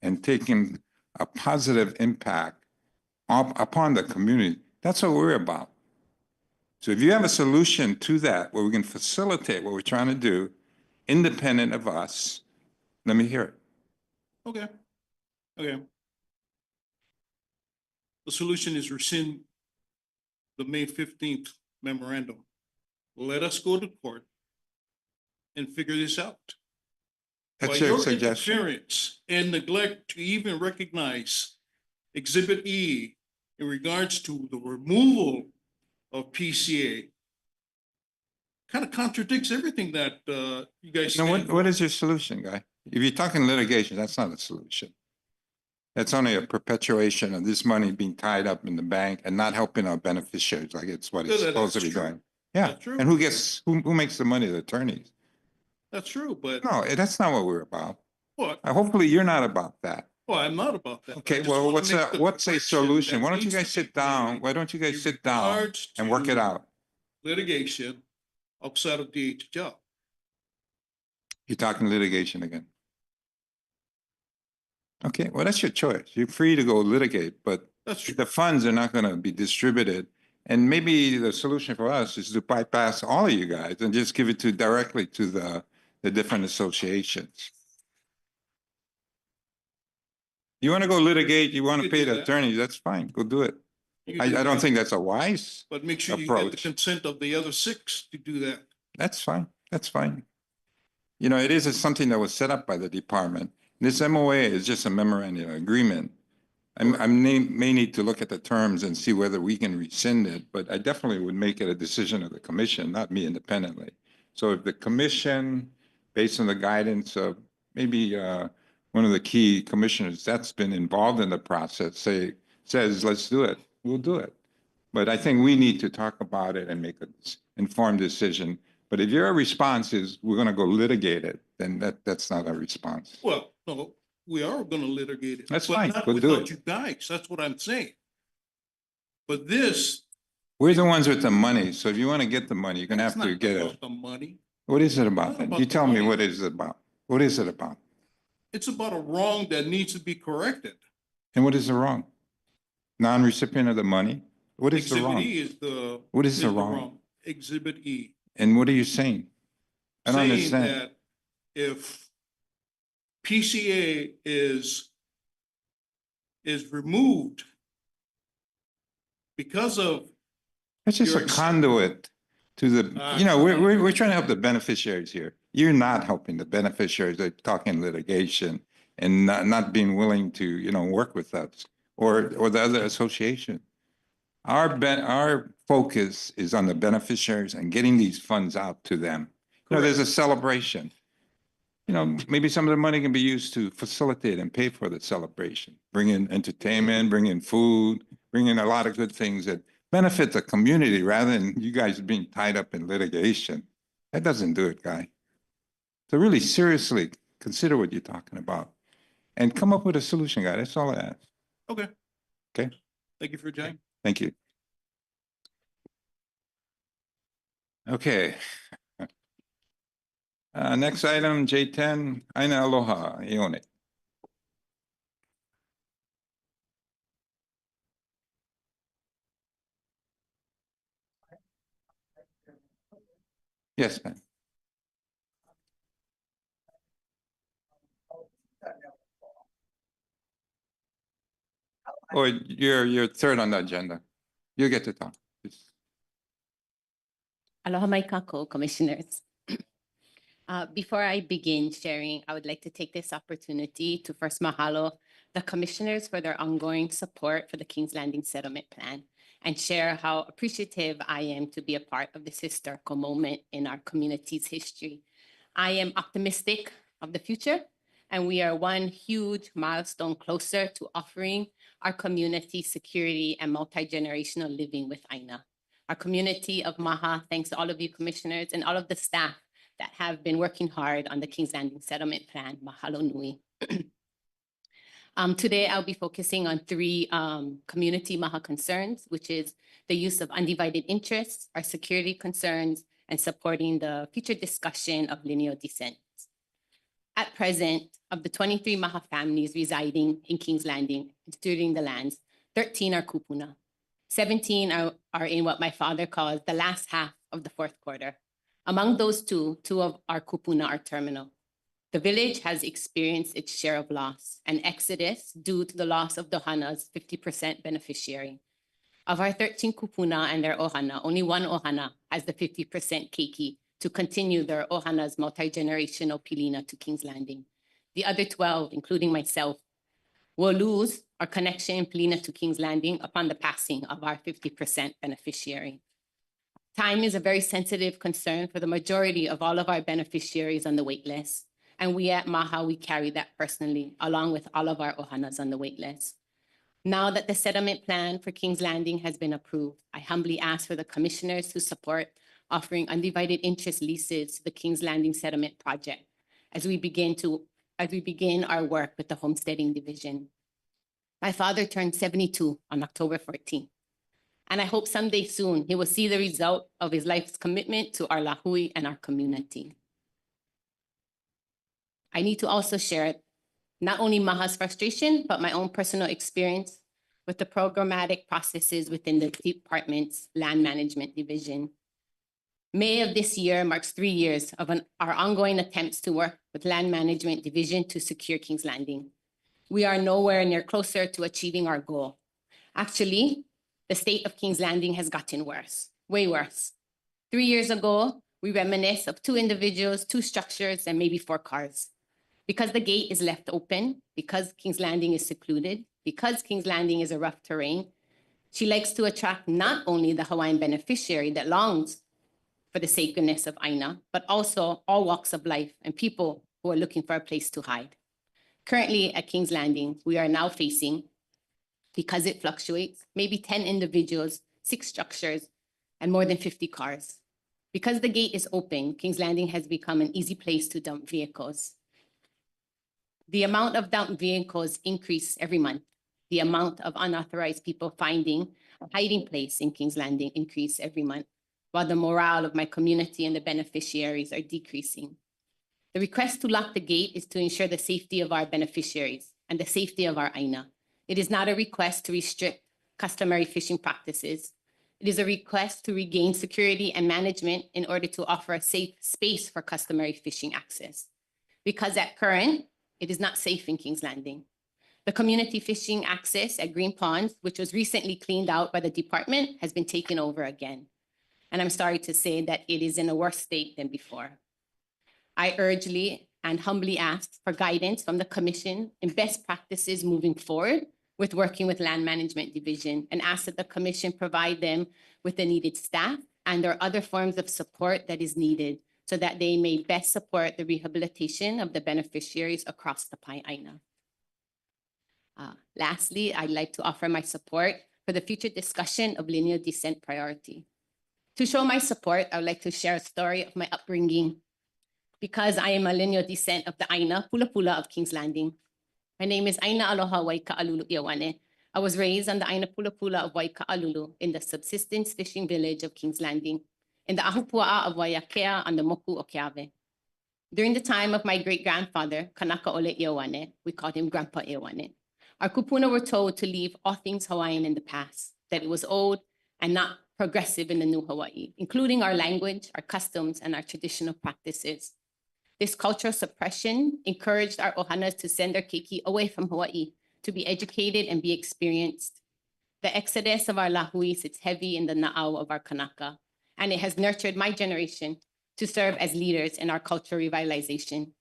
and taking a positive impact upon the community. That's what we're about. So if you have a solution to that where we can facilitate what we're trying to do, independent of us, let me hear it. Okay. The solution is rescind the May 15th memorandum. Let us go to court and figure this out. That's By your your suggestion. interference and neglect to even recognize Exhibit E in regards to the removal of PCA kind of contradicts everything that you guys Now, stand what for. is your solution, guy? If you're talking litigation, that's not a solution. That's only a perpetuation of this money being tied up in the bank and not helping our beneficiaries like it's what it's supposed to be doing. Yeah, That's true. and who makes the money? The attorneys. That's true, but No, that's not what we're about. what? Hopefully you're not about that. Well, I'm not about that. I Okay, just well, wanna what's make a the correction solution? that Why don't you needs guys to be sit down? made Why don't you guys in sit down regards and work it to out? Litigation outside of DHL. You're talking litigation again. Okay, well, that's your choice. You're free to go litigate, but That's true. the funds are not going to be distributed. And maybe the solution for us is to bypass all of you guys and just give it directly to the different associations. You want to go litigate, you want to You could pay do the that. attorneys, that's fine, go do it. You I do don't that, think that's a wise but make sure you get the approach. consent of the other 6 to do that. That's fine, that's fine. It is something that was set up by the department. This MOA is just a memorandum of agreement. I may need to look at the terms and see whether we can rescind it, but I definitely would make it a decision of the commission, not me independently. So if the commission, based on the guidance of maybe one of the key commissioners that's been involved in the process, says, let's do it, we'll do it. But I think we need to talk about it and make an informed decision. But if your response is, we're gonna go litigate it, then that's not a response. Well, no, we are gonna litigate it. That's but fine, not go do without it. you guys, that's what I'm saying. But this. We're the ones with the money, so if you wanna get the money, you're gonna It's have to not get it. about the money. What is it about Not then? about You the tell me money. what it is about. What is it about? It's about a wrong that needs to be corrected. And what is the wrong? Non-recipient of the money? What is the Exhibit wrong? E is the. What is the wrong? Exhibit E. And what are you saying? I don't Saying understand. that if PCA is removed because of. It's just your a ex- conduit to the, you know, we're trying to help the beneficiaries here. You're not helping the beneficiaries. They're talking litigation and not being willing to, you know, work with us or the other association. Our focus is on the beneficiaries and getting these funds out to them. You know, there's a celebration. You know, maybe some of the money can be used to facilitate and pay for the celebration. Bring in entertainment, bring in food, bring in a lot of good things that benefit the community rather than you guys being tied up in litigation. That doesn't do it, guy. So really seriously consider what you're talking about and come up with a solution, guy. That's all I ask. Okay. Okay. Thank you for your time. Thank you. Okay. Next item, J10, Aina Aloha, Ione. Yes, ma'am. Or you're third on the agenda. You get to talk. Aloha mai kako, commissioners. Before I begin sharing, I would like to take this opportunity to first mahalo the commissioners for their ongoing support for the King's Landing Settlement Plan and share how appreciative I am to be a part of this historical moment in our community's history. I am optimistic of the future, and we are one huge milestone closer to offering our community security and multi-generational living with Aina. Our community of Maha thanks to all of you commissioners and all of the staff that have been working hard on the King's Landing Settlement Plan. Mahalo nui. Today, I'll be focusing on three community Maha concerns, which is the use of undivided interests, our security concerns, and supporting the future discussion of lineal descent. At present, of the 23 Maha families residing in King's Landing, stewarding the lands, 13 are kupuna. 17 are in what my father calls the last half of the fourth quarter. Among those two of our kupuna are terminal. The village has experienced its share of loss and exodus due to the loss of the ohana's 50% beneficiary. Of our 13 kupuna and their ohana, only one ohana has the 50% keiki to continue their ohana's multi-generational pilina to King's Landing. The other 12, including myself, will lose our connection in pilina to King's Landing upon the passing of our 50% beneficiary. Time is a very sensitive concern for the majority of all of our beneficiaries on the wait list. And we at Maha, we carry that personally, along with all of our ohanas on the wait list. Now that the settlement plan for King's Landing has been approved, I humbly ask for the commissioners to support offering undivided interest leases to the King's Landing Settlement Project as we begin our work with the Homesteading Division. My father turned 72 on October 14th. And I hope someday soon he will see the result of his life's commitment to our lahui and our community. I need to also share not only Maha's frustration, but my own personal experience with the programmatic processes within the department's land management division. May of this year marks 3 years of our ongoing attempts to work with land management division to secure King's Landing. We are nowhere near closer to achieving our goal. Actually, the state of King's Landing has gotten worse, way worse. 3 years ago, we reminisce of 2 individuals, 2 structures, and maybe 4 cars. Because the gate is left open, because King's Landing is secluded, because King's Landing is a rough terrain, she likes to attract not only the Hawaiian beneficiary that longs for the sacredness of Aina, but also all walks of life and people who are looking for a place to hide. Currently at King's Landing, we are now facing, because it fluctuates, maybe 10 individuals 6 structures, and more than 50 cars. Because the gate is open, Kings Landing has become an easy place to dump vehicles. The amount of dumped vehicles increase every month. The amount of unauthorized people finding a hiding place in Kings Landing increase every month, while the morale of my community and the beneficiaries are decreasing. The request to lock the gate is to ensure the safety of our beneficiaries and the safety of our aina. It is not a request to restrict customary fishing practices. It is a request to regain security and management in order to offer a safe space for customary fishing access. Because at current, it is not safe in Kings Landing. The community fishing access at Green Ponds, which was recently cleaned out by the department, has been taken over again. And I'm sorry to say that it is in a worse state than before. I urgently and humbly ask for guidance from the commission in best practices moving forward with working with Land Management Division, and ask that the commission provide them with the needed staff and or other forms of support that is needed so that they may best support the rehabilitation of the beneficiaries across the Pai'aina. Lastly, I'd like to offer my support for the future discussion of lineal descent priority. To show my support, I would like to share a story of my upbringing. Because I am a lineal descent of the Aina Pula Pula of Kings Landing. My name is Aina Aloha Waika'alulu Iawane. I was raised on the Aina Pula Pula of Waika'alulu in the subsistence fishing village of Kings Landing, in the Ahupua'a of Waiakea on the Moku o Keawe. During the time of my great-grandfather, Kanaka Ole Iawane, we called him Grandpa Iawane, our kupuna were told to leave all things Hawaiian in the past, that it was old and not progressive in the new Hawaii, including our language, our customs, and our traditional practices. This cultural suppression encouraged our ohanas to send their keiki away from Hawaii to be educated and be experienced. The exodus of our lahui sits heavy in the na'au of our kanaka, and it has nurtured my generation to serve as leaders in our cultural revitalization.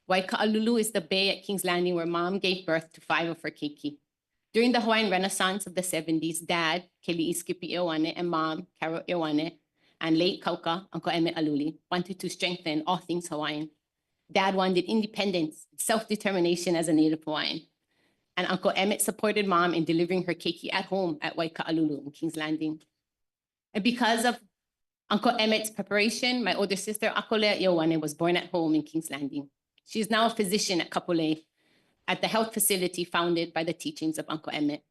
Waika'alulu is the bay at Kings Landing where Mom gave birth to 5 of her keiki. During the Hawaiian Renaissance of the 70s, Dad, Keli'iskipi Ioane, and Mom, Carol Ioane, and late Kauka, Uncle Emmett Aluli, wanted to strengthen all things Hawaiian. Dad wanted independence, self-determination as a Native Hawaiian. And Uncle Emmett supported Mom in delivering her keiki at home at Waika'alulu in Kings Landing. And because of Uncle Emmett's preparation, my older sister, Akolea Ioane, was born at home in Kings Landing. She is now a physician at Kapolei, at the health facility founded by the teachings of Uncle Emmett.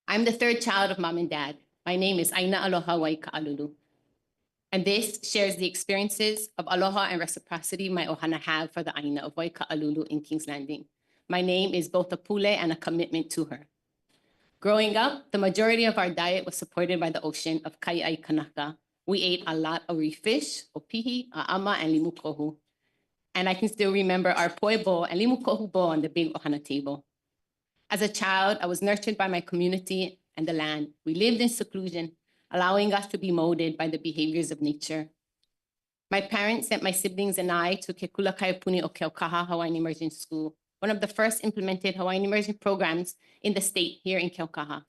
I'm the 3rd child of Mom and Dad. My name is Aina Aloha Waika'alulu. And this shares the experiences of aloha and reciprocity my ohana have for the Aina of Waika'alulu in Kings Landing. My name is both a pule and a commitment to her. Growing up, the majority of our diet was supported by the ocean of Kai'ai Kanaka. We ate a lot of reef fish, opihi, a'ama, and limu kohu. And I can still remember our poi bowl and limu kohu bowl on the big ohana table. As a child, I was nurtured by my community and the land. We lived in seclusion, allowing us to be molded by the behaviors of nature. My parents sent my siblings and I to Kekula Kaiapuni o Keaukaha Hawaiian Immersion School, one of the first implemented Hawaiian immersion programs in the state here in Keaukaha,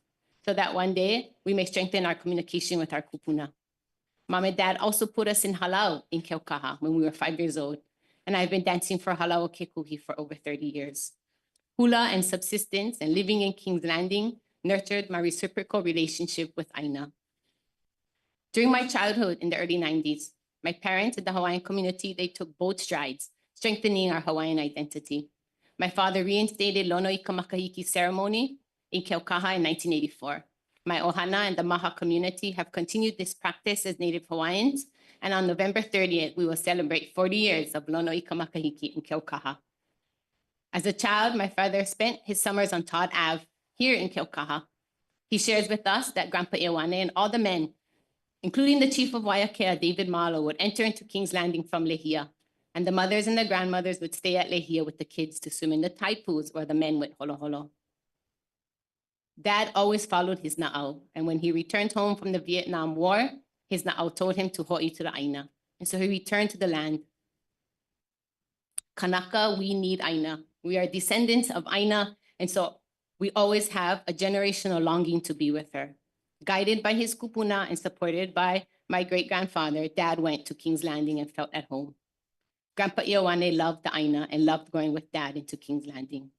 so that one day we may strengthen our communication with our kupuna. Mom and Dad also put us in halau in Keaukaha when we were 5 years old, and I've been dancing for halau kekuhi for over 30 years. Hula and subsistence and living in Kings Landing nurtured my reciprocal relationship with Aina. During my childhood in the early 90s, my parents and the Hawaiian community, they took bold strides, strengthening our Hawaiian identity. My father reinstated Lono Ika Makahiki ceremony in Keaukaha in 1984. My ohana and the Maha community have continued this practice as Native Hawaiians, and on November 30th, we will celebrate 40 years of Lono Ika Makahiki in Keaukaha. As a child, my father spent his summers on Todd Ave here in Keaukaha. He shares with us that Grandpa Ioane and all the men, including the chief of Waiakea, David Malo, would enter into Kings Landing from Lehia, and the mothers and the grandmothers would stay at Lehia with the kids to swim in the tide pools where the men went holo holo. Dad always followed his na'au, and when he returned home from the Vietnam War, his na'au told him to ho'i to the Aina, and so he returned to the land. Kanaka, we need Aina. We are descendants of Aina, and so we always have a generational longing to be with her. Guided by his kupuna and supported by my great-grandfather, Dad went to Kings Landing and felt at home. Grandpa Ioane loved the Aina and loved going with Dad into Kings Landing.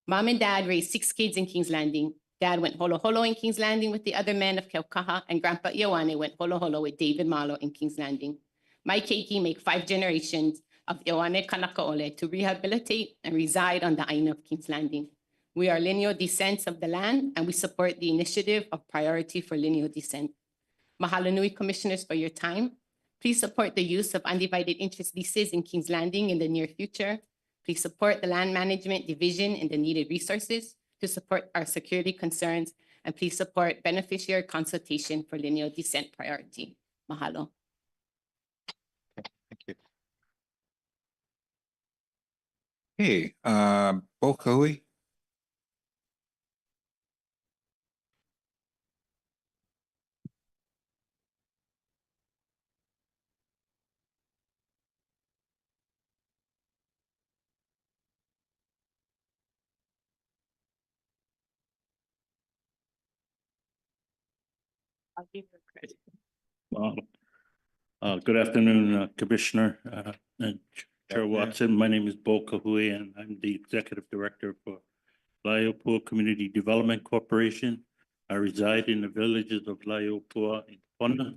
Mom and Dad raised 6 kids in Kings Landing. Dad went holo holo in Kings Landing with the other men of Keaukaha, and Grandpa Ioane went holo holo with David Malo in Kings Landing. My keiki make 5 generations of Ioane Kanakaole to rehabilitate and reside on the Aina of Kings Landing. We are lineal descents of the land, and we support the initiative of Priority for Lineal Descent. Mahalo nui, Commissioners, for your time. Please support the use of undivided interest leases in Kings Landing in the near future. Please support the Land Management Division and the needed resources to support our security concerns, and please support beneficiary consultation for lineal descent priority. Mahalo. Thank you. Hey, Bo Kahou. Good afternoon, Commissioner and Chair Watson. My name is Bo Kahou, and I'm the Executive Director for Laiopua Community Development Corporation. I reside in the villages of Laiopua and Puna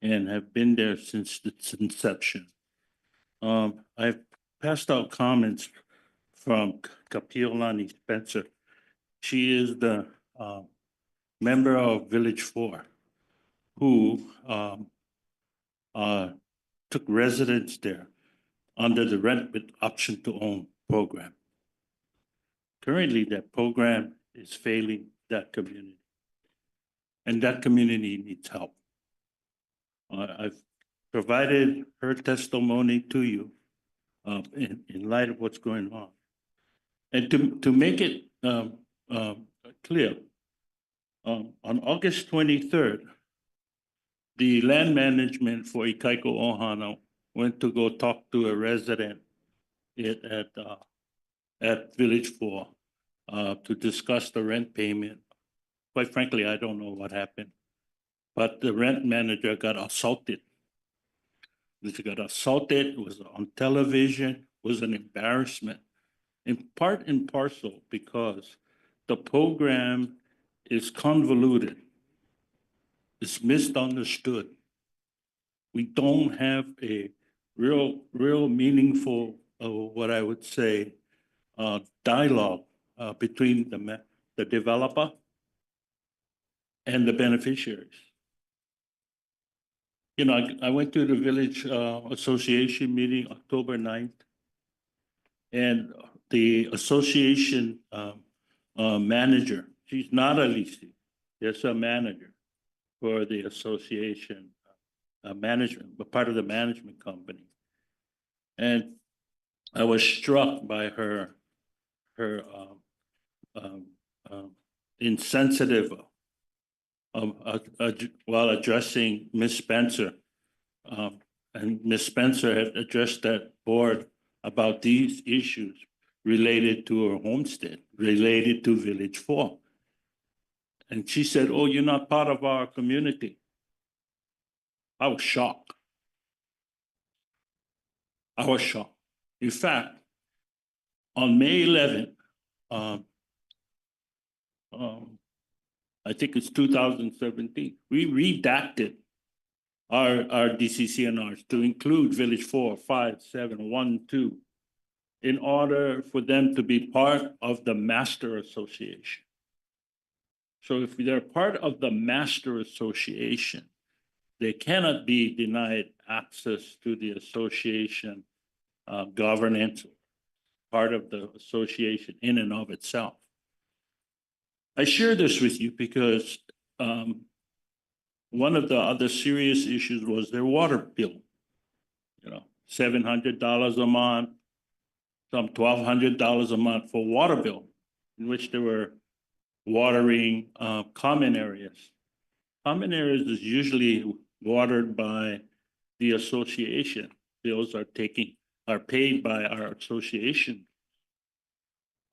and have been there since its inception. I've passed out comments from Kapiolani Spencer. She is the member of Village 4 who took residence there under the rent with option to own program. Currently, that program is failing that community, and that community needs help. I've provided her testimony to you in light of what's going on. And to make it clear, on August 23rd, the land management for Ikaiko Ohana went to go talk to a resident at Village 4 to discuss the rent payment. Quite frankly, I don't know what happened, but the rent manager got assaulted. She got assaulted, was on television, was an embarrassment, in part and parcel because the program is convoluted. It's misunderstood. We don't have a real meaningful, what I would say, dialogue between the developer and the beneficiaries. You know, I went to the Village Association meeting October 9th, and the association manager, she's not a leasing, she's a manager for the association management, but part of the management company. And I was struck by her insensitive while addressing Ms. Spencer. And Ms. Spencer had addressed that board about these issues related to her homestead, related to Village 4. And she said, "Oh, you're not part of our community." I was shocked. I was shocked. In fact, on May 11th, I think it's 2017, we redacted our DCCNRs to include Village 4, 5, 7, 1, 2, in order for them to be part of the master association. So if they're part of the master association, they cannot be denied access to the association governance, part of the association in and of itself. I share this with you because one of the other serious issues was their water bill. You know, $700 a month, some $1,200 a month for water bill, in which they were watering common areas. Common areas is usually watered by the association. Bills are paid by our association.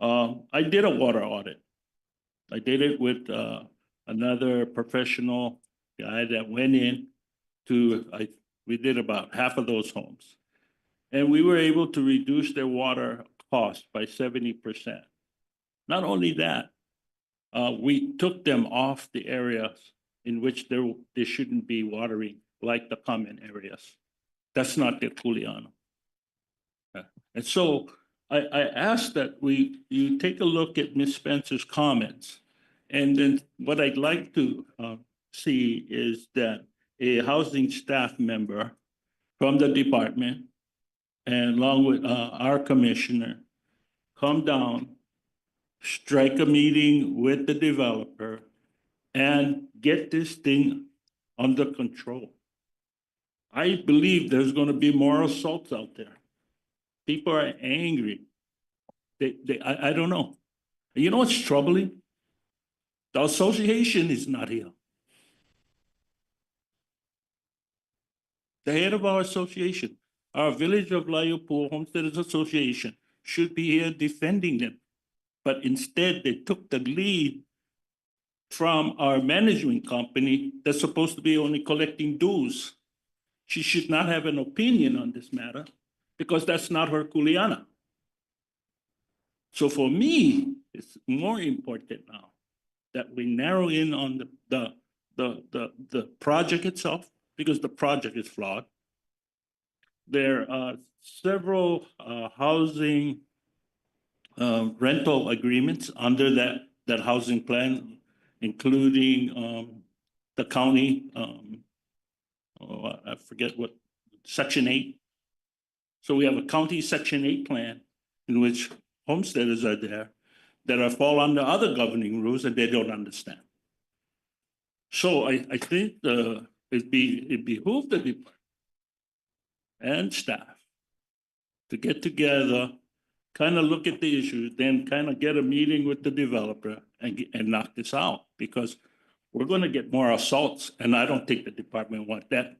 I did a water audit. I did it with another professional guy that went in we did about half of those homes. And we were able to reduce their water cost by 70%. Not only that, we took them off the areas in which there shouldn't be watering, like the common areas. That's not the Kuleana. And so I asked that you take a look at Ms. Spencer's comments. And then what I'd like to see is that a housing staff member from the department and along with our commissioner, come down, strike a meeting with the developer and get this thing under control. I believe there's going to be more assaults out there. People are angry. I don't know. You know what's troubling? The association is not here. The head of our association, our Village of Laiopua Homesteaders Association, should be here defending them. But instead, they took the lead from our management company that's supposed to be only collecting dues. She should not have an opinion on this matter because that's not her kuleana. So for me, it's more important now that we narrow in on the project itself, because the project is flawed. There are several housing rental agreements under that housing plan, including the county, I forget what, Section 8. So we have a county Section 8 plan in which homesteaders are there that are fall under other governing rules and they don't understand. So I think it behooves the department and staff to get together, kind of look at the issues, then kind of get a meeting with the developer and knock this out, because we're going to get more assaults, and I don't think the department wants that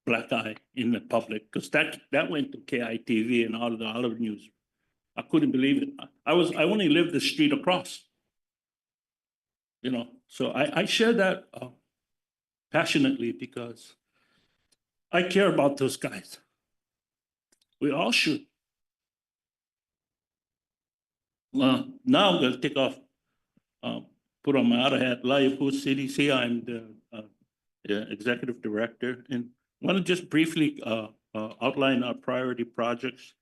black eye in the public, because that went to KITV and all of the other news. I couldn't believe it. I only lived the street across, you know. So I share that passionately because I care about those guys. We all should. Well, now I'm going to take off, put on my other hat, Laiopua CDC. I'm the executive director, and want to just briefly outline our priority projects.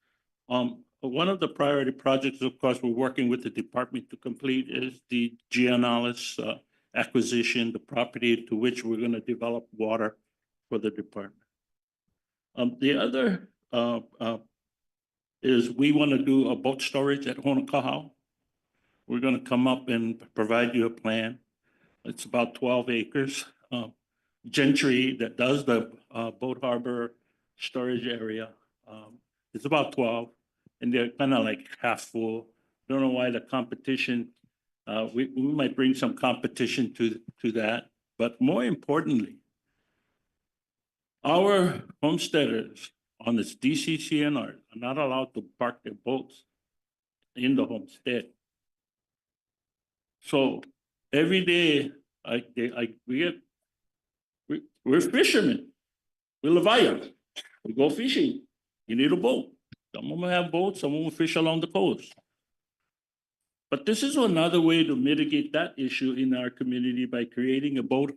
One of the priority projects, of course, we're working with the department to complete is the Giannalis acquisition, the property to which we're going to develop water for the department. The other is we want to do a boat storage at Honokahau. We're going to come up and provide you a plan. It's about 12 acres. Gentry that does the boat harbor storage area. It's about 12, and they're kind of like half full. Don't know why the competition, we might bring some competition to that. But more importantly, our homesteaders on this DCCNR are not allowed to park their boats in the homestead. So every day we're fishermen. We're Leviathan. We go fishing. You need a boat. Some of them have boats, some of them fish along the coast. But this is another way to mitigate that issue in our community by creating a boat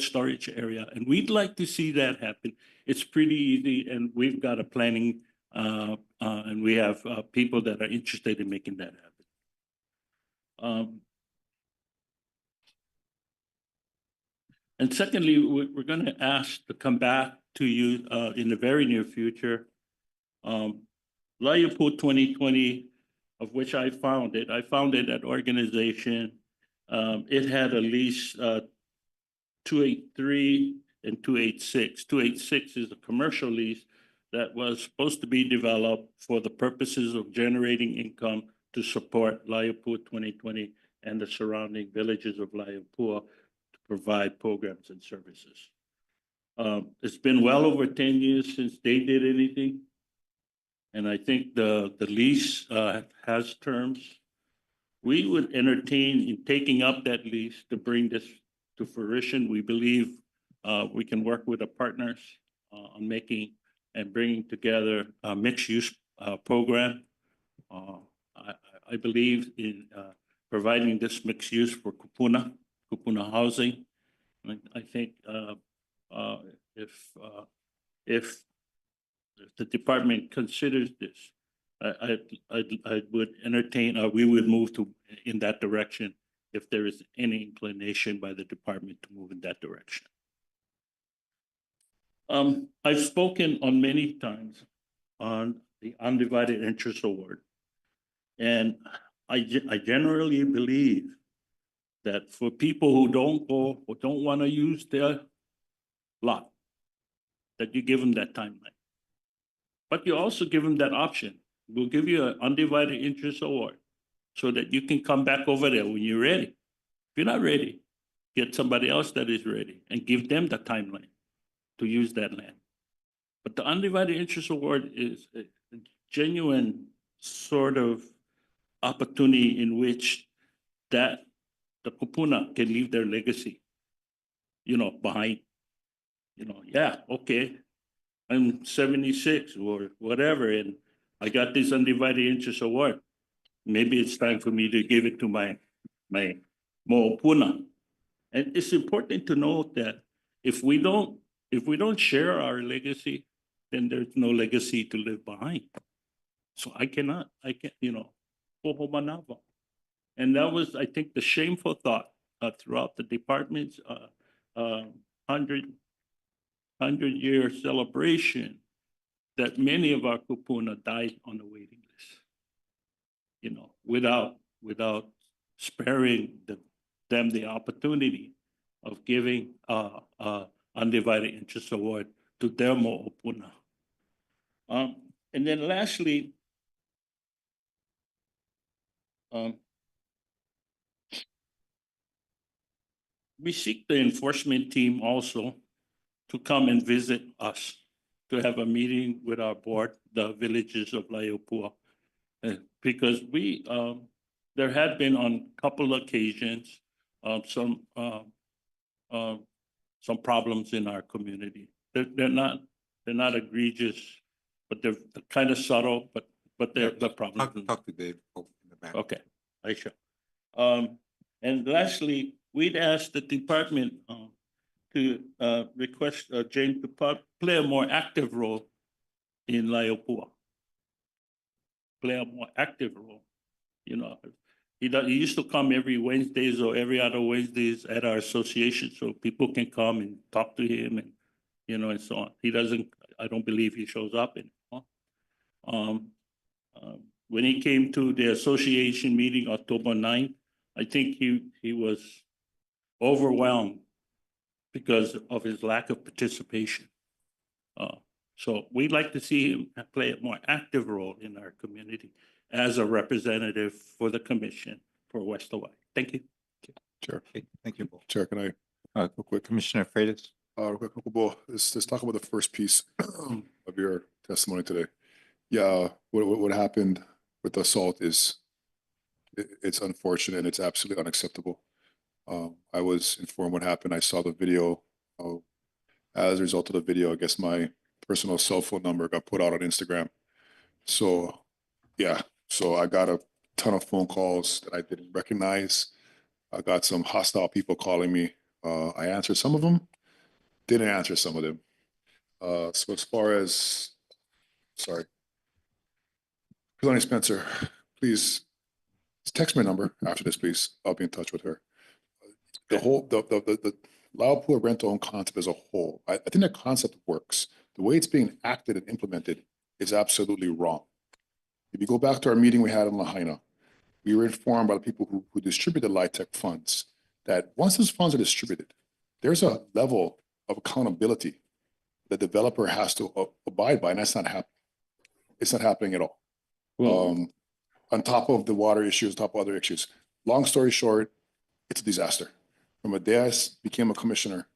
storage area. And we'd like to see that happen. It's pretty easy, and we've got a planning, and we have people that are interested in making that happen. And secondly, we're going to ask to come back to you in the very near future. Laiopua 2020, of which I founded that organization. It had at least 283 and 286. 286 is a commercial lease that was supposed to be developed for the purposes of generating income to support Laiopua 2020 and the surrounding villages of Laiopua to provide programs and services. It's been well over 10 years since they did anything. And I think the lease has terms. We would entertain in taking up that lease to bring this to fruition. We believe we can work with the partners on making and bringing together a mixed-use program. I believe in providing this mixed use for kupuna housing. I think if the department considers this, I would entertain, we would move to, in that direction if there is any inclination by the department to move in that direction. I've spoken on many times on the undivided interest award. And I generally believe that for people who don't go or don't want to use their lot, that you give them that timeline. But you also give them that option. We'll give you an undivided interest award so that you can come back over there when you're ready. If you're not ready, get somebody else that is ready and give them the timeline to use that land. But the undivided interest award is a genuine sort of opportunity in which that the kupuna can leave their legacy, behind. Yeah, okay, I'm 76 or whatever, and I got this undivided interest award. Maybe it's time for me to give it to my mo'opuna. And it's important to note that if we don't share our legacy, then there's no legacy to leave behind. So I can't, pohomanava. And that was, I think, the shameful thought throughout the department's 100-year celebration, that many of our kupuna died on the waiting list, without sparing them the opportunity of giving undivided interest award to their mo'opuna. And then lastly, we seek the enforcement team also to come and visit us, to have a meeting with our board, the villages of Laiopua. Because there had been on a couple of occasions, some problems in our community. They're not egregious, but they're kind of subtle, but they're the problems. Talk to Dave in the back. Okay, I shall. And lastly, we'd ask the department to request James to play a more active role in Laiopua. Play a more active role. He used to come every Wednesdays or every other Wednesdays at our association, so people can come and talk to him and and so on. He doesn't. I don't believe he shows up anymore. When he came to the association meeting October 9th, I think he was overwhelmed because of his lack of participation. So we'd like to see him play a more active role in our community as a representative for the commission for West Hawaii. Thank you. Chair. Okay, thank you, Bo. Chair, can I, real quick? Commissioner Freitas. Real quick, Bo, let's talk about the first piece of your testimony today. Yeah, what happened with the assault is, it's unfortunate and it's absolutely unacceptable. I was informed what happened. I saw the video. As a result of the video, I guess my personal cell phone number got put out on Instagram. So, yeah, so I got a ton of phone calls that I didn't recognize. I got some hostile people calling me. I answered some of them, didn't answer some of them. So as far as, sorry, Kalani Spencer, please text my number after this, please. I'll be in touch with her. The whole, the Laupua rental home concept as a whole, I think that concept works. The way it's being acted and implemented is absolutely wrong. If you go back to our meeting we had in Lahaina, we were informed by the people who distributed LIHTC funds that once those funds are distributed, there's a level of accountability the developer has to abide by, and that's not happening. It's not happening at all. On top of the water issues, on top of other issues. Long story short, it's a disaster. From a day I became a commissioner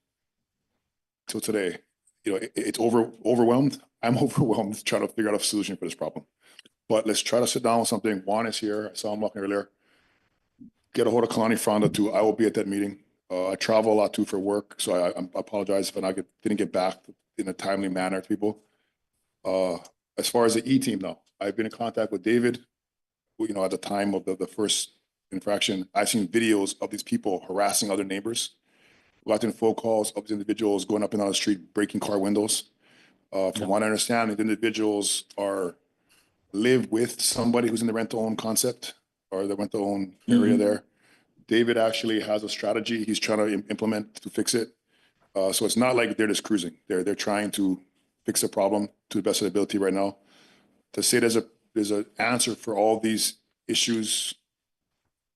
till today, it's overwhelmed. I'm overwhelmed trying to figure out a solution for this problem. But let's try to sit down with something. Juan is here. I saw him walking earlier. Get a hold of Kalani Fronda too. I will be at that meeting. I travel a lot too for work, so I apologize if I didn't get back in a timely manner to people. As far as the E-team, though, I've been in contact with David, at the time of the first infraction. I've seen videos of these people harassing other neighbors. I've gotten phone calls of these individuals going up and down the street, breaking car windows. From what I understand, the individuals live with somebody who's in the rent-to-own concept or the rent-to-own area there. David actually has a strategy he's trying to implement to fix it. So it's not like they're just cruising. They're trying to fix the problem to the best of their ability right now. To say there's an answer for all these issues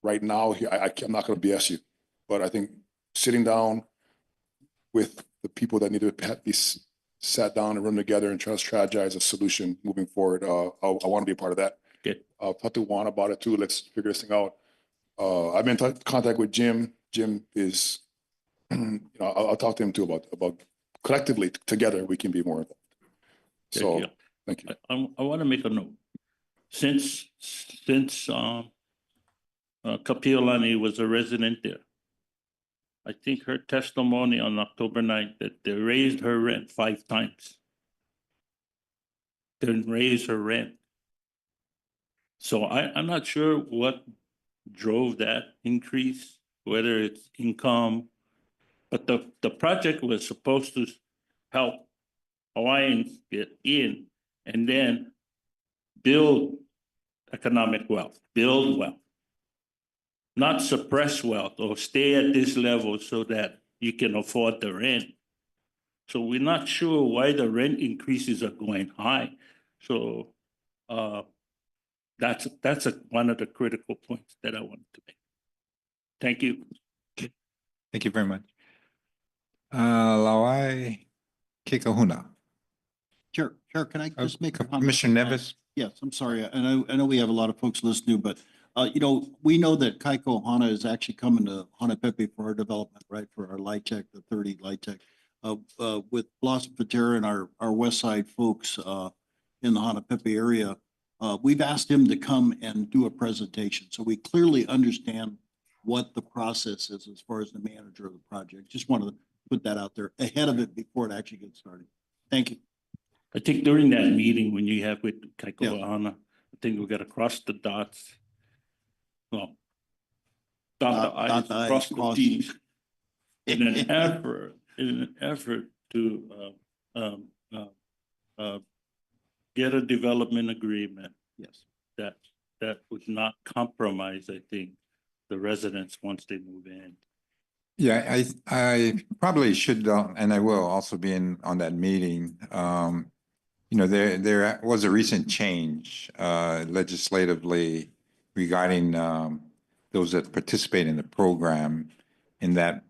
right now, I'm not going to BS you, but I think sitting down with the people that need to be sat down and run together and try to strategize a solution moving forward. I want to be a part of that. Good. I'll talk to Juan about it too. Let's figure this thing out. I've been in contact with Jim. Jim is, I'll talk to him too about collectively together we can be more involved. So thank you. I want to make a note. Since Kapiolani was a resident there, I think her testimony on October 9th that they raised her rent 5 times. They raised her rent. So I'm not sure what drove that increase, whether it's income, but the project was supposed to help Hawaiians get in and then build economic wealth, build wealth. Not suppress wealth or stay at this level so that you can afford the rent. So we're not sure why the rent increases are going high. So that's one of the critical points that I wanted to make. Thank you. Thank you very much. Lawai Kikahuna. Chair, can I just make a comment? Commissioner Nevis? Yes, I'm sorry. I know we have a lot of folks listening, but we know that Kaiko Hana is actually coming to Hanapepe for our development, right? For our light tech, the 30 light tech. With Blossom Patera and our west side folks in the Hanapepe area, we've asked him to come and do a presentation. So we clearly understand what the process is as far as the manager of the project. Just wanted to put that out there ahead of it before it actually gets started. Thank you. I think during that meeting when you have with Kaiko Hana, I think we got to cross the dots. Well, dot the I's, cross the T's. In an effort to get a development agreement. Yes. That would not compromise, I think, the residents once they move in. Yeah, I probably should, and I will also be on that meeting. There was a recent change legislatively regarding those that participate in the program, in that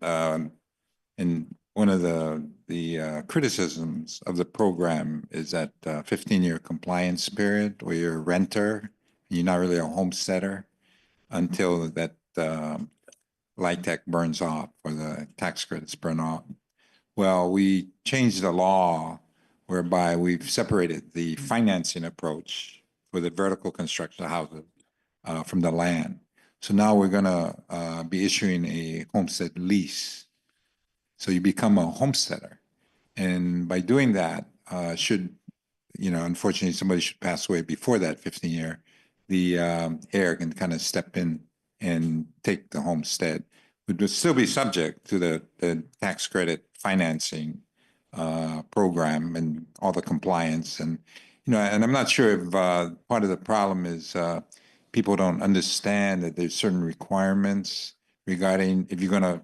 and one of the criticisms of the program is that 15-year compliance period where you're a renter, you're not really a homesteader until that light tech burns off or the tax credits burn off. Well, we changed the law whereby we've separated the financing approach for the vertical construction of houses from the land. So now we're gonna be issuing a homestead lease. So you become a homesteader. And by doing that, unfortunately somebody should pass away before that 15-year, the heir can kind of step in and take the homestead. It would still be subject to the tax credit financing program and all the compliance. And I'm not sure if part of the problem is people don't understand that there's certain requirements regarding if you're going to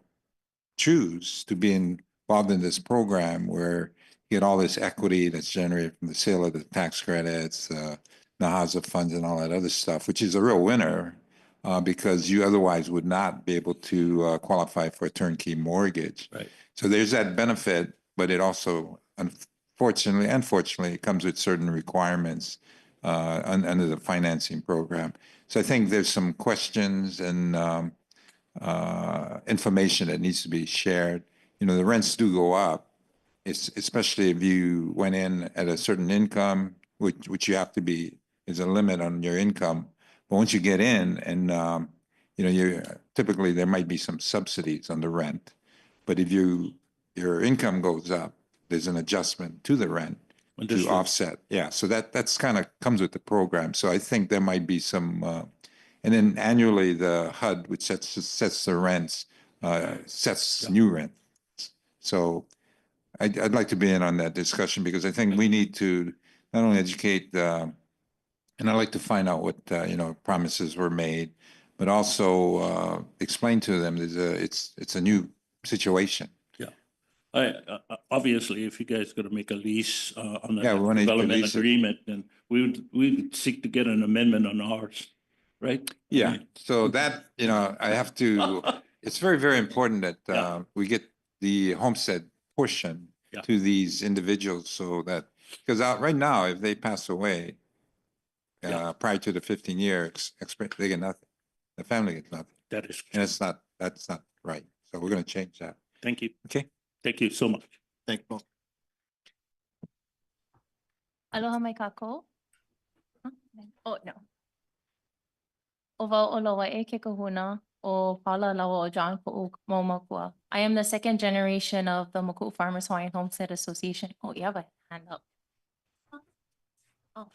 choose to be involved in this program where you get all this equity that's generated from the sale of the tax credits, the HAZA funds and all that other stuff, which is a real winner because you otherwise would not be able to qualify for a turnkey mortgage. Right. So there's that benefit, but it also, unfortunately, it comes with certain requirements under the financing program. So I think there's some questions and information that needs to be shared. The rents do go up, especially if you went in at a certain income, which you have to be, is a limit on your income. But once you get in and, typically there might be some subsidies on the rent. But if your income goes up, there's an adjustment to the rent to offset. Yeah, so that's kind of comes with the program. So I think there might be some And then annually, the HUD, which sets the rents, sets new rent. So I'd like to be in on that discussion because I think we need to not only educate, and I'd like to find out what, promises were made, but also explain to them that it's a new situation. Obviously, if you guys gonna make a lease on Yeah, we the wanna development lease it. agreement, then we would seek to get an amendment on ours, right? Yeah, so that, I have to, it's very, very important that we get the homestead portion Yeah. to these individuals so that, because right now, if they pass away prior to the 15 years, they get nothing. The family gets nothing. That is, And that's not right. So we're gonna change that. thank you. Okay? Thank you so much. Thank you. Aloha mai kākou. Oh, no. O wau o loa e ke kahuna o pala lawa o John Ko'u Momakua. I am the second generation of the Moku'u Farmers Hawaiian Homestead Association. Oh, you have a hand up. Oh.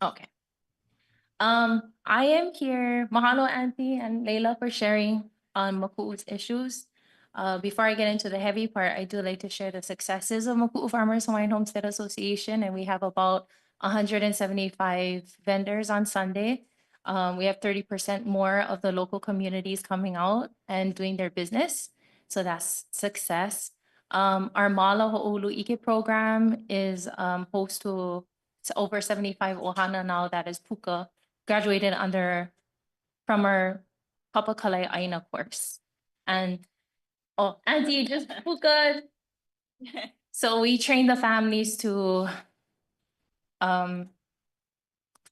Okay. I am here. Mahalo, Auntie and Leila, for sharing on Moku'u's issues. Before I get into the heavy part, I do like to share the successes of Moku'u Farmers Hawaiian Homestead Association, and we have about 175 vendors on Sunday. We have 30% more of the local communities coming out and doing their business, so that's success. Our Mala Ho'olu Ike program is host to over 75 ohana now that is puka, graduated from our Papakalai Aina course. And Auntie, just puka. So we train the families to farm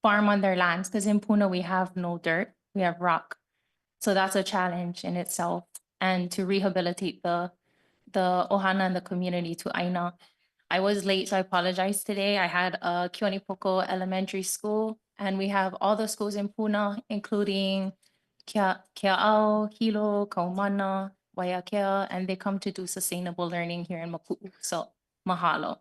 on their lands, because in Puna we have no dirt, we have rock. So that's a challenge in itself. And to rehabilitate the ohana and the community to Aina. I was late, so I apologize today. I had a Keonipoko Elementary School, and we have all the schools in Puna, including Kea'au, Hilo, Kaumana, Waiakea, and they come to do sustainable learning here in Maku'u. So mahalo.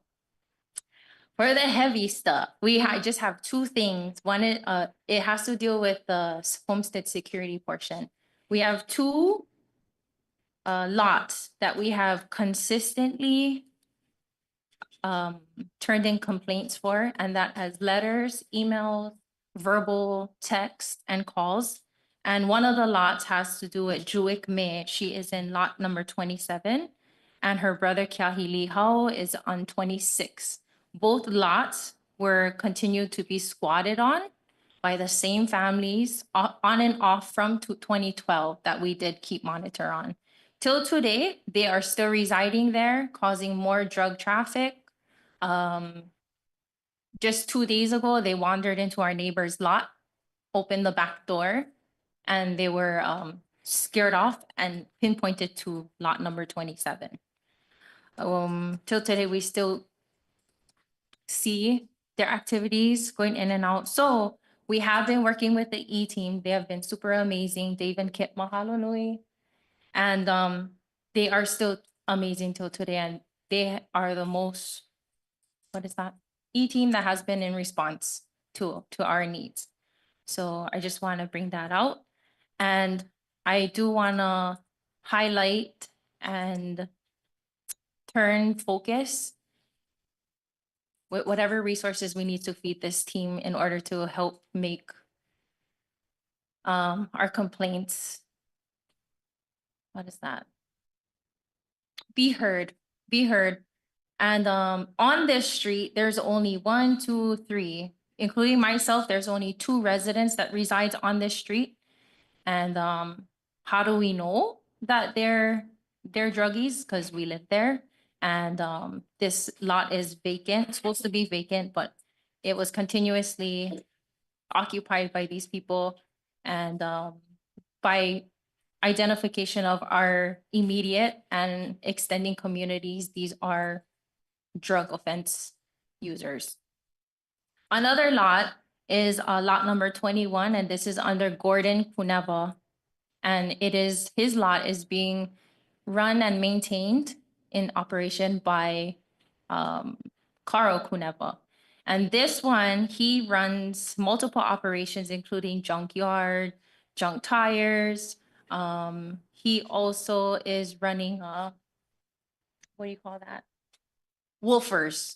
For the heavy stuff, I just have two things. One is it has to deal with the homestead security portion. We have two lots that we have consistently turned in complaints for, and that has letters, emails, verbal, text, and calls. And one of the lots has to do with Juik Me. She is in lot number 27, and her brother Kiahili Hao is on 26. Both lots were continued to be squatted on by the same families on and off from 2012 that we did keep monitor on. Till today, they are still residing there, causing more drug traffic. Just 2 days ago, they wandered into our neighbor's lot, opened the back door, and they were scared off and pinpointed to lot number 27. Till today, we still see their activities going in and out. So we have been working with the E-team. They have been super amazing. Dave and Kip, mahalo nui. And they are still amazing till today. And they are the most, what is that? E-team that has been in response to our needs. So I just want to bring that out. And I do want to highlight and turn focus with whatever resources we need to feed this team in order to help make our complaints, what is that? Be heard. And on this street, there's only 1, 2, 3, including myself, there's only 2 residents that resides on this street. And how do we know that they're druggies? Because we live there. And this lot is vacant, supposed to be vacant, but it was continuously occupied by these people. And by identification of our immediate and extending communities, these are drug offense users. Another lot is lot number 21, and this is under Gordon Kuneva. And his lot is being run and maintained in operation by Karo Kuneva. And this one, he runs multiple operations, including junkyard, junk tires. He also is running what do you call that? Wolfers.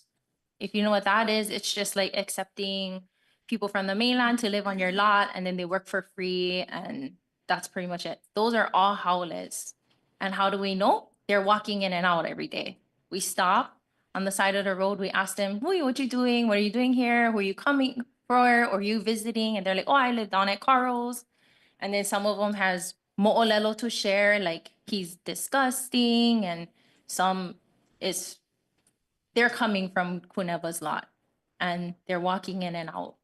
If you know what that is, it's just like accepting people from the mainland to live on your lot and then they work for free, and that's pretty much it. Those are all howlers. And how do we know? They're walking in and out every day. We stop on the side of the road. We ask them, "Hey, what you doing? What are you doing here? Who are you coming for? Or are you visiting?" And they're like, "Oh, I live down at Carl's." And then some of them has mo'olelo to share, like he's disgusting, and some is they're coming from Kuneva's lot and they're walking in and out.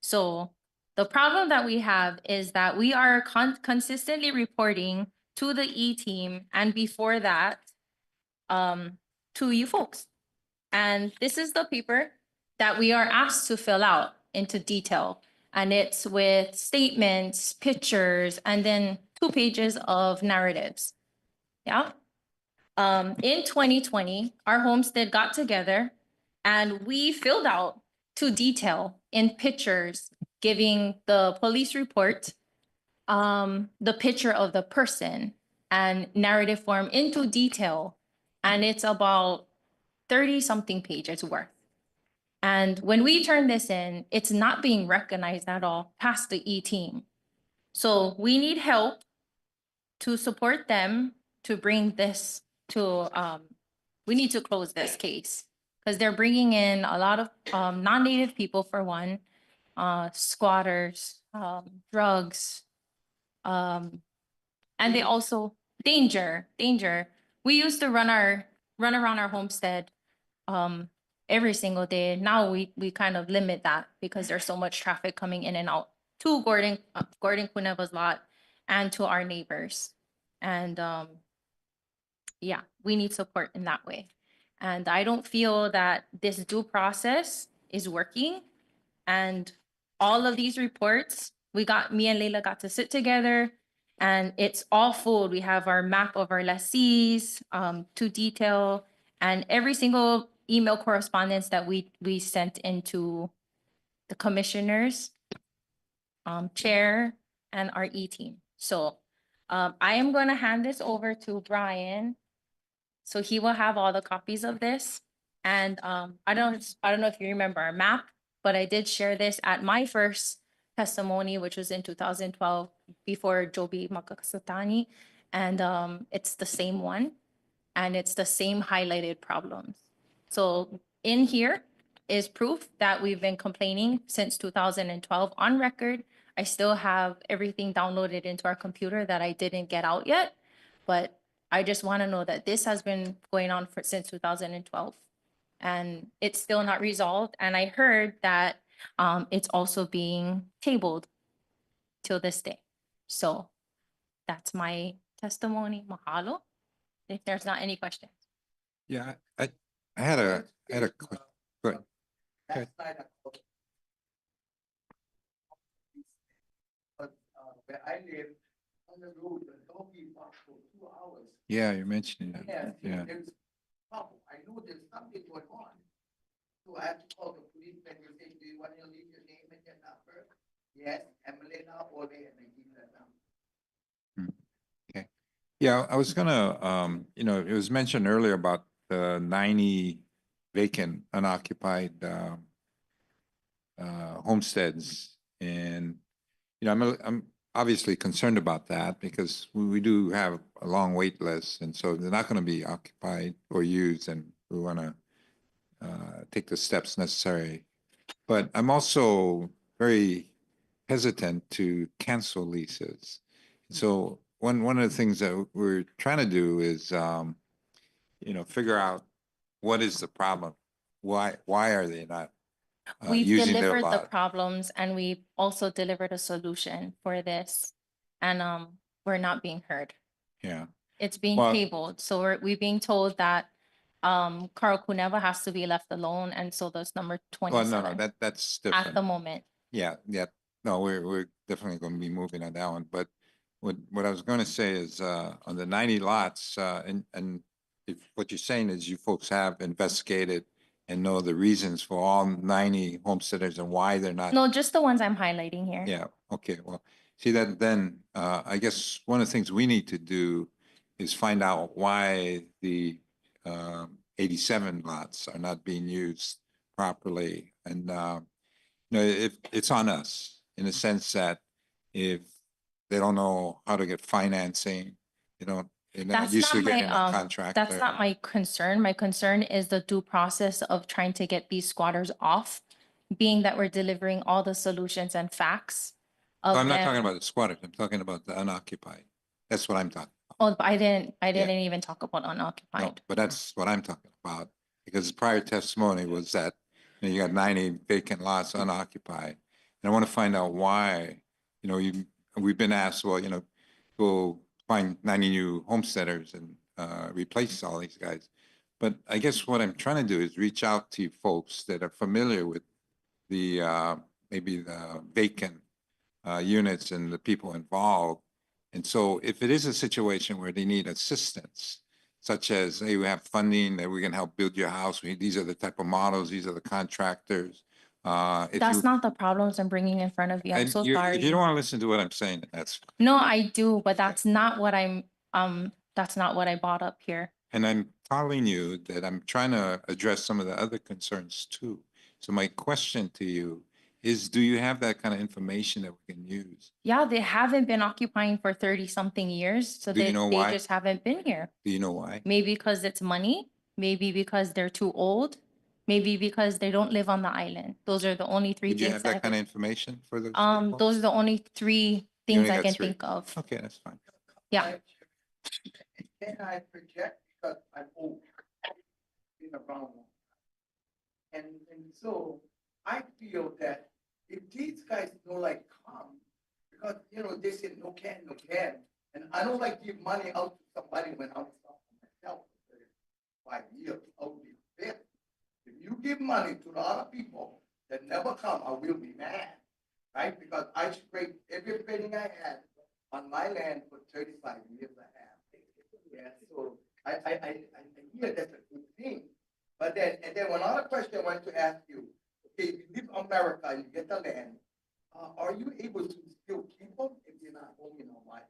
So the problem that we have is that we are consistently reporting to the E team and before that to you folks. And this is the paper that we are asked to fill out into detail. And it's with statements, pictures, and then 2 pages of narratives. Yeah. In 2020, our homestead got together and we filled out to detail in pictures, giving the police report, the picture of the person and narrative form into detail. And it's about 30 something pages worth. And when we turn this in, it's not being recognized at all past the E team. So we need help to support them to bring this to, we need to close this case because they're bringing in a lot of non-native people for one, squatters, drugs, and they also danger. We used to run around our homestead every single day. Now we kind of limit that because there's so much traffic coming in and out to Gordon Kuneva's lot and to our neighbors. And yeah, we need support in that way. And I don't feel that this due process is working. And all of these reports, me and Leila got to sit together and it's all full. We have our map of our lessees to detail and every single email correspondence that we sent into the commissioners, chair, and our E team. So I am going to hand this over to Brian. So he will have all the copies of this. And I don't know if you remember our map, but I did share this at my first testimony, which was in 2012 before Joby Makakasatani. And it's the same one. And it's the same highlighted problems. So in here is proof that we've been complaining since 2012 on record. I still have everything downloaded into our computer that I didn't get out yet, but I just want to know that this has been going on since 2012 and it's still not resolved. And I heard that it's also being tabled till this day. So that's my testimony. Mahalo. If there's not any questions. Yeah, I had a quick, go ahead. Okay. But where I live, on the road, the doggy barks for 2 hours. Yeah, you're mentioning that. Yes, Yeah. there's problem. I know there's something going on. So I have to call the police and you say, "Do you want to leave your name and your number?" Yes, Emily now, Ole, and I give that number. Okay. Yeah, I was gonna, it was mentioned earlier about the 90 vacant, unoccupied homesteads. And, I'm obviously concerned about that because we do have a long wait list. And so they're not gonna be occupied or used, and we wanna take the steps necessary. But I'm also very hesitant to cancel leases. So one of the things that we're trying to do is, figure out what is the problem? Why are they not We've using their delivered the lot? problems and we've also delivered a solution for this. And we're not being heard. Yeah. It's being Well- tabled. So we're being told that Carl Kuneva has to be left alone. And so that's number Well, 27 no, that's at the different. moment. Yeah. No, we're definitely going to be moving on that one. But what I was going to say is on the 90 lots, and if what you're saying is you folks have investigated and know the reasons for all 90 homesteaders and why they're not. No, just the ones I'm highlighting here. Yeah, okay, well, see that then, I guess one of the things we need to do is find out why the 87 lots are not being used properly. And, if it's on us in the sense that if they don't know how to get financing, they're not That's used to not my, getting a contractor. that's not my concern. My concern is the due process of trying to get these squatters off, being that we're delivering all the solutions and facts of I'm not them. talking about the squatters, I'm talking about the unoccupied. That's what I'm talking. Oh, but I didn't even talk about No, unoccupied. but that's what I'm talking about, because the prior testimony was that you got 90 vacant lots unoccupied. And I want to find out why, we've been asked, well, go find 90 new homesteaders and replace all these guys. But I guess what I'm trying to do is reach out to folks that are familiar with the, maybe the vacant units and the people involved. And so if it is a situation where they need assistance, such as, hey, we have funding that we can help build your house. These are the type of models, these are the contractors. That's not the problems I'm bringing in front of you. I'm so If you sorry. don't want to listen to what I'm saying, that's, No, I do, but that's not what that's not what I brought up here. and I'm telling you that I'm trying to address some of the other concerns too. So my question to you is, do you have that kind of information that we can use? Yeah, they haven't been occupying for 30-something years, so Do you know they why? just haven't been here. Do you know why? Maybe because it's money, maybe because they're too old, maybe because they don't live on the island. Those are the only three Would you things have that I kind of could- information for those people? those are the only three You things only I got can three. think of. Okay, that's fine. Yeah. Can I project, because I'm old, been around. And so I feel that if these guys don't like come, because, they say no can, and I don't like give money out to somebody when I'm myself for 5 years, I will be fair. If you give money to the other people that never come, I will be mad, right? Because I scraped every penny I had on my land for 35 years I have. Yeah, so I hear that's a good thing. But then another question I want to ask you, okay, you live in America, you get the land, are you able to still keep them if you're not home in Hawaii?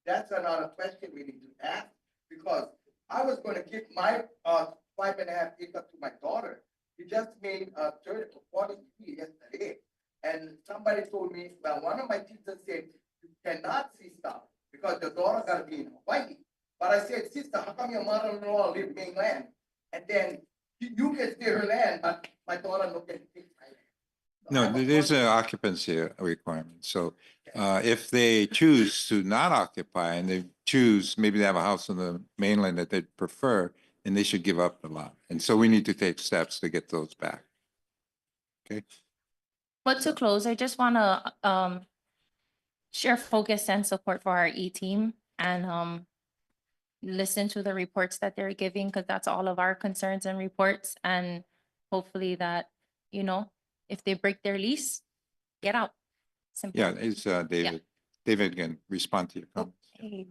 That's another question we need to ask, because I was gonna give my 5.5 acres to my daughter. She just made 30 or 40 yesterday. And somebody told me, well, one of my teachers said, you cannot see stuff because the daughter gotta be in Hawaii. But I said, sister, how come your mother-in-law live mainland? And then you can stay her land, but my daughter no can take my land. No, there's an occupancy requirement. So if they choose to not occupy and they choose, maybe they have a house on the mainland that they prefer, then they should give up the lot. And so we need to take steps to get those back. Okay. But to close, I just want to share focus and support for our E-team and listen to the reports that they're giving, because that's all of our concerns and reports. And hopefully that, if they break their lease, get out. Simple. Yeah, it's David. David can respond to your comments. Okay.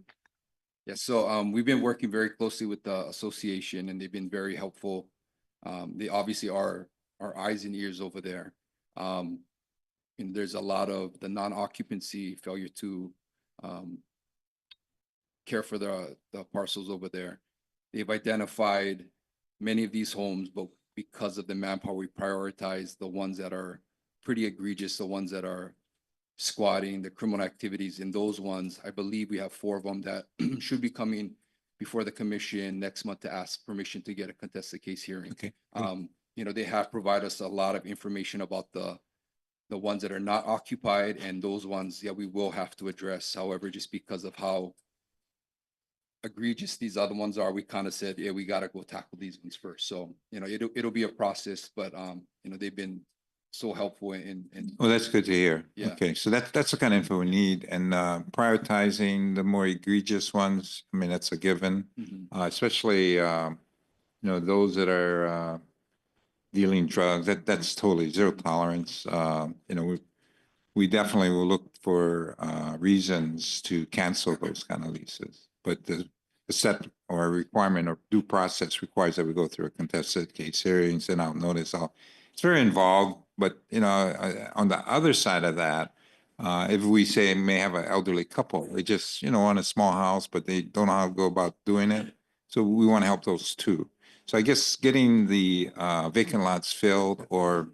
Yeah, so we've been working very closely with the association and they've been very helpful. They obviously are our eyes and ears over there. And there's a lot of the non-occupancy failure to care for the parcels over there. They've identified many of these homes, but because of the manpower, we prioritize the ones that are pretty egregious, the ones that are squatting, the criminal activities. In those ones, I believe we have 4 of them that should be coming before the commission next month to ask permission to get a contested case hearing. Okay. They have provided us a lot of information about the ones that are not occupied, and those ones, we will have to address. However, just because of how egregious these other ones are, we kind of said, we got to go tackle these ones first. So, it'll be a process, but, they've been so helpful in. Well, that's good to hear. Yeah. Okay, so that's the kind of info we need, and prioritizing the more egregious ones. I mean, that's a given, especially those that are dealing drugs. That's totally zero tolerance. We definitely will look for reasons to cancel those kind of leases. But a set or a requirement or due process requires that we go through a contested case hearing, send out notice. All it's very involved. But on the other side of that, if we say may have an elderly couple, they just want a small house, but they don't know how to go about doing it. So we want to help those too. So I guess getting the vacant lots filled or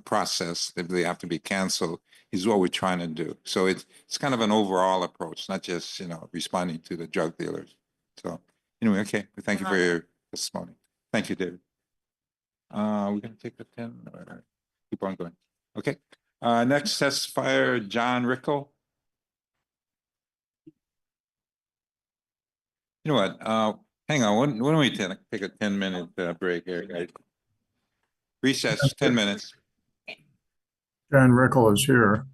processed if they have to be canceled is what we're trying to do. So it's kind of an overall approach, not just responding to the drug dealers. So anyway, okay. Thank you for your testimony. Thank you, David. We're gonna take a 10 or keep on going. Okay. Next testifier, John Rickle. You know what? Hang on. Why don't we take a 10-minute break here, guys? Recess, 10 minutes. John Rickle is here.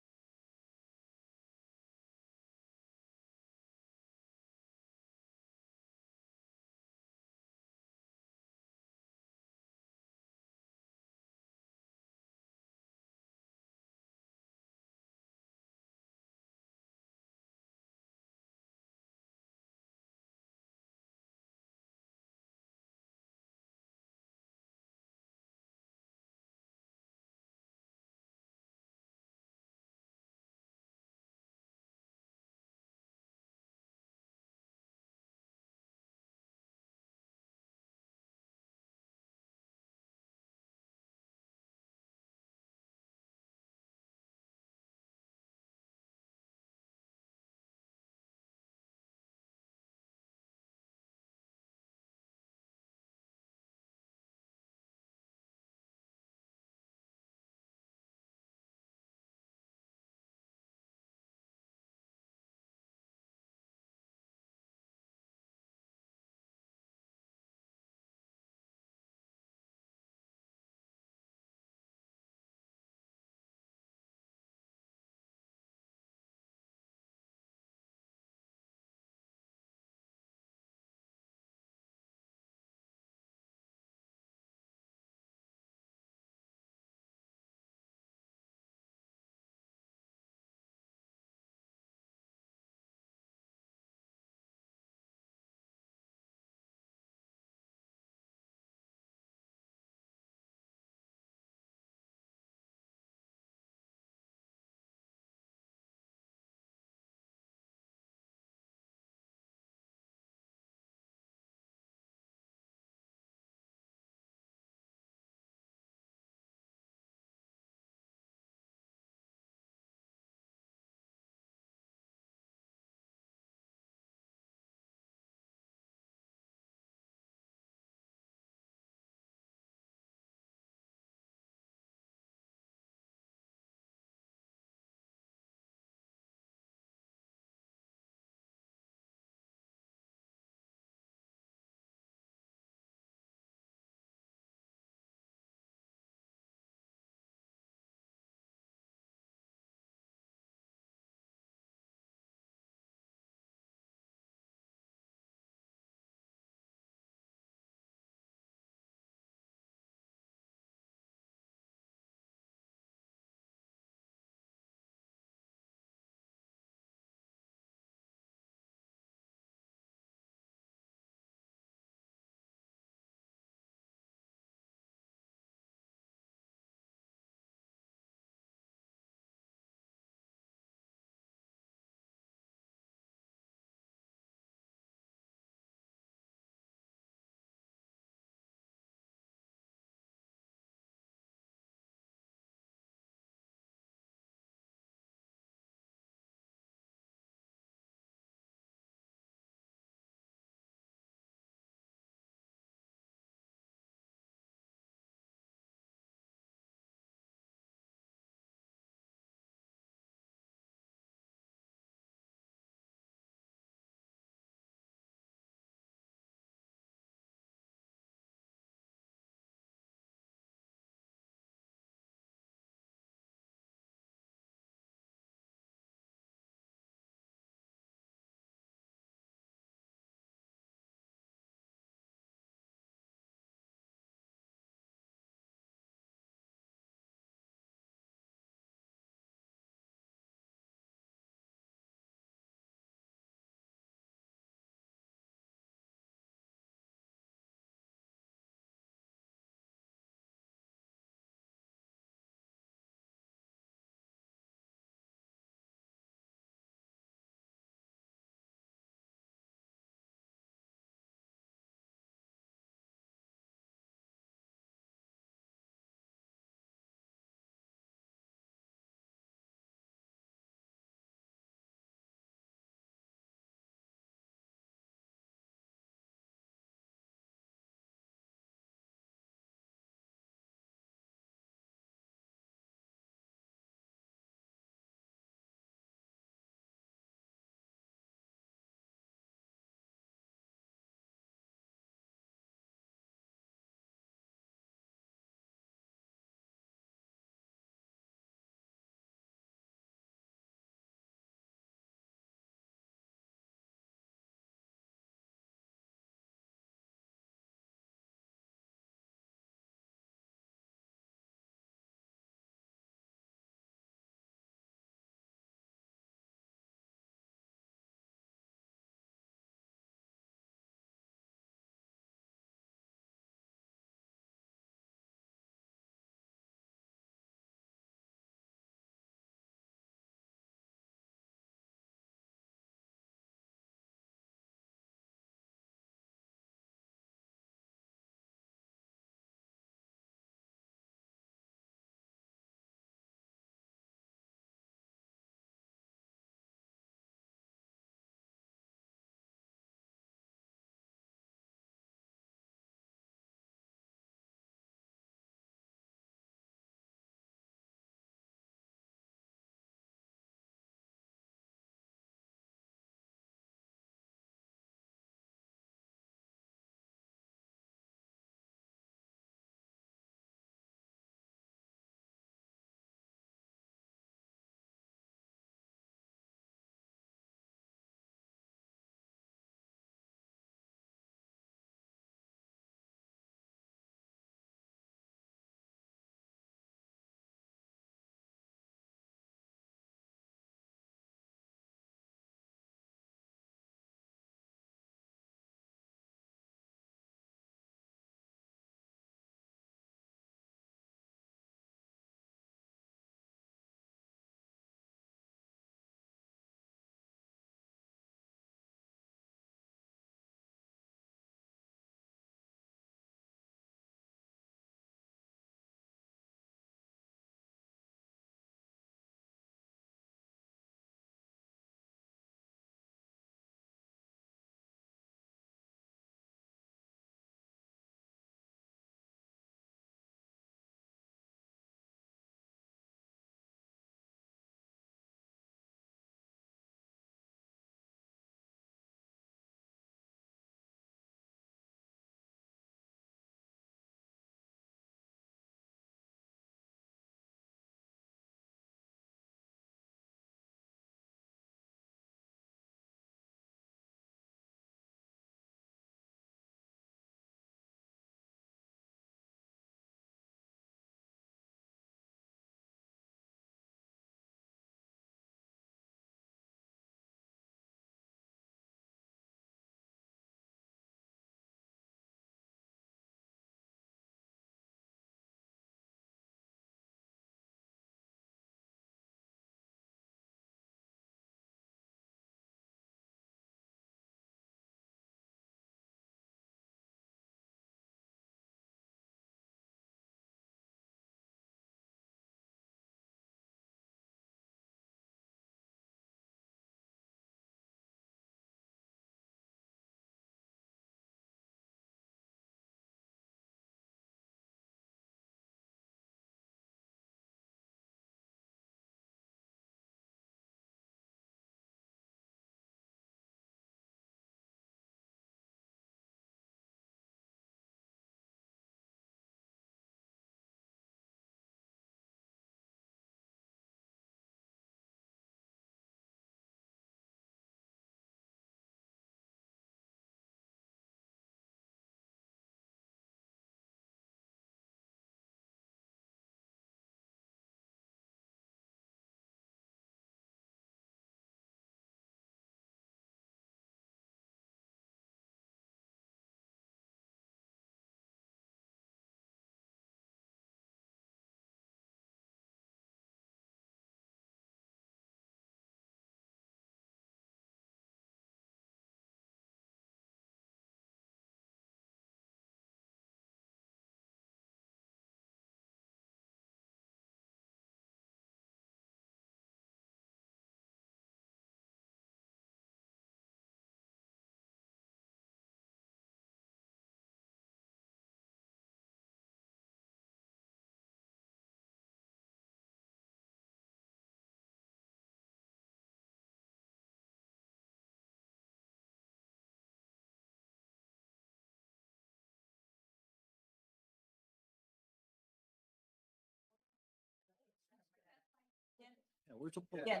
Yeah.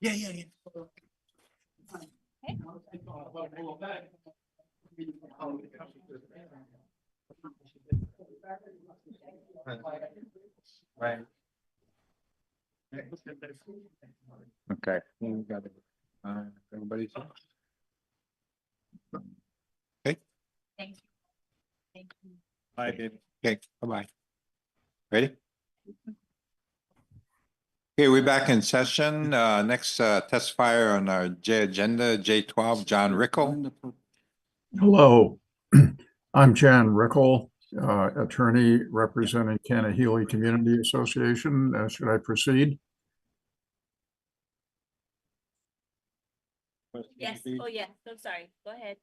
Yeah. Right. Okay. We got it. Everybody's. Okay. Thank you. Thank you. Bye, David. Okay, bye-bye. Ready? Okay, we're back in session. Next testifier on our J agenda, J12, John Rickle. Hello, I'm Jan Rickle, attorney representing Kanahili Community Association. Should I proceed? Yes, oh yeah, so sorry, go ahead.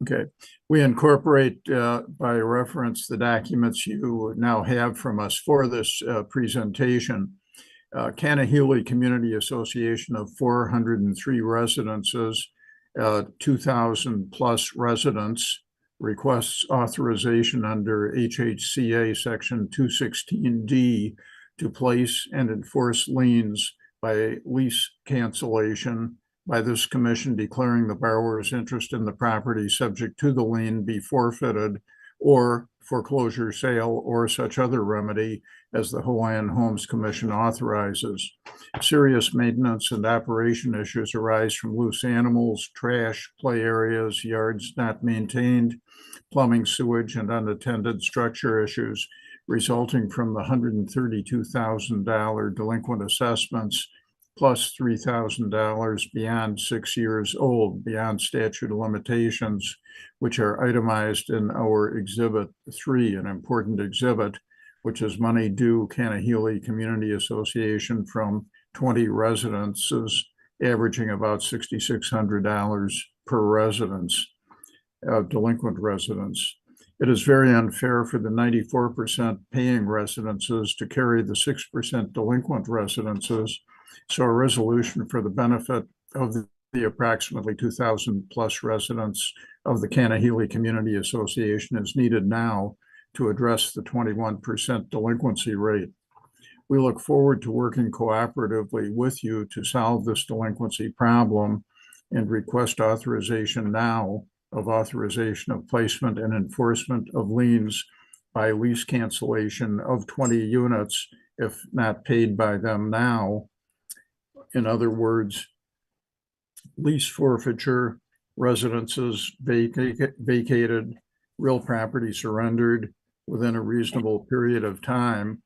Okay, we incorporate by reference the documents you now have from us for this presentation. Kanahili Community Association of 403 residences, 2,000 plus residents, requests authorization under HHCA Section 216D to place and enforce liens by lease cancellation by this commission, declaring the borrower's interest in the property subject to the lien be forfeited, or foreclosure, sale, or such other remedy as the Hawaiian Homes Commission authorizes. Serious maintenance and operation issues arise from loose animals, trash, play areas, yards not maintained, plumbing, sewage, and unattended structure issues resulting from the $132,000 delinquent assessments plus $3,000 beyond 6 years old, beyond statute of limitations, which are itemized in our Exhibit 3, an important exhibit, which is money due Kanahili Community Association from 20 residences, averaging about $6,600 per residence, delinquent residents. It is very unfair for the 94% paying residences to carry the 6% delinquent residences. So a resolution for the benefit of the approximately 2,000 plus residents of the Kanahili Community Association is needed now to address the 21% delinquency rate. We look forward to working cooperatively with you to solve this delinquency problem and request authorization now of authorization of placement and enforcement of liens by lease cancellation of 20 units if not paid by them now. In other words, lease forfeiture, residences vacated, real property surrendered within a reasonable period of time,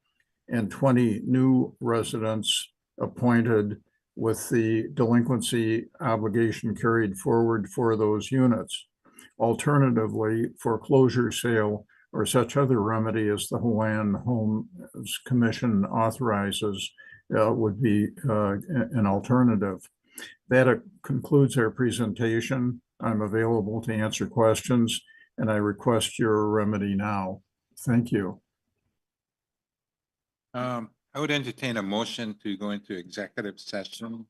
and 20 new residents appointed with the delinquency obligation carried forward for those units. Alternatively, foreclosure, sale, or such other remedy as the Hawaiian Homes Commission authorizes would be an alternative. That concludes our presentation. I'm available to answer questions, and I request your remedy now. Thank you. I would entertain a motion to go into executive session,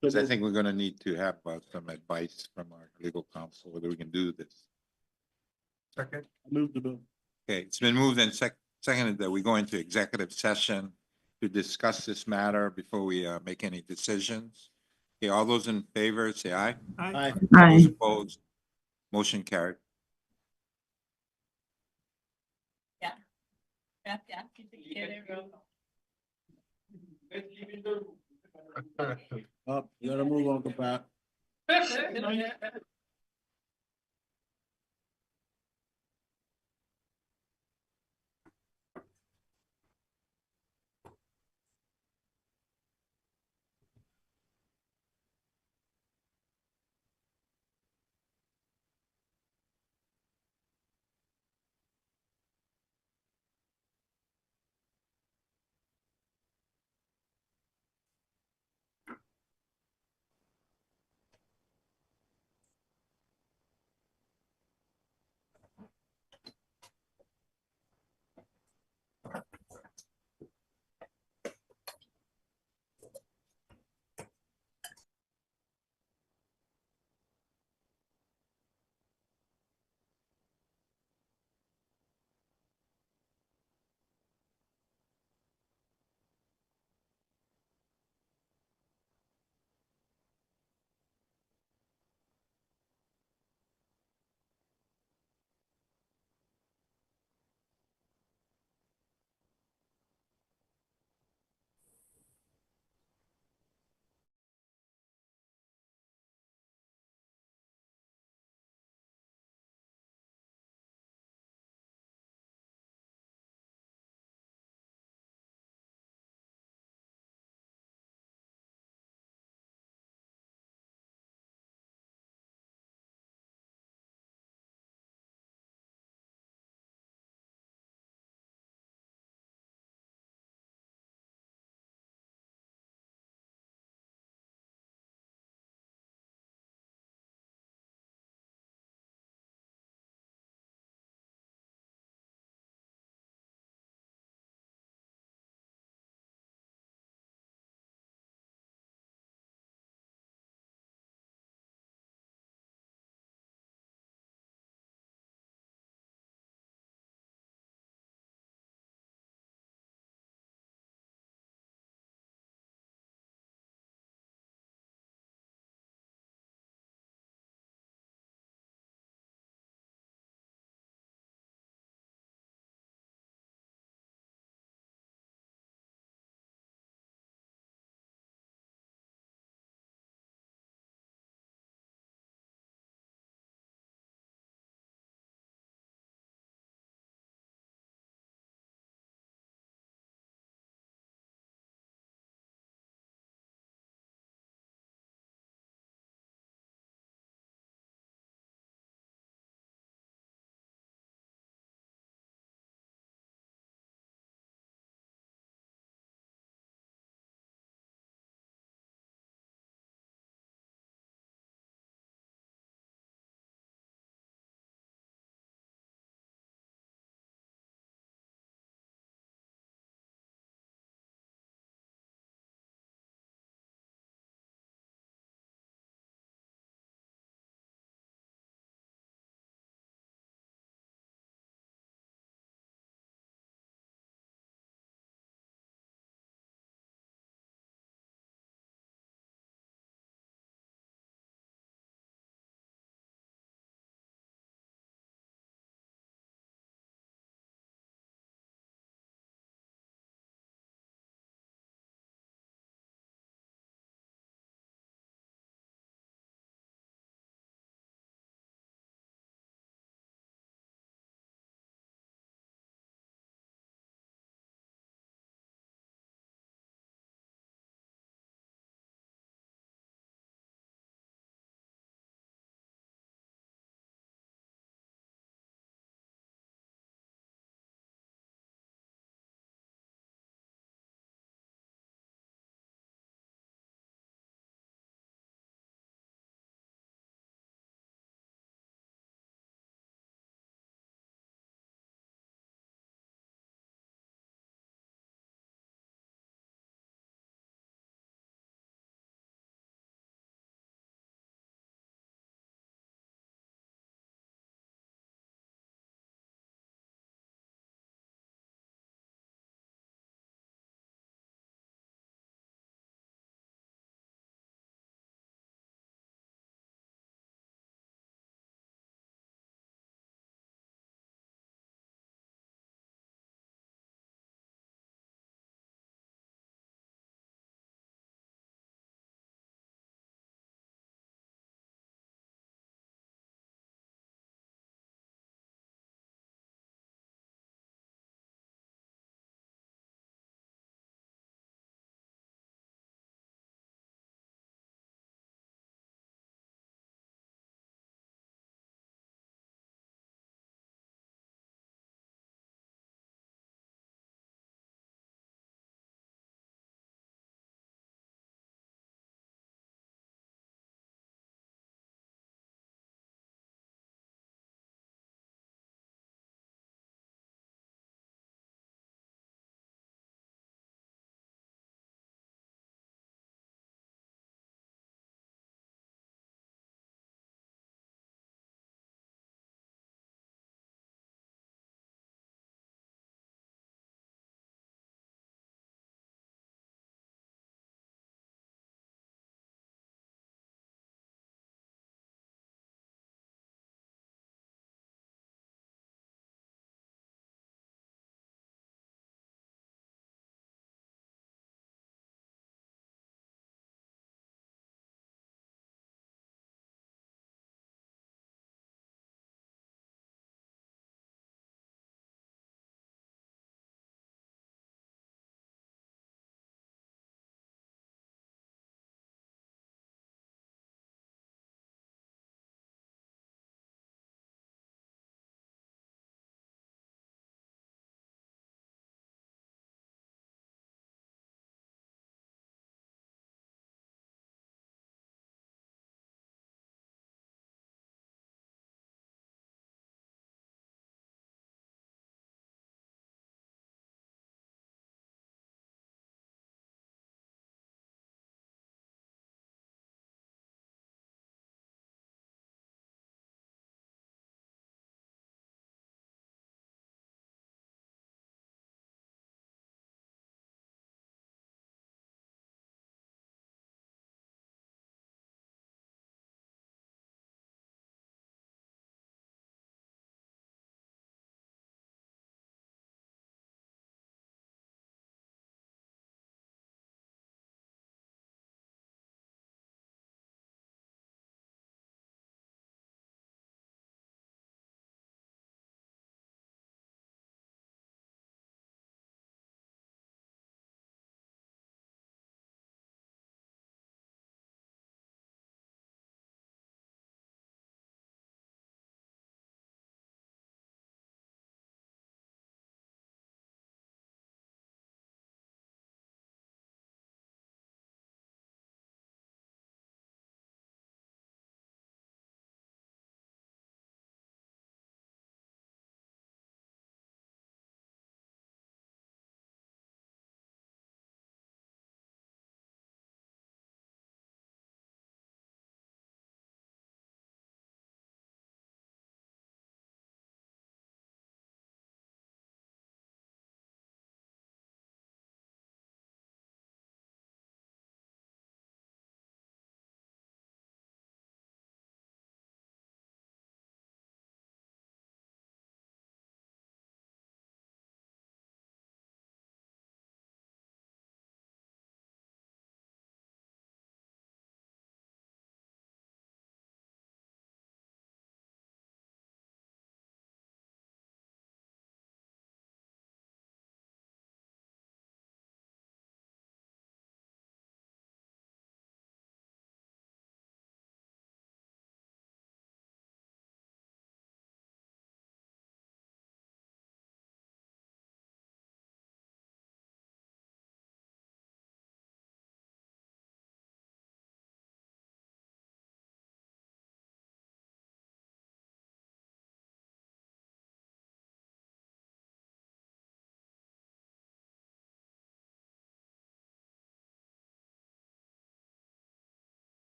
because I think we're going to need to have some advice from our legal counsel whether we can do this. Second. Move the bill. Okay, it's been moved and seconded that we go into executive session to discuss this matter before we make any decisions. Okay, all those in favor, say aye. Aye. All those opposed, motion carried. Up, you gotta move on, Pat.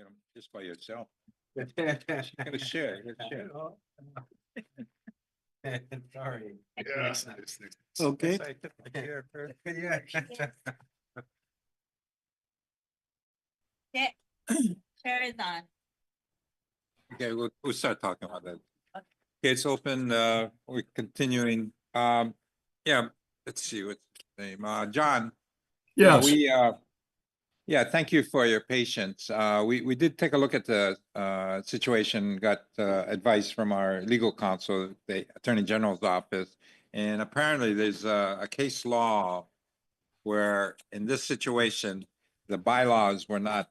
you know, just by yourself. You're gonna share, you're gonna share. Sorry. Yeah. Okay. Okay, chair is on. Okay, we'll start talking about that. Okay, it's open, we're continuing, yeah, let's see, what's his name, John. Yes. Yeah, thank you for your patience. We did take a look at the situation, got advice from our legal counsel, the Attorney General's office, and apparently there's a case law where in this situation, the bylaws were not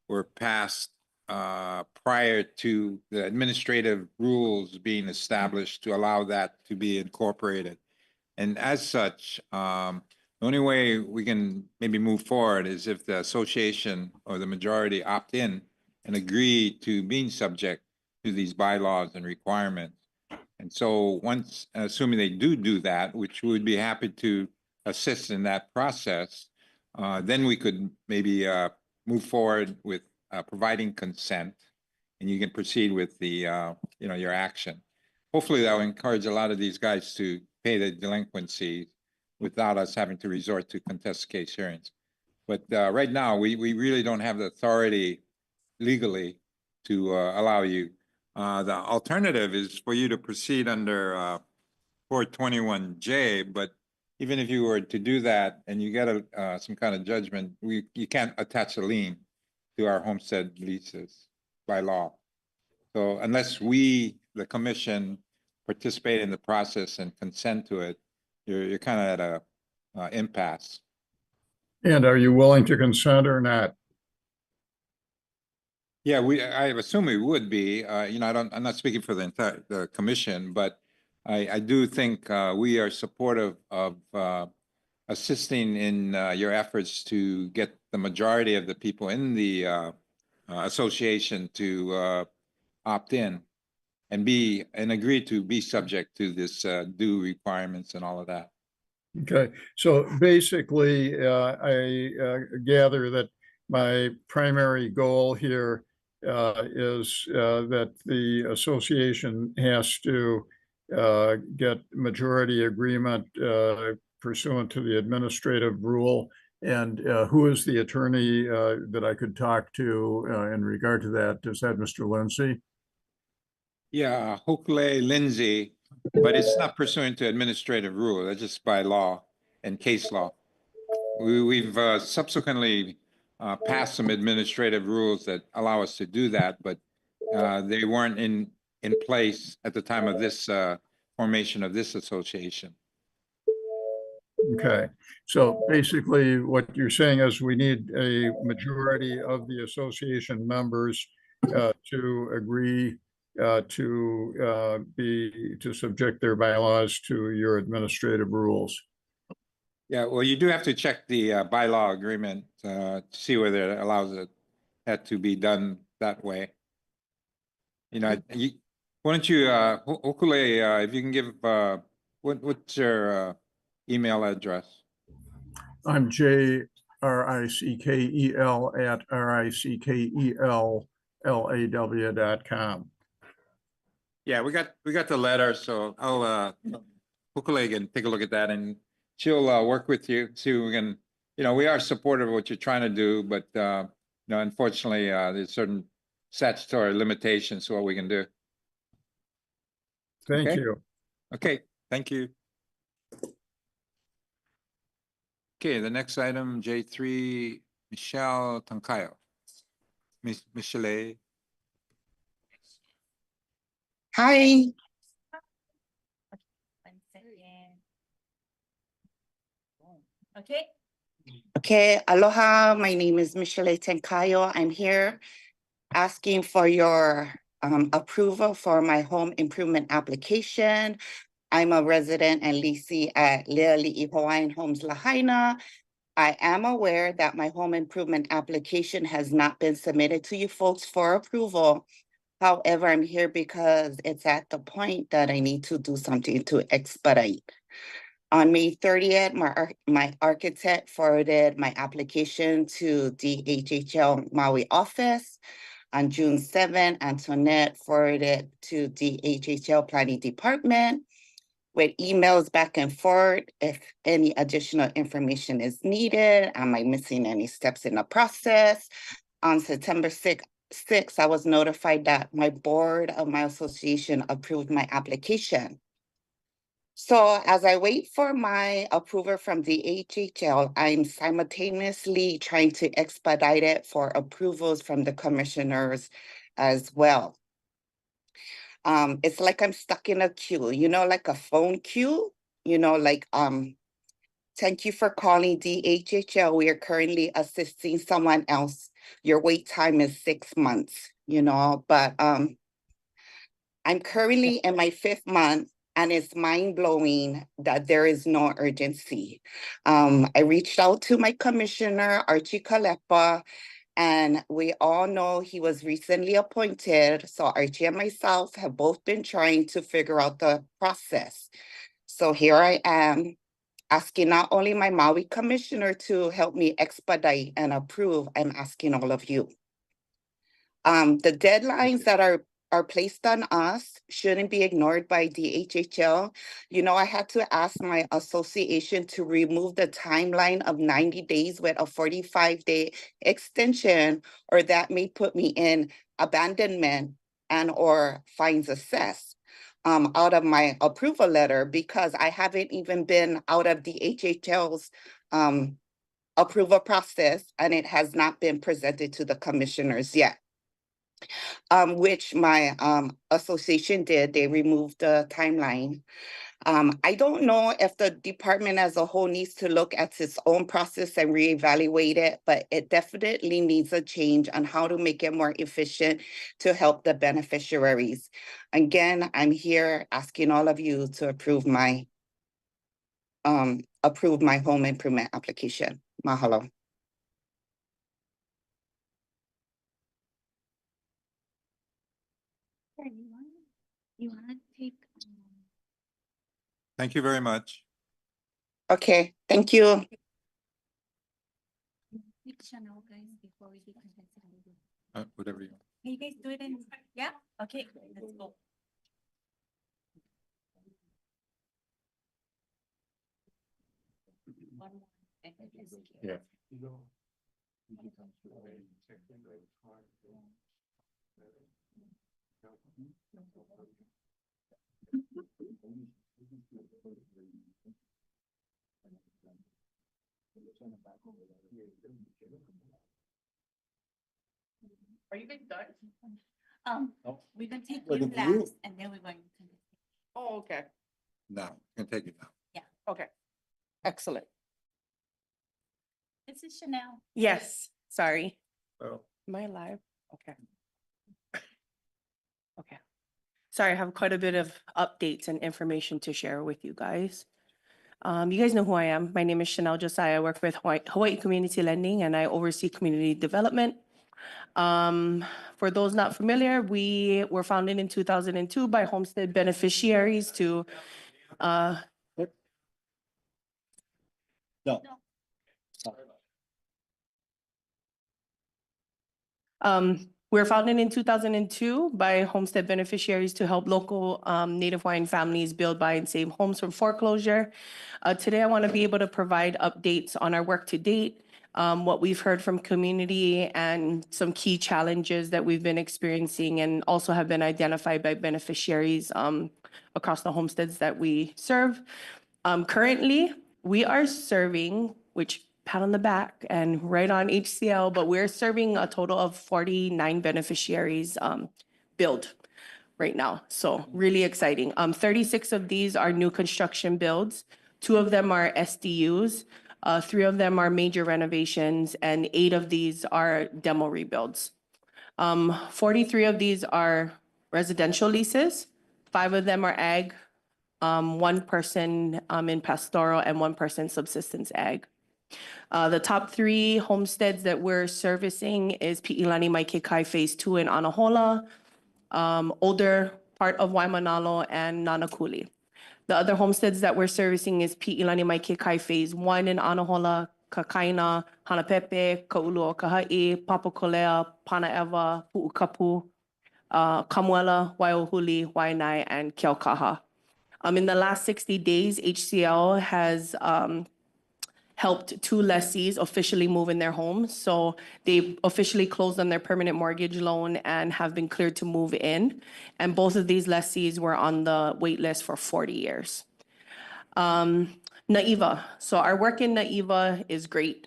were passed prior to the administrative rules being established to allow that to be incorporated. And as such, the only way we can maybe move forward is if the association or the majority opt in and agree to being subject to these bylaws and requirements. And so once, assuming they do that, which we would be happy to assist in that process, then we could maybe move forward with providing consent, and you can proceed with the your action. Hopefully that will encourage a lot of these guys to pay the delinquency without us having to resort to contested case hearings. But right now, we really don't have the authority legally to allow you. The alternative is for you to proceed under 421J, but even if you were to do that and you get some kind of judgment, you can't attach a lien to our homestead leases by law. So unless we, the commission, participate in the process and consent to it, you're kind of at a impasse. And are you willing to consent or not? Yeah, I assume we would be. I'm not speaking for the commission, but I do think we are supportive of assisting in your efforts to get the majority of the people in the association to opt in and agree to be subject to this due requirements and all of that. Okay, so basically, I gather that my primary goal here is that the association has to get majority agreement pursuant to the administrative rule. And who is the attorney that I could talk to in regard to that? Is that Mr. Lindsay? Yeah, Hokule Lindsay, but it's not pursuant to administrative rule. That's just by law and case law. We've subsequently passed some administrative rules that allow us to do that, but they weren't in place at the time of this formation of this association. Okay, so basically what you're saying is we need a majority of the association members to agree to subject their bylaws to your administrative rules. Yeah, well, you do have to check the bylaw agreement to see whether it allows that to be done that way. Why don't you, Hokule, if you can give, what's your email address? I'm JRICKEL@RICKELLAW.com. Yeah, we got the letter, so I'll Hokule can take a look at that, and she'll work with you, see if we can, we are supportive of what you're trying to do, but unfortunately, there's certain statutory limitations to what we can do. Thank you. Okay, thank you. Okay, the next item, J3, Michelle Tano. Michelle. Hi. Okay. Okay, aloha. My name is Michelle Tano. I'm here asking for your approval for my home improvement application. I'm a resident and leasee at Leila Hawaiian Homes Lahaina. I am aware that my home improvement application has not been submitted to you folks for approval. However, I'm here because it's at the point that I need to do something to expedite. On May 30th, my architect forwarded my application to DHHL Maui office. On June 7th, Antoinette forwarded to DHHL Planning Department with emails back and forth if any additional information is needed. Am I missing any steps in the process? On September 6th, I was notified that my board of my association approved my application. So as I wait for my approval from the HHL, I'm simultaneously trying to expedite it for approvals from the commissioners as well. It's like I'm stuck in a queue, like a phone queue, thank you for calling DHHL. We are currently assisting someone else. Your wait time is 6 months, but I'm currently in my 5th month. And it's mind-blowing that there is no urgency. I reached out to my commissioner, Archie Kalepa, and we all know he was recently appointed. So Archie and myself have both been trying to figure out the process. So here I am asking not only my Maui commissioner to help me expedite and approve, I'm asking all of you. The deadlines that are placed on us shouldn't be ignored by DHHL. I had to ask my association to remove the timeline of 90 days with a 45-day extension, or that may put me in abandonment and or fines assessed out of my approval letter, because I haven't even been out of DHHL's approval process, and it has not been presented to the commissioners yet. Which my association did. They removed the timeline. I don't know if the department as a whole needs to look at its own process and reevaluate it, but it definitely needs a change on how to make it more efficient to help the beneficiaries. Again, I'm here asking all of you to approve my home improvement application. Mahalo. You want to take? Thank you very much. Okay, thank you. Take Chanel, guys, before we do Whatever you want. Can you guys do it in? Yeah. Okay. Let's go. Yeah. Are you guys done? We're gonna take Well, you the group- last, and then we're going to. Oh, okay, No, you can take it now. okay. Excellent. This is Chanel. Yes, sorry. Oh. Am I live? Okay. Okay. Sorry, I have quite a bit of updates and information to share with you guys. You guys know who I am. My name is Chanel Josiah. I work with Hawaii Community Lending, and I oversee community development. For those not familiar, we were founded in 2002 by homestead beneficiaries to No. We were founded in 2002 by homestead beneficiaries to help local Native Hawaiian families build, buy, and save homes from foreclosure. Today, I want to be able to provide updates on our work to date, what we've heard from community, and some key challenges that we've been experiencing and also have been identified by beneficiaries across the homesteads that we serve. Currently, we are serving, which pat on the back and right on HCL, but we're serving a total of 49 beneficiaries build right now. So really exciting. 36 of these are new construction builds. 2 of them are SDUs. 3 of them are major renovations, and 8 of these are demo rebuilds. 43 of these are residential leases. 5 of them are ag. 1 person in pastoral, and 1 person subsistence ag. The top 3 homesteads that we're servicing is Pi'ilani Maikekai Phase 2 in Anahola, older part of Waimanalo, and Nanakuli. The other homesteads that we're servicing is Pi'ilani Mai Kekai Phase 1 in Anahola, Kakaina, Hanapepe, Ka'ulu o Kahai, Papakolea, Panaewa, Pu'ukapu, Kamuela, Waiahuli, Waianae, and Keaukaha. In the last 60 days, HCL has helped 2 lessees officially move in their homes. So they officially closed on their permanent mortgage loan and have been cleared to move in. And both of these lessees were on the wait list for 40 years. Naiva. So our work in Naiva is great.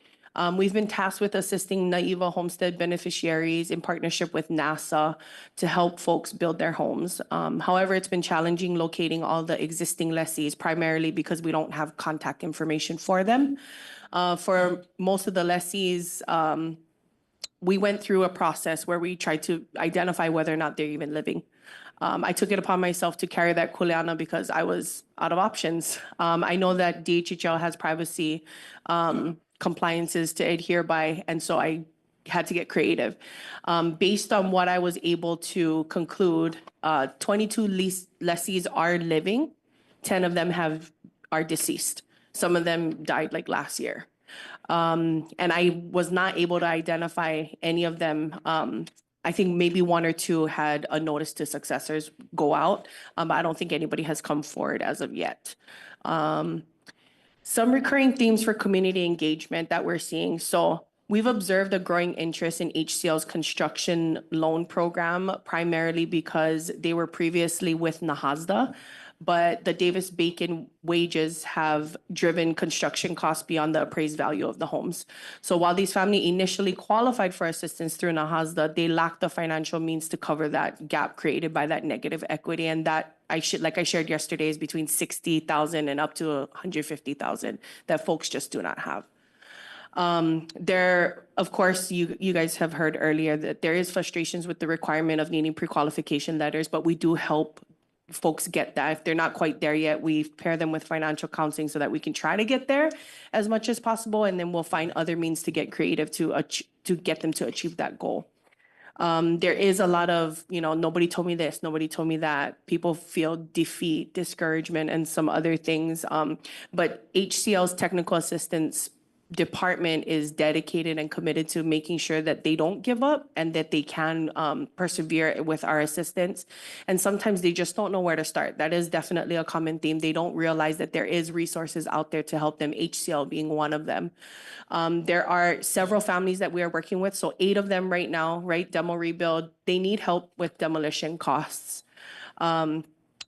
We've been tasked with assisting Naiva homestead beneficiaries in partnership with NASA to help folks build their homes. However, it's been challenging locating all the existing lessees, primarily because we don't have contact information for them. For most of the lessees, we went through a process where we tried to identify whether or not they're even living. I took it upon myself to carry that kuleana because I was out of options. I know that DHHL has privacy compliances to adhere by, and so I had to get creative. Based on what I was able to conclude, 22 lessees are living, 10 of them are deceased. Some of them died like last year. And I was not able to identify any of them. I think maybe 1 or 2 had a notice to successors go out, but I don't think anybody has come forward as of yet. Some recurring themes for community engagement that we're seeing. So we've observed a growing interest in HCL's construction loan program, primarily because they were previously with NAHASDA, but the Davis-Bacon wages have driven construction costs beyond the appraised value of the homes. So while these families initially qualified for assistance through NAHASDA, they lack the financial means to cover that gap created by that negative equity. And that like I shared yesterday, is between $60,000 and up to $150,000 that folks just do not have. There, of course, you guys have heard earlier that there is frustrations with the requirement of needing pre-qualification letters, but we do help folks get that. If they're not quite there yet, we pair them with financial counseling so that we can try to get there as much as possible, and then we'll find other means to get creative to get them to achieve that goal. There is a lot of, nobody told me this, nobody told me that. People feel defeat, discouragement, and some other things. But HCL's technical assistance department is dedicated and committed to making sure that they don't give up and that they can persevere with our assistance. And sometimes they just don't know where to start. That is definitely a common theme. They don't realize that there is resources out there to help them, HCL being one of them. There are several families that we are working with. So 8 of them right now, right? Demo rebuild, they need help with demolition costs.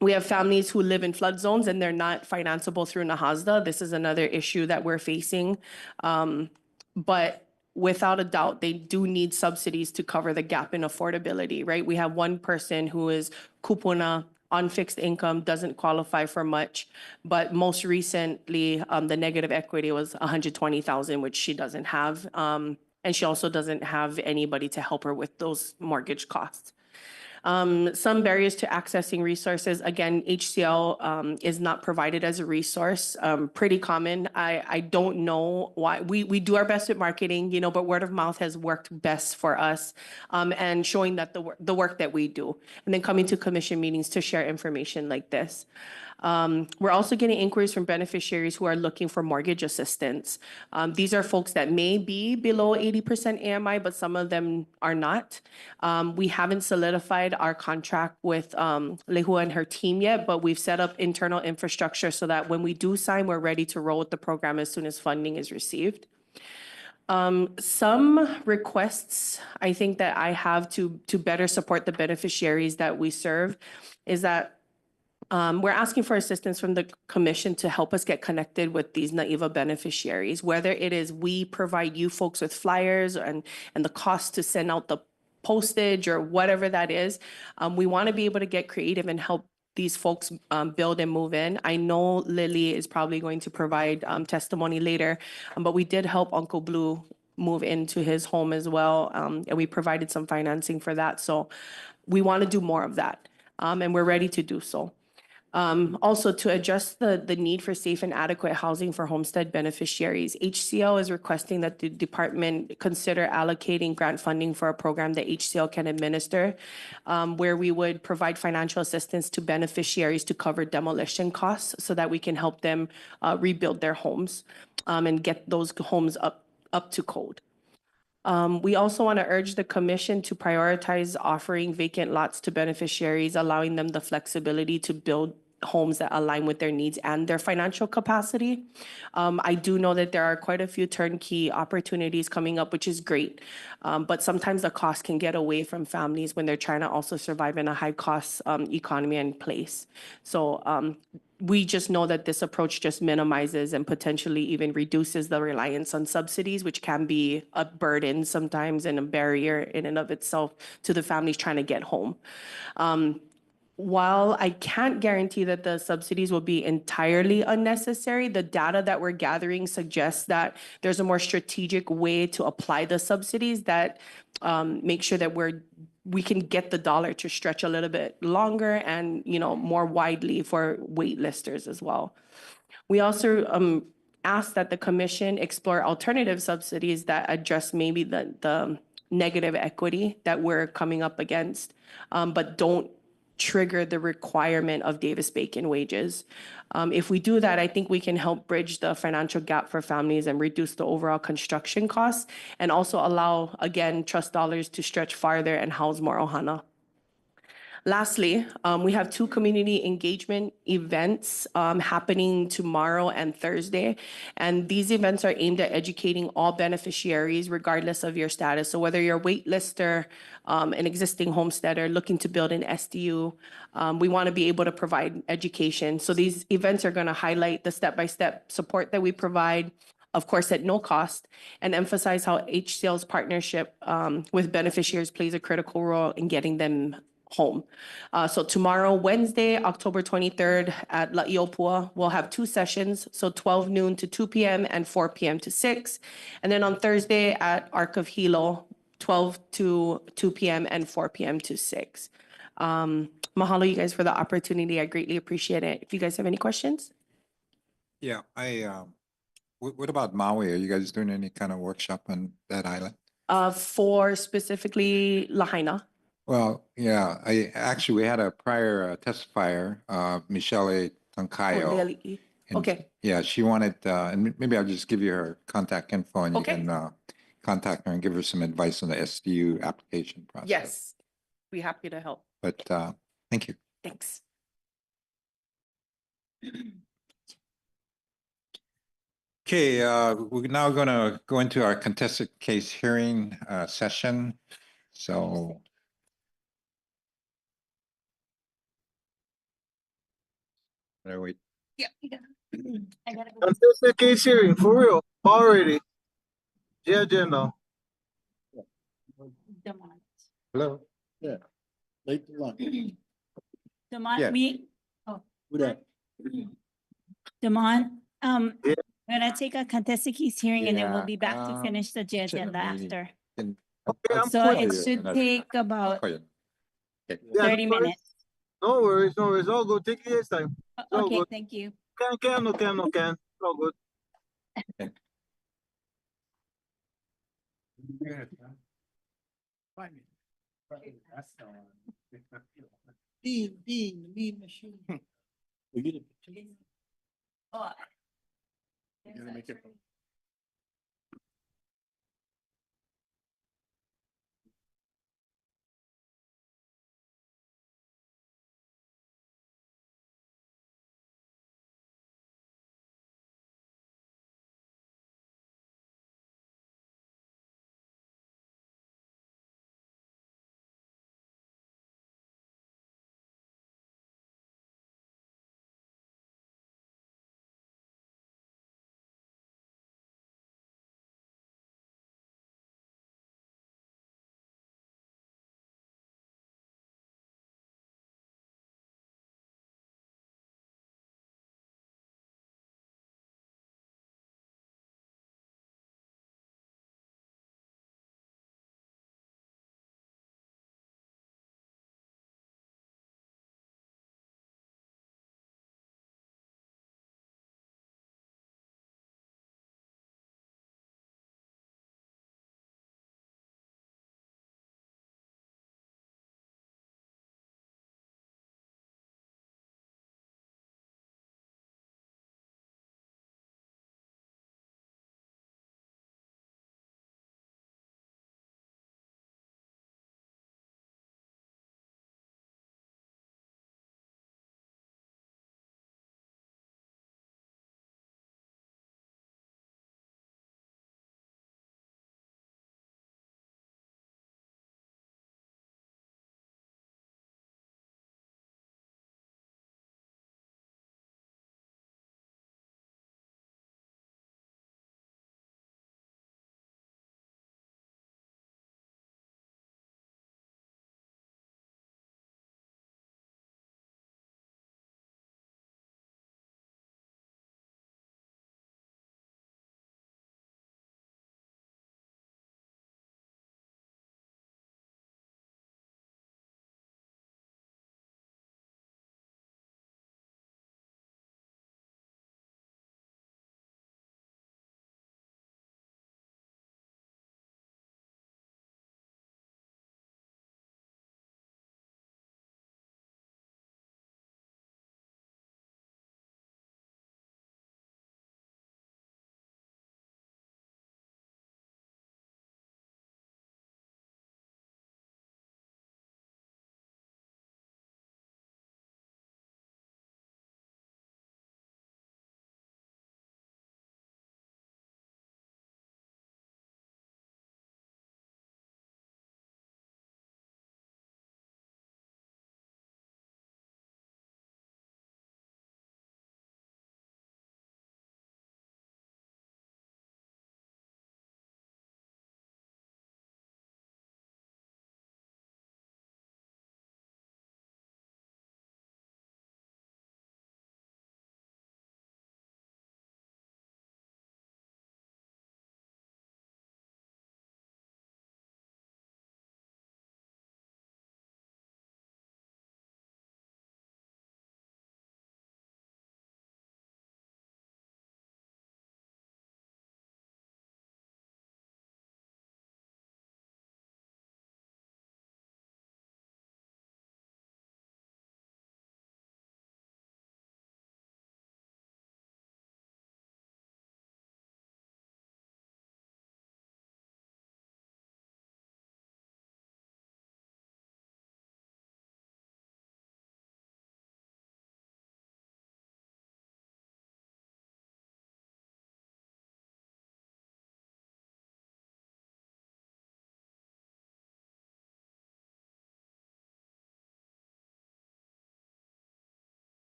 We have families who live in flood zones and they're not financeable through NAHASDA. This is another issue that we're facing. But without a doubt, they do need subsidies to cover the gap in affordability, right? We have one person who is kupuna, on fixed income, doesn't qualify for much. But most recently, the negative equity was $120,000, which she doesn't have. And she also doesn't have anybody to help her with those mortgage costs. Some barriers to accessing resources. Again, HCL is not provided as a resource. Pretty common. I don't know why. We do our best at marketing, but word of mouth has worked best for us, and showing that the work that we do, and then coming to commission meetings to share information like this. We're also getting inquiries from beneficiaries who are looking for mortgage assistance. These are folks that may be below 80% AMI, but some of them are not. We haven't solidified our contract with Lehua and her team yet, but we've set up internal infrastructure so that when we do sign, we're ready to roll with the program as soon as funding is received. Some requests I think that I have to better support the beneficiaries that we serve is that we're asking for assistance from the commission to help us get connected with these NAIVA beneficiaries, whether it is we provide you folks with flyers and the cost to send out the postage or whatever that is. We want to be able to get creative and help these folks build and move in. I know Lily is probably going to provide testimony later, but we did help Uncle Blue move into his home as well, and we provided some financing for that. So we want to do more of that, and we're ready to do so. Also, to address the need for safe and adequate housing for homestead beneficiaries, HCL is requesting that the department consider allocating grant funding for a program that HCL can administer, where we would provide financial assistance to beneficiaries to cover demolition costs so that we can help them rebuild their homes and get those homes up to code. We also want to urge the commission to prioritize offering vacant lots to beneficiaries, allowing them the flexibility to build homes that align with their needs and their financial capacity. I do know that there are quite a few turnkey opportunities coming up, which is great. But sometimes the cost can get away from families when they're trying to also survive in a high cost economy and place. So we just know that this approach just minimizes and potentially even reduces the reliance on subsidies, which can be a burden sometimes and a barrier in and of itself to the families trying to get home. While I can't guarantee that the subsidies will be entirely unnecessary, the data that we're gathering suggests that there's a more strategic way to apply the subsidies that make sure that we can get the dollar to stretch a little bit longer and, you know, more widely for waitlisters as well. We also ask that the commission explore alternative subsidies that address maybe the negative equity that we're coming up against, but don't trigger the requirement of Davis-Bacon wages. If we do that, I think we can help bridge the financial gap for families and reduce the overall construction costs and also allow, again, trust dollars to stretch farther and house more ohana. Lastly, we have 2 community engagement events happening tomorrow and Thursday. And these events are aimed at educating all beneficiaries regardless of your status. So whether you're a waitlister, an existing homesteader looking to build an SDU, we want to be able to provide education. So these events are going to highlight the step-by-step support that we provide, of course, at no cost, and emphasize how HCL's partnership with beneficiaries plays a critical role in getting them home. So tomorrow, Wednesday, October 23rd at La'iopua, we'll have 2 sessions, so 12 noon to 2 p.m. and 4 p.m. to 6. And then on Thursday at Arc of Hilo, 12 to 2 p.m. and 4 p.m. to 6. Mahalo, you guys, for the opportunity. I greatly appreciate it. If you guys have any questions? Yeah, what about Maui? Are you guys doing any kind of workshop on that island? For specifically Lahaina. Well, yeah, we had a prior testifier, Michelle Tano. Leila. And Okay. yeah, she wanted, and maybe I'll just give you her contact info and you Okay. can contact her and give her some advice on the SDU application process. Yes, be happy to help. But thank you. Thanks. Okay, we're now going to go into our contested case hearing session. So there we. Yeah, I gotta go. Contested case hearing, for real, already. Yeah, agenda. Hello. Yeah. Late lunch. Yeah. Who that? Damon, we're gonna take a contested case hearing and then we'll be back to finish the J agenda after. So it should take about 30 minutes. No worries, no worries. All good. Take your time. It's all Okay, good. thank you. Can. All good. Dean machine. We get it. Oh. You gonna make it?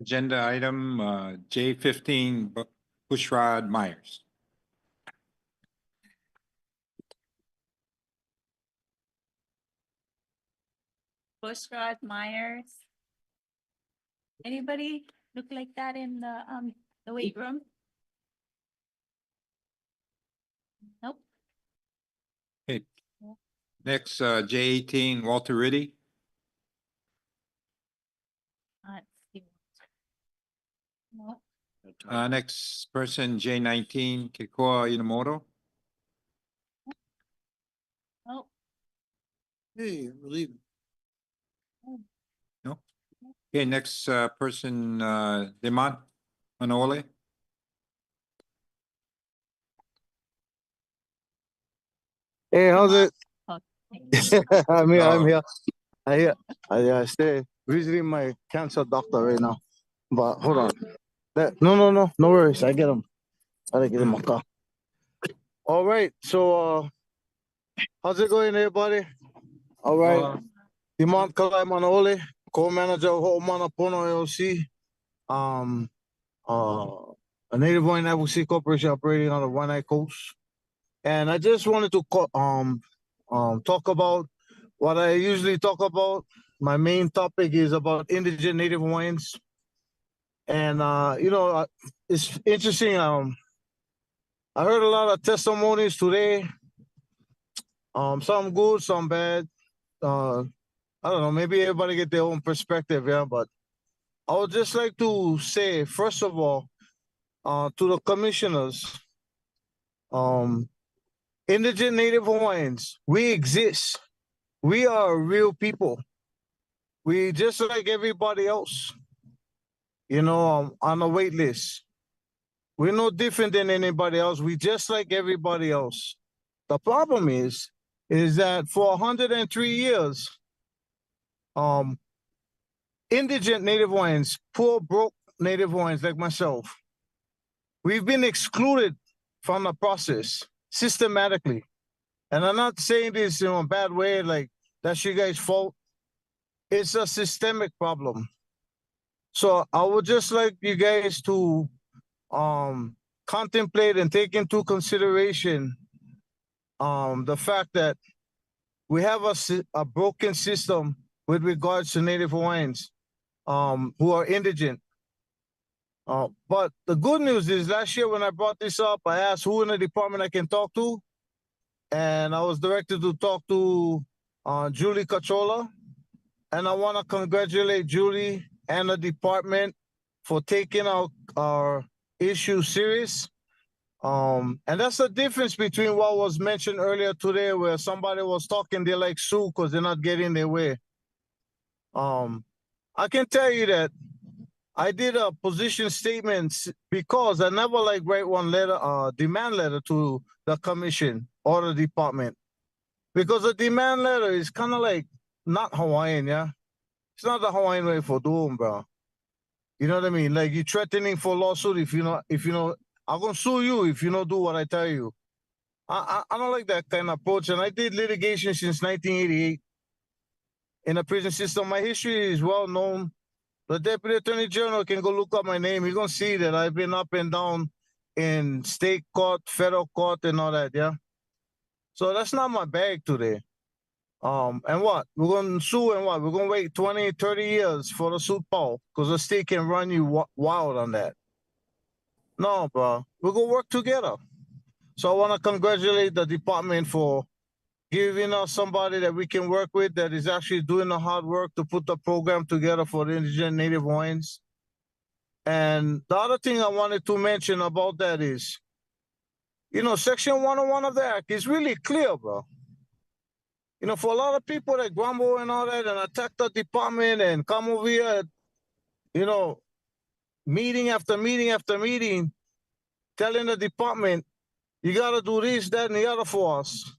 agenda item, J15, Bushrod Myers. Bushrod Myers. Anybody look like that in the weight room? Nope. Okay. Next, J18, Walter Riddy. Let's see. Nope. Next person, J19, Kikoa Inamoto. Nope. Hey, we're leaving. No. Okay, next person, Demont Manole. Hey, how's it? Oh, I'm here. I'm Oh. here. I stay visiting my cancer doctor right now. But hold on. No worries. I get him. I get him a car. All right. So, how's it going, everybody? All right. Demont Kalai Manole, co-manager of Ho'omanapono LLC. A Native Hawaiian Advocacy Corporation operating on the Waianae Coast. And I just wanted to talk about what I usually talk about. My main topic is about indigent Native Hawaiians. And, it's interesting. I heard a lot of testimonies today. Some good, some bad. I don't know, maybe everybody get their own perspective, yeah, but I would just like to say, first of all, to the commissioners, indigent Native Hawaiians, we exist. We are real people. We just like everybody else, on a wait list. We're no different than anybody else. We just like everybody else. The problem is that for 103 years, indigent Native Hawaiians, poor, broke Native Hawaiians like myself, we've been excluded from the process systematically. And I'm not saying this in a bad way, like that's you guys' fault. It's a systemic problem. So I would just like you guys to contemplate and take into consideration the fact that we have a broken system with regards to Native Hawaiians who are indigent. But the good news is last year when I brought this up, I asked who in the department I can talk to. And I was directed to talk to Julie Cachola. And I want to congratulate Julie and the department for taking our issue serious. And that's the difference between what was mentioned earlier today, where somebody was talking, they like sue because they're not getting their way. I can tell you that I did a position statement because I never write one letter, demand letter to the commission or the department. Because a demand letter is kind of like not Hawaiian, yeah? It's not the Hawaiian way for doing, bro. You know what I mean? Like you're threatening for lawsuit if you know, I'm gonna sue you if you don't do what I tell you. I don't like that kind of approach. And I did litigation since 1988 in the prison system. My history is well known. The Deputy Attorney General can go look up my name. You're gonna see that I've been up and down in state court, federal court, and all that, yeah? So that's not my bag today. And what? We're gonna sue and what? We're gonna wait 20, 30 years for the suit power because the state can run you wild on that. No, bro. We're gonna work together. So I wanna congratulate the department for giving us somebody that we can work with that is actually doing the hard work to put the program together for the indigent Native Hawaiians. And the other thing I wanted to mention about that is, Section 101 of the Act is really clear, bro. For a lot of people that grumble and all that and attack the department and come over here, meeting after meeting after meeting, telling the department, you got to do this, that, and the other for us.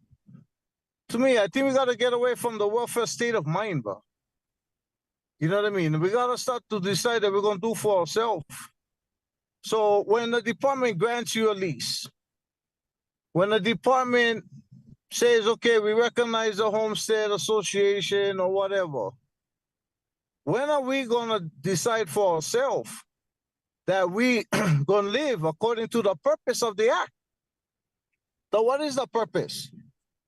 To me, I think we got to get away from the welfare state of mind, bro. You know what I mean? We got to start to decide that we're going to do for ourselves. So when the department grants you a lease, when the department says, okay, we recognize the Homestead Association or whatever, When are we gonna decide for ourselves that we gonna live according to the purpose of the act? So what is the purpose?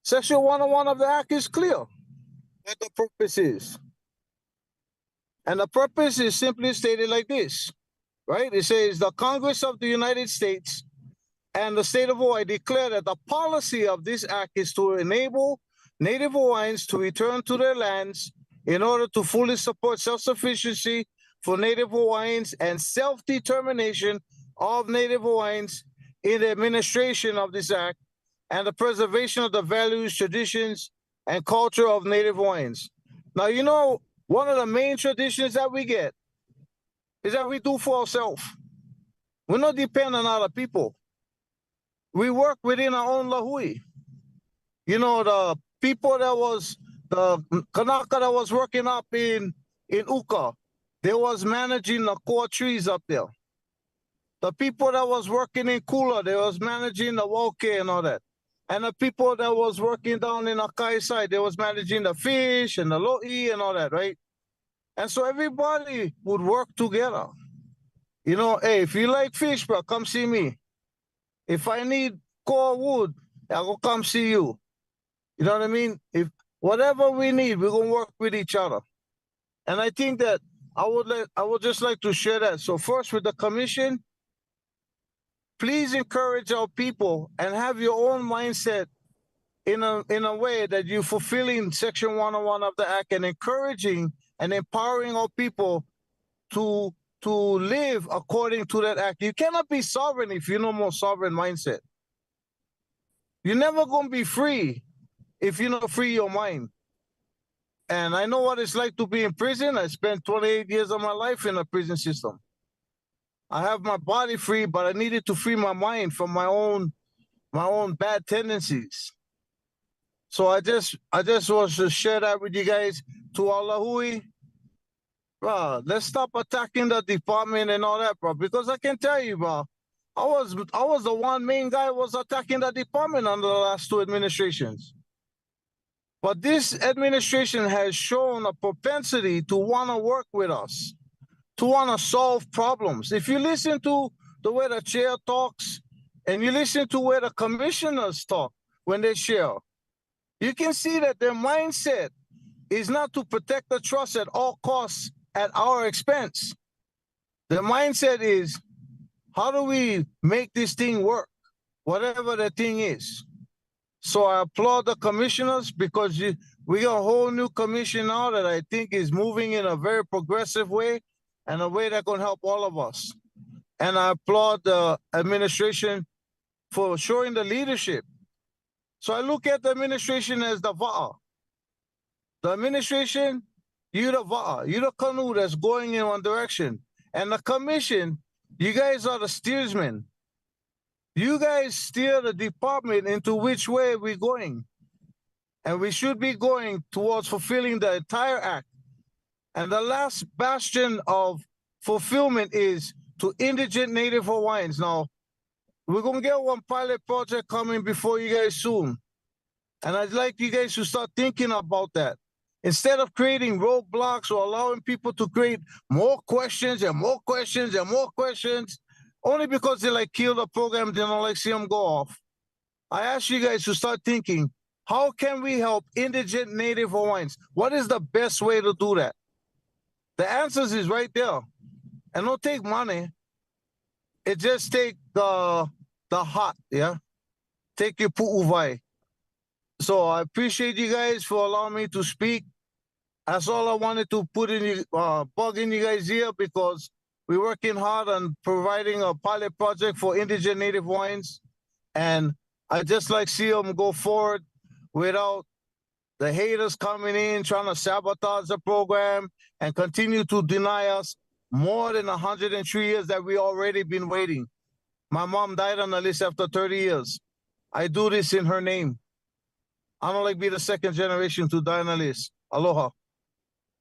Section 101 of the act is clear what the purpose is. And the purpose is simply stated like this, right? It says the Congress of the United States and the state of Hawaii declare that the policy of this act is to enable Native Hawaiians to return to their lands in order to fully support self-sufficiency for Native Hawaiians and self-determination of Native Hawaiians in the administration of this act and the preservation of the values, traditions, and culture of Native Hawaiians. Now, you know, one of the main traditions that we get is that we do for ourselves. We don't depend on other people. We work within our own lahui. You know, the people that was, the Kanaka that was working up in Uka, they was managing the core trees up there. The people that was working in Kula, they was managing the woke and all that. And the people that was working down in Akai side, they was managing the fish and the lo'i and all that, right? And so everybody would work together. You know, hey, if you like fish, bro, come see me. If I need core wood, I will come see you. You know what I mean? If whatever we need, we're gonna work with each other. And I think that I would just like to share that. So first with the commission, please encourage our people and have your own mindset in a way that you're fulfilling Section 101 of the Act and encouraging and empowering our people to live according to that act. You cannot be sovereign if you're no more sovereign mindset. You're never gonna be free if you don't free your mind. And I know what it's like to be in prison. I spent 28 years of my life in a prison system. I have my body free, but I needed to free my mind from my own bad tendencies. So I just want to share that with you guys. To all lahui, bro, let's stop attacking the department and all that, bro. Because I can tell you, bro, I was the one main guy who was attacking the department under the last two administrations. But this administration has shown a propensity to want to work with us, to want to solve problems. If you listen to the way the chair talks and you listen to where the commissioners talk when they share, you can see that their mindset is not to protect the trust at all costs at our expense. Their mindset is, how do we make this thing work, whatever the thing is? So I applaud the commissioners because we got a whole new commission now that I think is moving in a very progressive way and a way that can help all of us. And I applaud the administration for showing the leadership. So I look at the administration as the va'a. The administration, you're the va'a, you're the canoe that's going in one direction. And the commission, you guys are the steersmen. You guys steer the department into which way we're going. And we should be going towards fulfilling the entire act. And the last bastion of fulfillment is to indigent Native Hawaiians. Now, we're going to get one pilot project coming before you guys soon. And I'd like you guys to start thinking about that. Instead of creating roadblocks or allowing people to create more questions and more questions and more questions, only because they like kill the program, they don't like see them go off. I ask you guys to start thinking, how can we help indigent Native Hawaiians? What is the best way to do that? The answers is right there. And don't take money. It just take the heart, yeah? Take your pu'uvai. So I appreciate you guys for allowing me to speak. That's all I wanted to put in you, bug in you guys' ear, because we're working hard on providing a pilot project for indigent Native Hawaiians. And I just like see them go forward without the haters coming in, trying to sabotage the program and continue to deny us more than 103 years that we already been waiting. My mom died on the list after 30 years. I do this in her name. I don't like be the second generation to die on the list. Aloha.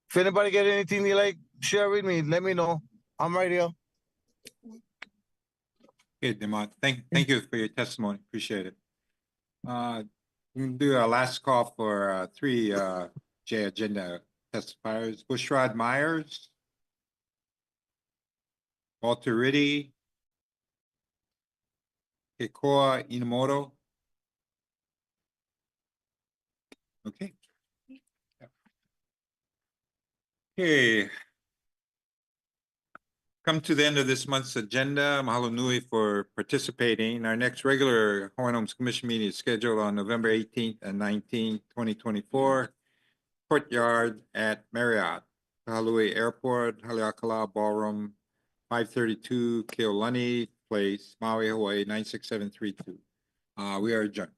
If anybody get anything you like, share with me. Let me know. I'm right here. Okay, Demont, thank you for your testimony. Appreciate it. We can do our last call for 3J agenda testifiers. Bushrod Myers, Walter Riddy, Keikoa Inamoto. Okay. Okay. Come to the end of this month's agenda. Mahalo nui for participating. Our next regular Hawaiian Homes Commission meeting is scheduled on November 18th and 19th, 2024. Courtyard at Marriott, Kahului Airport, Haleakala Ballroom, 532 Keolani Place, Maui, Hawaii, 96732. We are adjourned.